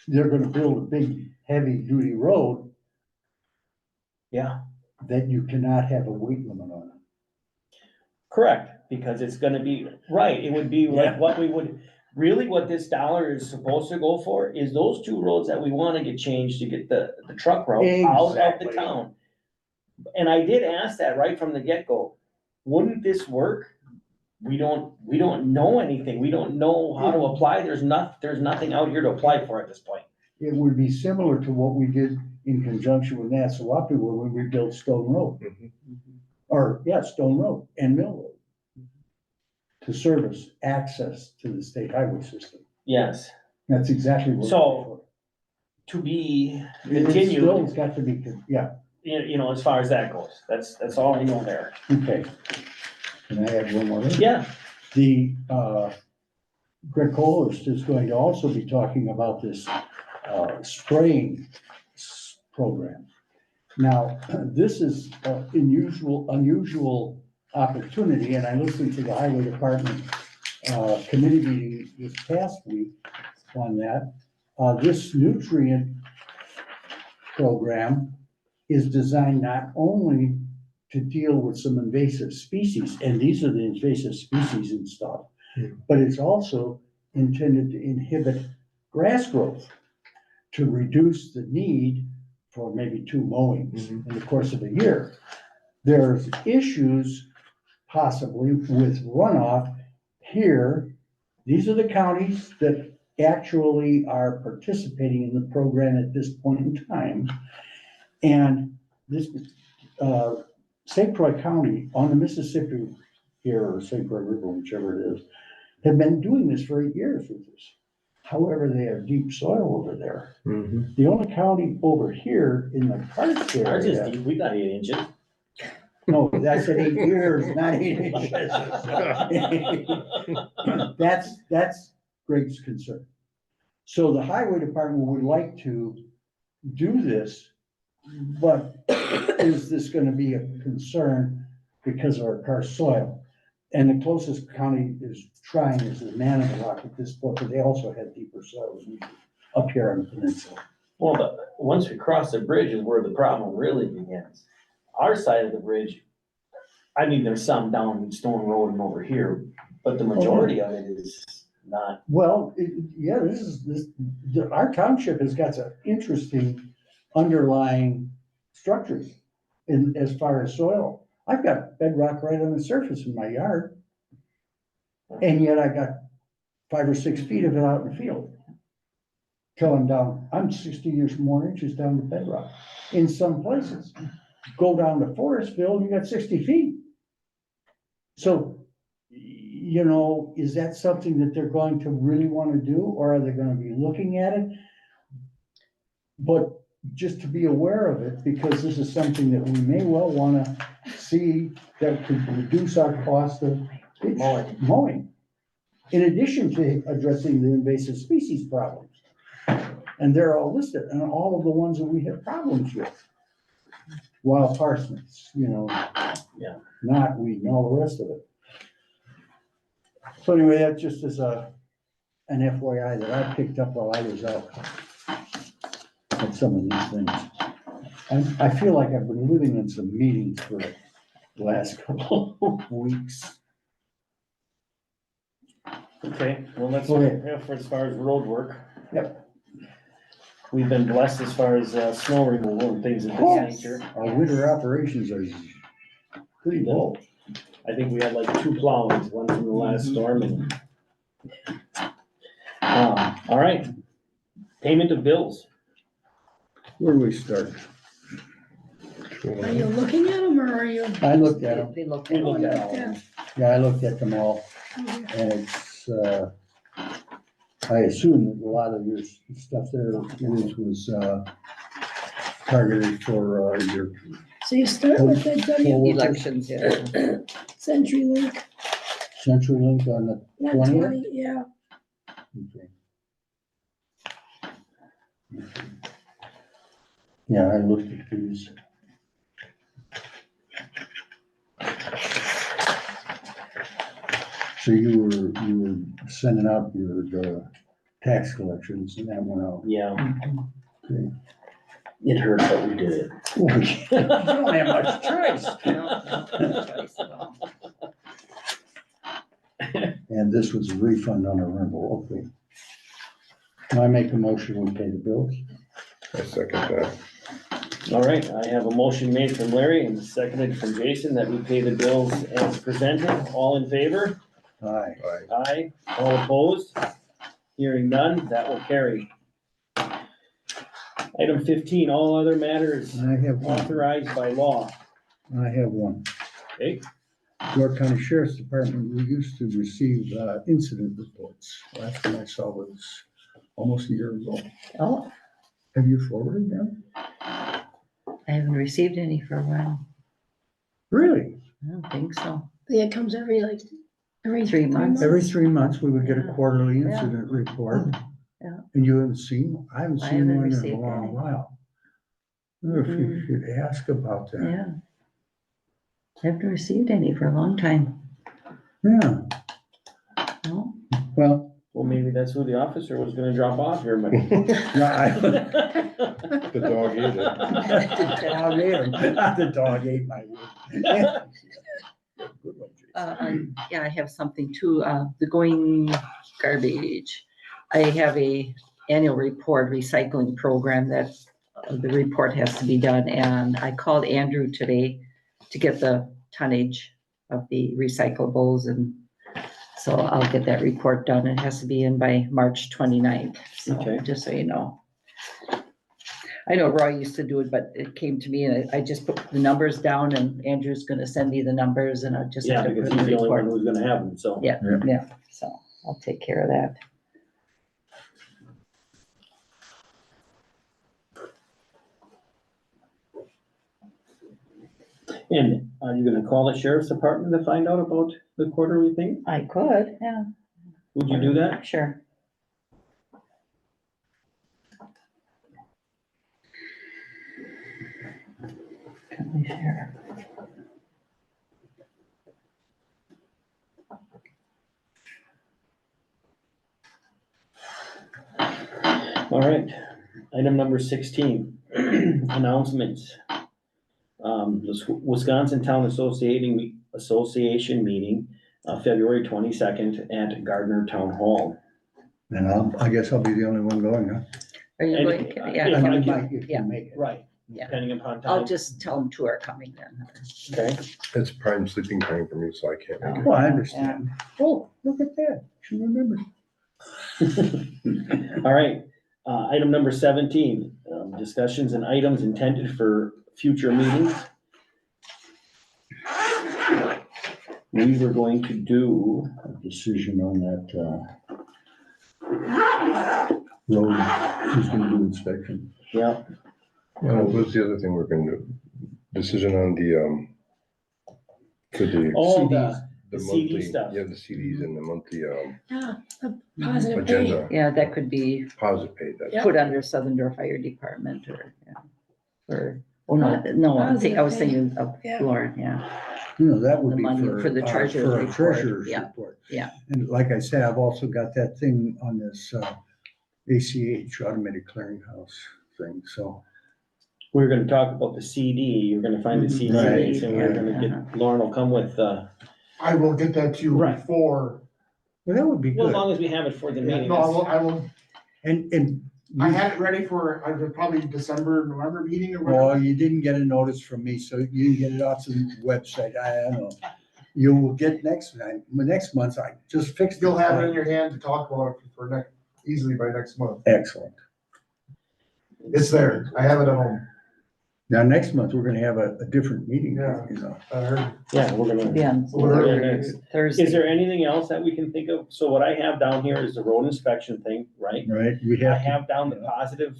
[SPEAKER 2] they're gonna build a big, heavy-duty road
[SPEAKER 1] Yeah,
[SPEAKER 2] that you cannot have a weight limit on it.
[SPEAKER 1] correct, because it's gonna be, right, it would be like
[SPEAKER 2] Yeah.
[SPEAKER 1] what we would, really what this dollar is supposed to go for is those two roads that we wanna get changed to get the truck route out of the
[SPEAKER 2] Exactly.
[SPEAKER 1] town. And I did ask that right from the get-go, wouldn't this work? We don't know anything, we don't know how to apply, there's nothing out here to apply for at this point.
[SPEAKER 2] It would be similar to what we did in conjunction with Nassawapi when we rebuilt Stone Road.
[SPEAKER 5] Mhm.
[SPEAKER 2] Or, yeah, Stone Road and Mill Road. To service access to the state highway system.
[SPEAKER 1] Yes,
[SPEAKER 2] That's exactly what.
[SPEAKER 1] So, to be
[SPEAKER 2] It's still,
[SPEAKER 1] continued,
[SPEAKER 2] it's got to be, yeah,
[SPEAKER 1] as far as that goes, that's all I know there.
[SPEAKER 2] Okay. Can I add one more thing?
[SPEAKER 1] Yeah,
[SPEAKER 2] The, Greg Kohler is going to also be talking about this, spraying program. Now, this is an unusual opportunity, and I listened to the highway department, committee meeting this past week on that. This nutrient program is designed not only to deal with some invasive species, and these are the invasive species and stuff, but it's also intended to inhibit grass growth, to reduce the need for maybe 2 mowings in the course of a year. There's issues possibly with runoff here. These are the counties that actually are participating in the program at this point in time. And this, St. Croix County on the Mississippi here, or St. Croix River, whichever it is, have been doing this for 8 years with this. However, they have deep soil over there. The only county over here in the Karst
[SPEAKER 1] ours is
[SPEAKER 2] area,
[SPEAKER 1] deep, we got 8 inches.
[SPEAKER 2] no, that's at 8 years, not 8 inches. That's Greg's concern. So the highway department would like to do this, but is this gonna be a concern because of our karst soil? And the closest county is trying is Manitowoc at this point, but they also have deeper soil than we do up here on the peninsula.
[SPEAKER 1] Well, but once we cross the bridge is where the problem really begins. Our side of the bridge, I mean, there's some down Stone Road and over here, but the majority of it is not.
[SPEAKER 2] Well, yeah, our township has got some interesting underlying structures in, as far as soil. I've got bedrock right on the surface in my yard. And yet I got 5 or 6 feet of it out in the field. Coming down, I'm 60 years more inches down to bedrock in some places. Go down to Forestville, you got 60 feet. So, is that something that they're going to really want to do, or are they gonna be looking at it? But just to be aware of it, because this is something that we may well wanna see that could reduce our cost of mowing. In addition to addressing the invasive species problems. And they're all listed, and all of the ones that we have problems with. Wild parsnips, not weed and all the rest of it. So anyway, that just is an FYI that I picked up while I was out at some of these things. I feel like I've been living in some meetings for the last couple of weeks.
[SPEAKER 1] Okay, well, that's
[SPEAKER 2] Okay.
[SPEAKER 1] for as far as road work.
[SPEAKER 2] Yep.
[SPEAKER 1] We've been blessed as far as snow removal and things of this nature.
[SPEAKER 2] Our winter operations are pretty low.
[SPEAKER 1] I think we had like 2 plowings, one from the last storm and. All right, payment of bills.
[SPEAKER 2] Where do we start?
[SPEAKER 6] Are you looking at them or are you?
[SPEAKER 2] I looked at them.
[SPEAKER 3] They look.
[SPEAKER 1] We looked at all of
[SPEAKER 6] Yeah.
[SPEAKER 1] them.
[SPEAKER 2] Yeah, I looked at them all,
[SPEAKER 6] Okay.
[SPEAKER 2] and it's, I assume that a lot of your stuff there was targeted for, your
[SPEAKER 6] So you start with the
[SPEAKER 3] Elections, yeah.
[SPEAKER 6] Century Link,
[SPEAKER 2] CenturyLink on the 20th?
[SPEAKER 6] 120, yeah.
[SPEAKER 2] Okay. Yeah, I looked at these. So you were sending out your tax collections and that went out.
[SPEAKER 1] Yeah,
[SPEAKER 2] Okay.
[SPEAKER 1] it hurt, but we did it.
[SPEAKER 2] You don't have much choice.
[SPEAKER 3] No choice at all.
[SPEAKER 2] And this was a refund on a rental, okay. Can I make a motion we pay the bills?
[SPEAKER 5] I second that.
[SPEAKER 1] All right, I have a motion made from Larry and seconded from Jason that we pay the bills as presented. All in favor?
[SPEAKER 2] Aye.
[SPEAKER 1] Aye. All opposed? Hearing none, that will carry. Item 15, all other matters
[SPEAKER 2] I have one.
[SPEAKER 1] authorized by law.
[SPEAKER 2] I have one.
[SPEAKER 1] Okay,
[SPEAKER 2] York County Sheriff's Department, we used to receive incident reports. Last time I saw was almost a year ago.
[SPEAKER 3] Oh,
[SPEAKER 2] Have you forwarded them?
[SPEAKER 3] I haven't received any for a while.
[SPEAKER 2] Really?
[SPEAKER 3] I don't think so.
[SPEAKER 6] It comes every
[SPEAKER 3] 3 months.
[SPEAKER 2] Every 3 months, we would get a
[SPEAKER 3] Yeah.
[SPEAKER 2] quarterly
[SPEAKER 3] Yeah.
[SPEAKER 2] incident report.
[SPEAKER 3] Yeah.
[SPEAKER 2] And you haven't seen, I haven't
[SPEAKER 3] I
[SPEAKER 2] seen
[SPEAKER 3] haven't
[SPEAKER 2] one in a
[SPEAKER 3] received
[SPEAKER 2] long
[SPEAKER 3] any.
[SPEAKER 2] while. I wonder if you
[SPEAKER 3] Mhm.
[SPEAKER 2] should ask about that.
[SPEAKER 3] Yeah. I haven't received any for a long time.
[SPEAKER 2] Yeah,
[SPEAKER 3] No?
[SPEAKER 2] well,
[SPEAKER 1] Well, maybe that's who the officer was gonna drop off here, but.
[SPEAKER 5] The dog ate it.
[SPEAKER 2] the dog ate 'em. The dog ate my wood. Good one, Jason.
[SPEAKER 3] Yeah, I have something too, the going garbage. I have a annual report recycling program that the report has to be done, and I called Andrew today to get the tonnage of the recyclables, and so I'll get that report done. It has to be in by March 29th. So
[SPEAKER 1] Okay.
[SPEAKER 3] just so you know. I know Roy used to do it, but it came to me and I just put the numbers down, and Andrew's gonna send me the numbers, and I'll just.
[SPEAKER 1] Yeah,
[SPEAKER 3] have to
[SPEAKER 1] because
[SPEAKER 3] put in
[SPEAKER 1] he's the only one
[SPEAKER 3] report.
[SPEAKER 1] who's gonna have them, so.
[SPEAKER 3] Yeah,
[SPEAKER 2] Yeah.
[SPEAKER 3] yeah, so I'll take care of that.
[SPEAKER 1] And are you gonna call the sheriff's department to find out about the quarterly thing?
[SPEAKER 3] I could, yeah,
[SPEAKER 1] Would you do that?
[SPEAKER 3] sure. County sheriff.
[SPEAKER 1] All right, item number 16, announcements. The Wisconsin Town Association meeting, February 22nd at Gardner Town Hall.
[SPEAKER 2] And I guess I'll be the only one going, huh?
[SPEAKER 3] Are you
[SPEAKER 1] And
[SPEAKER 3] going?
[SPEAKER 1] if
[SPEAKER 3] Yeah,
[SPEAKER 1] I
[SPEAKER 2] And you
[SPEAKER 1] can-
[SPEAKER 2] might, if
[SPEAKER 3] yeah.
[SPEAKER 2] you make it.
[SPEAKER 1] Right,
[SPEAKER 3] yeah.
[SPEAKER 1] depending upon
[SPEAKER 3] I'll
[SPEAKER 1] time.
[SPEAKER 3] just tell them two are coming then.
[SPEAKER 1] Okay,
[SPEAKER 5] It's prime sleeping time for me, so I can't make it.
[SPEAKER 2] Well, I understand. Oh, look at that. She remembered.
[SPEAKER 1] all right. Item number 17, discussions and items intended for future meetings. We were going to do,
[SPEAKER 2] A decision on that, road, who's gonna do inspection.
[SPEAKER 1] yeah,
[SPEAKER 5] What was the other thing we're gonna do? Decision on the, for the
[SPEAKER 1] all
[SPEAKER 5] CDs,
[SPEAKER 1] the
[SPEAKER 5] the
[SPEAKER 1] CD
[SPEAKER 5] monthly,
[SPEAKER 1] stuff.
[SPEAKER 5] yeah, the CDs and the monthly,
[SPEAKER 6] Yeah, the positive pay.
[SPEAKER 5] agenda,
[SPEAKER 3] Yeah, that could be
[SPEAKER 5] positive pay, that's.
[SPEAKER 6] Yep.
[SPEAKER 3] put under Southern Fire Department or, yeah, or, oh, no, I was thinking of
[SPEAKER 6] Yeah.
[SPEAKER 3] Lauren, yeah.
[SPEAKER 2] You know, that would
[SPEAKER 3] The
[SPEAKER 2] be
[SPEAKER 3] money for the treasurer's
[SPEAKER 2] for a
[SPEAKER 3] report.
[SPEAKER 2] treasurer's
[SPEAKER 3] Yeah,
[SPEAKER 2] report.
[SPEAKER 3] yeah.
[SPEAKER 2] And like I said, I've also got that thing on this, ACH, Automated Clearinghouse thing, so.
[SPEAKER 1] We're gonna talk about the CD, you're gonna find the
[SPEAKER 3] Mhm.
[SPEAKER 1] CD
[SPEAKER 2] Right,
[SPEAKER 1] rates, and we're gonna
[SPEAKER 3] yeah.
[SPEAKER 1] get, Lauren will come with,
[SPEAKER 8] I will get that to you
[SPEAKER 1] Right.
[SPEAKER 8] before.
[SPEAKER 2] Well, that would be
[SPEAKER 1] well, as
[SPEAKER 2] good.
[SPEAKER 1] long as we have it for the
[SPEAKER 8] Yeah,
[SPEAKER 1] meeting.
[SPEAKER 8] no, I will,
[SPEAKER 2] And
[SPEAKER 8] I
[SPEAKER 2] you,
[SPEAKER 8] had it ready for, probably December, November meeting or whatever.
[SPEAKER 2] well, you didn't get a notice from me, so you didn't get it off the website. I don't know. You will get next month, I just fixed.
[SPEAKER 8] You'll have it in your hand to talk about it for next, easily by next month.
[SPEAKER 2] Excellent.
[SPEAKER 8] It's there. I have it at home.
[SPEAKER 2] Now, next month, we're gonna have a different meeting,
[SPEAKER 8] Yeah.
[SPEAKER 2] you know.
[SPEAKER 8] I heard.
[SPEAKER 1] Yeah, we're gonna.
[SPEAKER 3] Yeah,
[SPEAKER 1] Yeah.
[SPEAKER 3] Thursday.
[SPEAKER 1] Is there anything else that we can think of? So what I have down here is the road inspection thing, right?
[SPEAKER 2] Right, we
[SPEAKER 1] I
[SPEAKER 2] have. to-
[SPEAKER 1] have down the positive,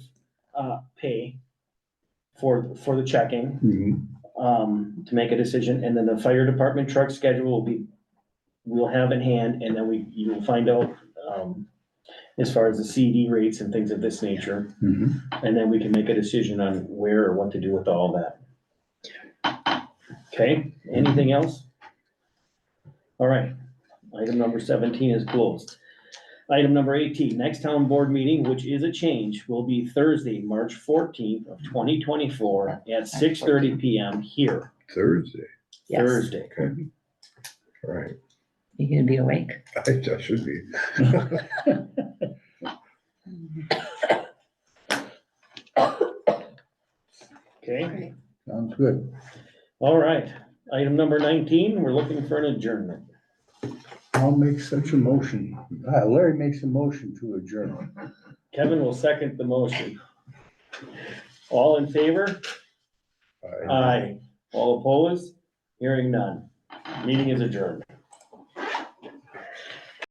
[SPEAKER 1] pay for the checking,
[SPEAKER 2] Mhm.
[SPEAKER 1] to make a decision, and then the fire department truck schedule we'll have in hand, and then you will find out, as far as the CD rates and things of this nature,
[SPEAKER 2] Mhm.
[SPEAKER 1] and then we can make a decision on where or what to do with all that. Okay, anything else? All right, item number 17 is closed. Item number 18, next town board meeting, which is a change, will be Thursday, March 14th of 2024 at 6:30 PM here,
[SPEAKER 5] Thursday,
[SPEAKER 3] Yes.
[SPEAKER 1] Thursday.
[SPEAKER 5] okay, all right,
[SPEAKER 3] You gonna be awake?
[SPEAKER 5] I should be.
[SPEAKER 1] Okay,
[SPEAKER 2] Sounds good.
[SPEAKER 1] all right. Item number 19, we're looking for an adjournment.
[SPEAKER 2] I'll make such a motion. Larry makes a motion to adjourn.
[SPEAKER 1] Kevin will second the motion. All in favor?
[SPEAKER 5] Aye.
[SPEAKER 1] Aye. All opposed? Hearing none. Meeting is adjourned.